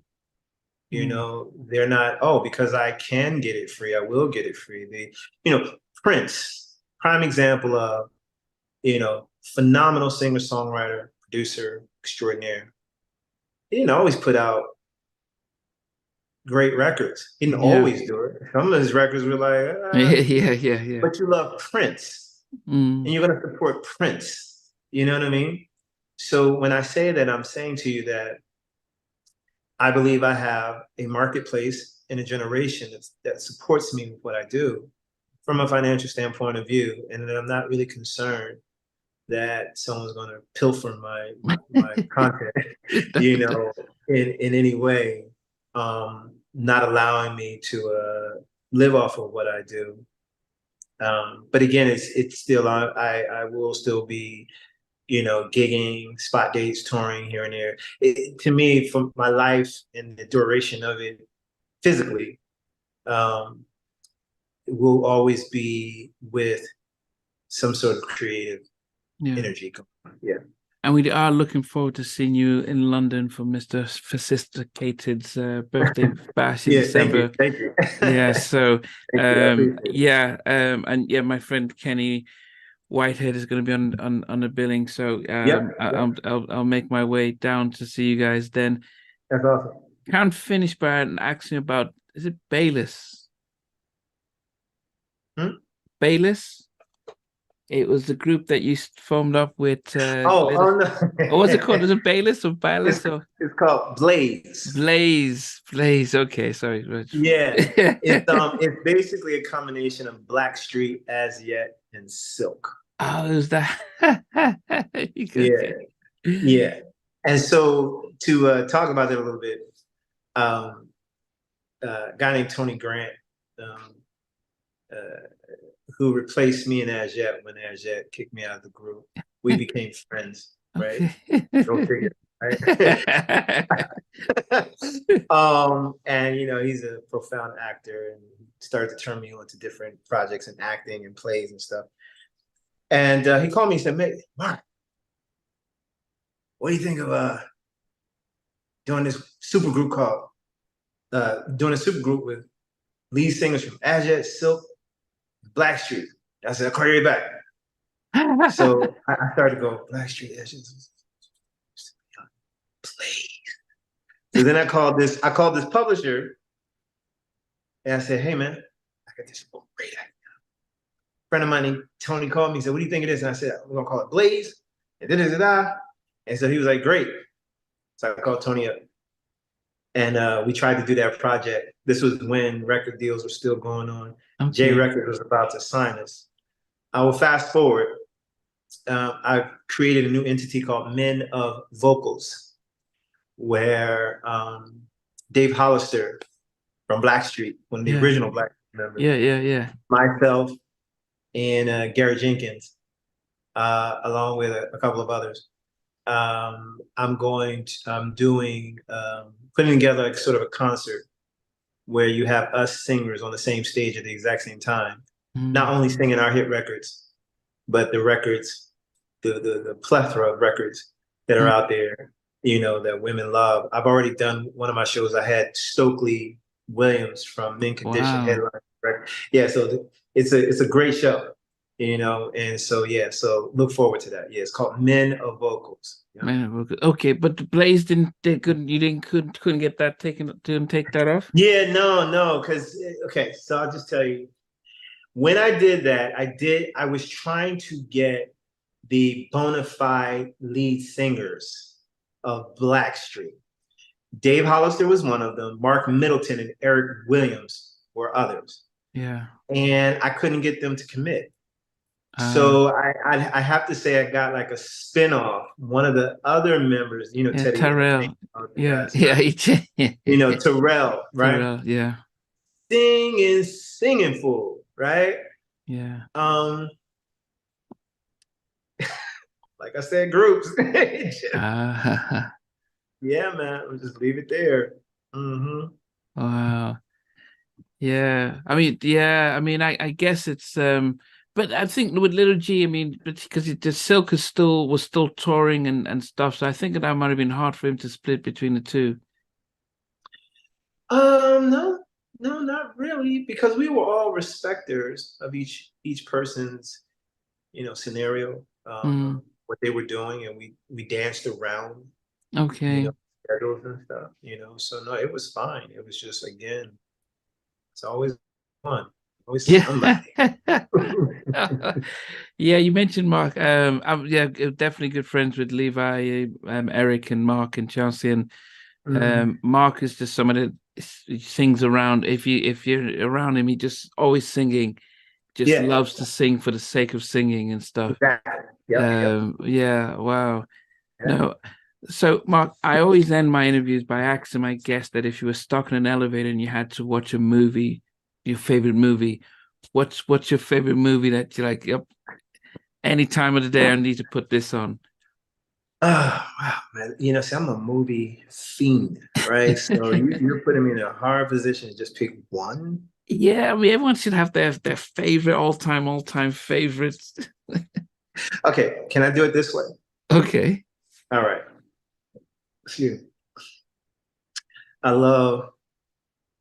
mm, They're not, oh, because I can get it free, I will get it free. Prince, prime example of phenomenal singer, songwriter, producer, extraordinaire. He didn't always put out great records. He didn't Yeah. always do it. Some of his records were like, Yeah. but you love Prince and Mm. you're going to support Prince. You know what I mean? So when I say that, I'm saying to you that I believe I have a marketplace and a generation that supports me with what I do from a financial standpoint of view, and that I'm not really concerned that someone's going to pilfer my content, you know, in any way, not allowing me to live off of what I do. But again, it's still I will still be gigging, spot dates, touring here and there. To me, from my life and the duration of it, physically, um, will always be with some sort of creative Yeah. energy. Yeah. And we are looking forward to seeing you in London for Mr. Sophisticated's birthday bash in Yeah. Thank you. December. Thank you. Yeah, so Thank you. I appreciate it. and yeah, my friend Kenny Whitehead is going to be on the billing, so Yep. Yep. I'll make my way down to see you guys then. That's awesome. Can't finish by asking about, is it Bayless? Hmm? Bayless? It was the group that you formed up with Oh no. what was it called? Was it Bayless or Bayless it's or it's called Blaze. Blaze? Okay, sorry. Yeah. It's basically a combination of Blackstreet, As Yet, and Silk. Oh, it was that. Yeah. Okay. Yeah. And so to talk about that a little bit, um, a guy named Tony Grant, um, uh, who replaced me in As Yet when As Yet kicked me out of the group. We became friends, right? Okay. Go figure, right? And he's a profound actor and started to turn me on to different projects and acting and plays and stuff. And he called me and said, Mark, what do you think of doing this super group doing a super group with lead singers from As Yet, Silk, Blackstreet? I said, I'll call you right back. So I started to go, Blackstreet, please. So then I called this publisher and I said, hey man, I got this great idea. A friend of mine named Tony called me and said, what do you think of this? And I said, we're gonna call it Blaze. And da. And so he was like, great. So I called Tony up. And we tried to do that project. This was when record deals were still going on. J Okay. Record was about to sign us. I will fast forward. I created a new entity called Men of Vocals, where Dave Hollister from Blackstreet, one of the Yeah. original Black members, Yeah. myself, and Gary Jenkins, along with a couple of others. I'm doing, putting together like sort of a concert where you have us singers on the same stage at the exact same time, not only Mm. singing our hit records, but the records, the plethora of records that are Mm. out there, that women love. I've already done one of my shows. I had Stokely Williams from Men Condition Wow. headline. Yeah, so it's a great show, and so yeah, so look forward to that. Yeah, it's called Men of Vocals. Yeah. Man, okay, but the Blaze didn't they couldn't you didn't couldn't get that taken, didn't take that off? Yeah, no, because okay, so I'll just tell you, when I did that, I was trying to get the bona fide lead singers of Blackstreet. Dave Hollister was one of them. Mark Middleton and Eric Williams were others. Yeah. And I couldn't get them to commit. Uh So I have to say I got like a spinoff. One of the other members, yeah, Teddy was my name. Terrell. Yeah, That's yeah, right. yeah. Terrell, right? Terrell, yeah. Singing fool, right? Yeah. Um, like I said, groups. Uh, Yeah, man. We'll just leave it there. Mm-hmm. wow. Yeah. I guess it's but I think with Little G, I mean, because the Silk is still was still touring and stuff, so I think that might have been hard for him to split between the two. No, not really, because we were all respecters of each person's, scenario. Mm. what they were doing, and we danced around, you know, Okay. schedules and stuff, you know. So no, it was fine. It was just, again, it's always fun, always Yeah. somebody. Yeah, you mentioned Mark. I'm yeah, definitely good friends with Levi, Eric, and Mark and Chelsea. And Mhm. Mark is just someone that sings around. If you're around him, he just always singing. Just Yeah, loves to sing for the sake of singing and stuff. exactly. Yep, yep. Yeah, wow. Yeah. No, so Mark, I always end my interviews by asking my guests that if you were stuck in an elevator and you had to watch a movie, your favorite movie, what's your favorite movie that you're like, yep, any time of the day I need to put this on? Oh, wow, man. You know, see, I'm a movie fiend, right? So you're putting me in a hard position to just pick one. Yeah, I mean everyone should have their favorite all time favorites. Okay, can I do it this way? Okay. All right. Phew. I love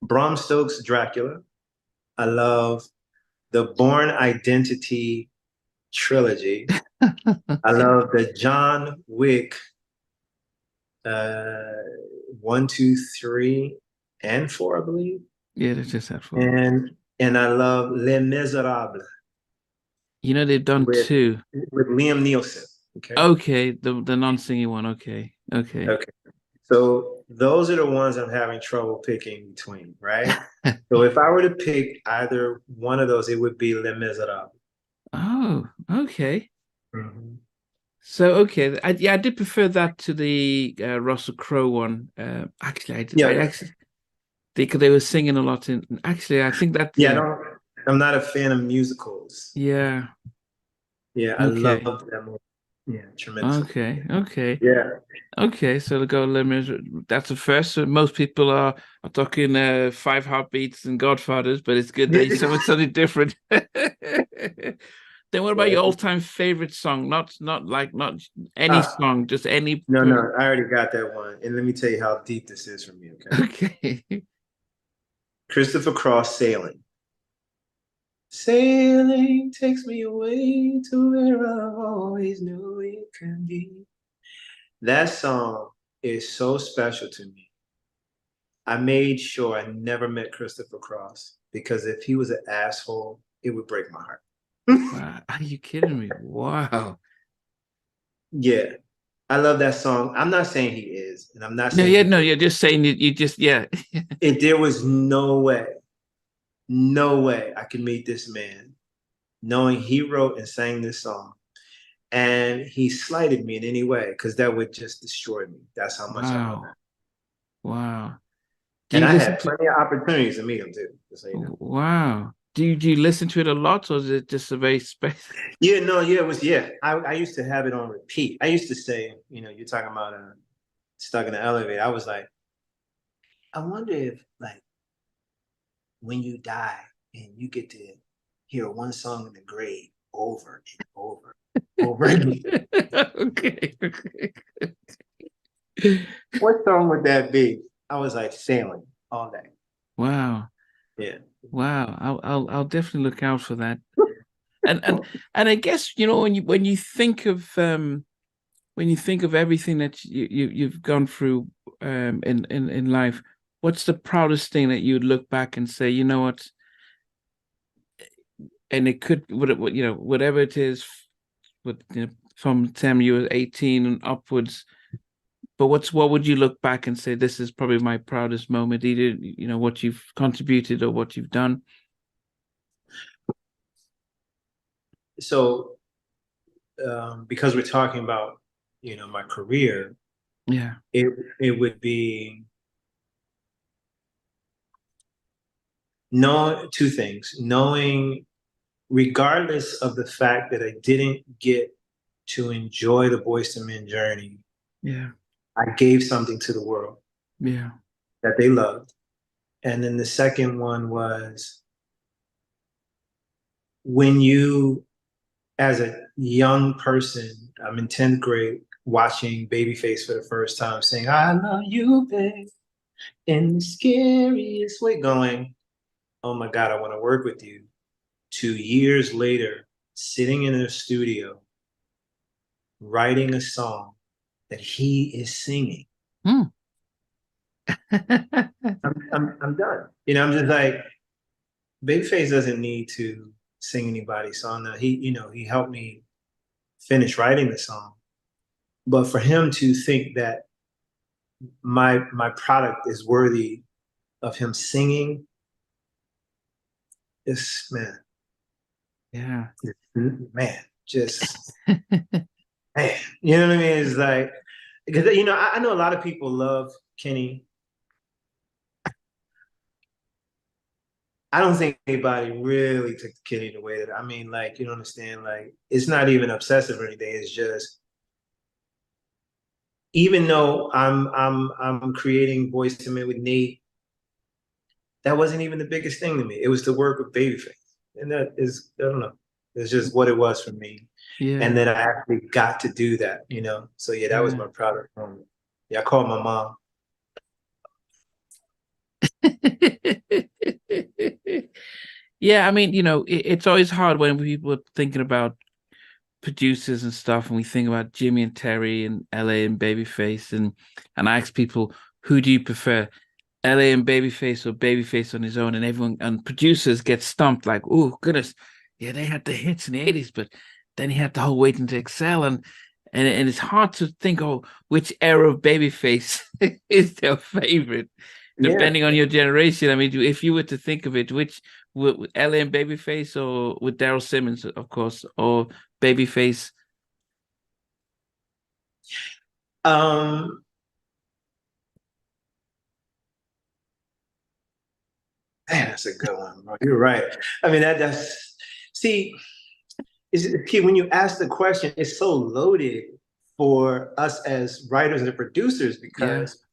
Bram Stoker's Dracula. I love the Bourne Identity trilogy. I love the John Wick uh, 1, 2, 3, and 4, I believe. Yeah, that's just that for. And I love Les Miserables You know they've done with two. Liam Neeson. Okay. Okay, the non-singing one. Okay, okay. Okay. So those are the ones I'm having trouble picking between, right? So if I were to pick either one of those, it would be Les Miserables. Oh, okay. Mhm. So okay, yeah, I did prefer that to the Russell Crowe one. Actually, I Yeah. actually because they were singing a lot in. Actually, I think that Yeah, yeah, I'm not a fan of musicals. yeah. Yeah, I love Okay, that movie. Yeah, tremendously. okay, okay, Yeah. okay. So the Go Limit, that's the first. So most people are talking Five Heartbeats and Godfathers, but it's good that you said it's something different. Then what about Yeah. your all-time favorite song? Not any Ah, song, just any. no, no, I already got that one. And let me tell you how deep this is for me, okay? Okay. Christopher Cross, Sailing. Sailing takes me away to where I always knew it could be. That song is so special to me. I made sure I never met Christopher Cross because if he was an asshole, it would break my heart. Wow. Are you kidding me? Wow. Yeah, I love that song. I'm not saying he is, and I'm not No, saying yeah, he no, is. you're just saying you just yeah. If there was no way I could meet this man, knowing he wrote and sang this song, and he slighted me in any way, because that would just destroy me. That's how much I love Wow. him. Wow. Do And you I listen had to plenty of opportunities to meet him too, just so you know. wow. Do you listen to it a lot or is it just a very special? Yeah, no, yeah, it was, yeah. I used to have it on repeat. I used to say, you know, you're talking about stuck in the elevator. I was like, I wonder if, like, when you die and you get to hear one song in the grave over and over again, Okay, okay. what song would that be? I was like, Sailing all day. Wow. Yeah. Wow. I'll definitely look out for that. And I guess, you know, when you think of everything that you've gone through in life, what's the proudest thing that you'd look back and say, you know what? And it could you know, whatever it is, with you know, from the time you were 18 and upwards. But what would you look back and say, this is probably my proudest moment, either you know what you've contributed or what you've done? So, because we're talking about, you know, my career, Yeah, it would be know two things: knowing, regardless of the fact that I didn't get to enjoy the Boyz II Men journey, yeah, I gave something to the world yeah, that they loved. And then the second one was when you, as a young person, I'm in 10th grade watching Babyface for the first time, saying, I love you, babe, in the scariest way, going, oh my God, I want to work with you. 2 years later, sitting in a studio writing a song that he is singing, Hmm. I'm done. You know, I'm just like, Babyface doesn't need to sing anybody's song. Now he helped me finish writing the song. But for him to think that my product is worthy of him singing, this man, Yeah. man, just man, you know what I mean? It's like because I know a lot of people love Kenny. I don't think anybody really took Kenny the way that I mean, like, you don't understand, like it's not even obsessive or anything. It's just even though I'm creating Boyz II Men with Nate, that wasn't even the biggest thing to me. It was the work with Babyface. And that is, I don't know. It's just what it was for me. And Yeah. then I actually got to do that, you know. So yeah, that was Yeah. my proudest moment. Yeah, I called my mom. Yeah, I mean, it's always hard when people are thinking about producers and stuff, and we think about Jimmy and Terry and LA and Babyface, and I ask people, who do you prefer, LA and Babyface or Babyface on his own? And everyone and producers get stumped, like, oh goodness, yeah, they had the hits in the 80s, but then he had the whole Waiting to Excel, and it's hard to think, oh, which era of Babyface is their favorite, Yeah. depending on your generation. I mean, if you were to think of it, which with LA and Babyface, or with Daryl Simmons, of course, or Babyface? Um, Man, that's a good one, bro. You're right. I mean, that's see, is key when you ask the question, it's so loaded for us as writers and producers Yeah, because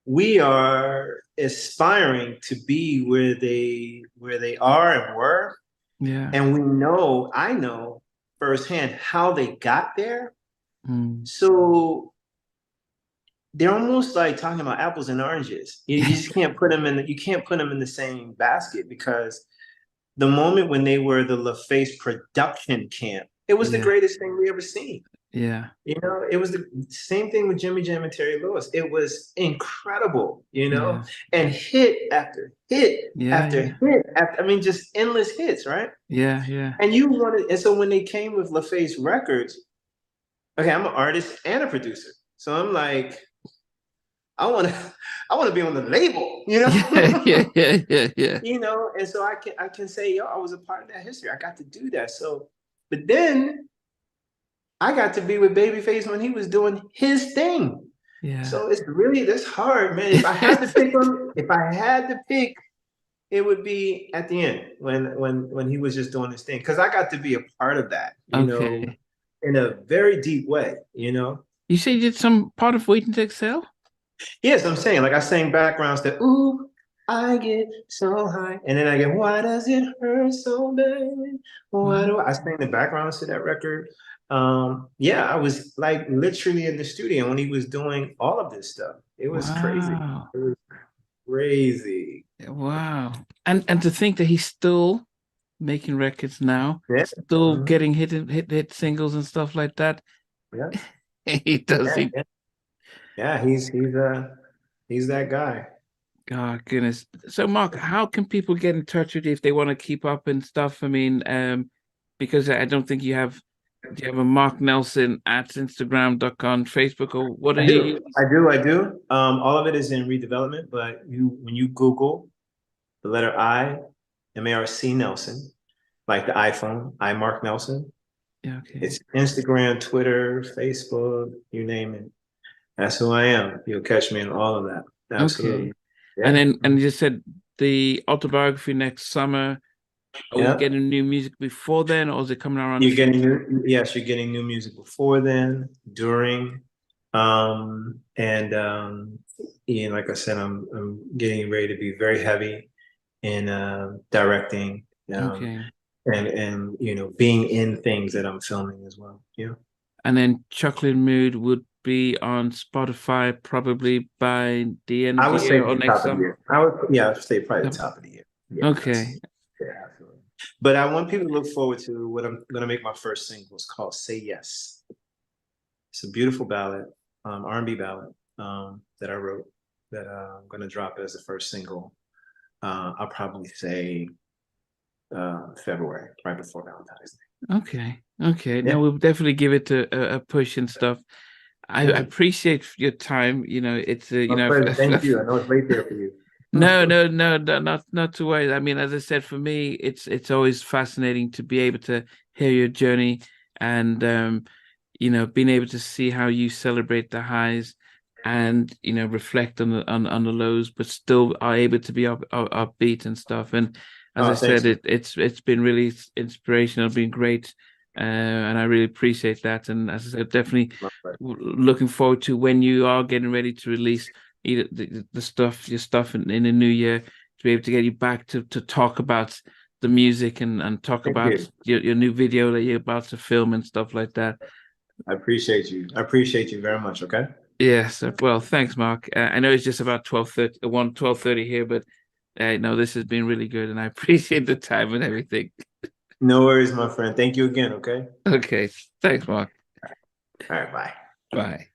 we are aspiring to be where they are and were. yeah, And I know firsthand how they got there. mm. So they're almost like talking about apples and oranges. You just can't put them you can't put them in the same basket because the moment when they were the LaFace production camp, it was the Yeah, greatest thing we ever seen. yeah, You know, it was the same thing with Jimmy Jam and Terry Lewis. It was incredible, yeah, and hit after hit yeah, after yeah, hit after, I mean, just endless hits, right? yeah, yeah, And so when they came with LaFace Records, okay, I'm an artist and a producer. So I'm like, I want to, I want to be on the label, yeah, yeah, yeah, yeah, yeah, and so I can say, yo, I was a part of that history. I got to do that. So, but then I got to be with Babyface when he was doing his thing. yeah. So that's hard, man. If I had to pick one, if I had to pick, it would be at the end when he was just doing his thing. Because I got to be a part of that, Okay. in a very deep way. You say you did some part of Waiting to Excel? Yes, I'm saying, like I sang backgrounds that, ooh, I get so high. And then I get, why does it hurt so bad? Why Wow. do I sang the backgrounds to that record? Yeah, I was like literally in the studio when he was doing all of this stuff. It was crazy. Wow. It was crazy. Wow. And to think that he's still making records now, Yeah. still Mhm. getting hit singles and stuff like that. Yeah. He does Yeah. he Yeah. Yeah. He's that guy. Oh goodness. So Mark, how can people get in touch with you if they want to keep up and stuff? I mean, because I don't think do you have a Mark Nelson at Instagram.com, Facebook, or what are I you? do. I do. I do. All of it is in redevelopment, but when you Google the letter Marc Nelson, like the iPhone, Mark Nelson. Yeah, okay. It's Instagram, Twitter, Facebook, you name it. That's who I am. You'll catch me in all of that. Okay. Absolutely. And Yeah. then you just said the autobiography next summer. Are we Yeah. getting new music before then, or is it coming around the You're same getting time? yes, you're getting new music before then, during, and like I said, I'm getting ready to be very heavy in directing, Okay. and being in things that I'm filming as well. Yeah. And then Chocolate Mood would be on Spotify probably by the end I of the would say year or the next top of the summer. year. I would say probably the top of the year. Yeah, Okay. yeah, absolutely. But I want people to look forward to what I'm going to make my first single. It's called "Say Yes." It's a beautiful ballad, R&B ballad that I wrote that I'm going to drop as the first single. I'll probably say February, right before Valentine's Day. Okay. Okay. Yeah, Now we'll definitely give it a push and stuff. I yeah. appreciate your time. You know, it's My pleasure. Thank you. I know it's late there for you. no, no, no, no, not to worry. I mean, as I said, for me, it's always fascinating to be able to hear your journey and you know, being able to see how you celebrate the highs and you know reflect on on the lows, but still are able to be upbeat and stuff. And as I Oh, thanks, said, man. it's been really inspirational, been great, and I really appreciate that. And as I said, definitely My pleasure. looking forward to when you are getting ready to release either the stuff, your stuff in the new year, to be able to get you back to talk about the music and talk Thank about you. your new video that you're about to film and stuff like that. I appreciate you. I appreciate you very much. Okay. Yes, well, thanks, Mark. I know it's just about 12:30, 12:30 here, but no, this has been really good, and I appreciate the time and everything. No worries, my friend. Thank you again. Okay. Okay, thanks, Mark. All right. Bye. Bye.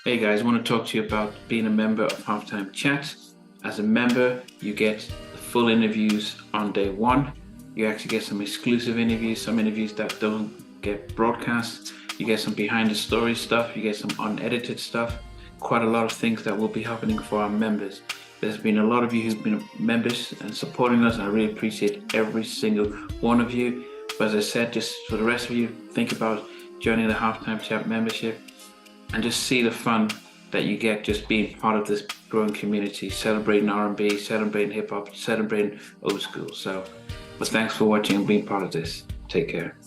Hey guys, I want to talk to you about being a member of Halftime Chat. As a member, you get the full interviews on day one. You actually get some exclusive interviews, some interviews that don't get broadcast. You get some behind the story stuff. You get some unedited stuff. Quite a lot of things that will be happening for our members. There's been a lot of you who've been members and supporting us. I really appreciate every single one of you. But as I said, just for the rest of you, think about joining the Halftime Chat membership and just see the fun that you get just being part of this growing community, celebrating R&B, celebrating hip hop, celebrating old school. So, but thanks for watching and being part of this. Take care.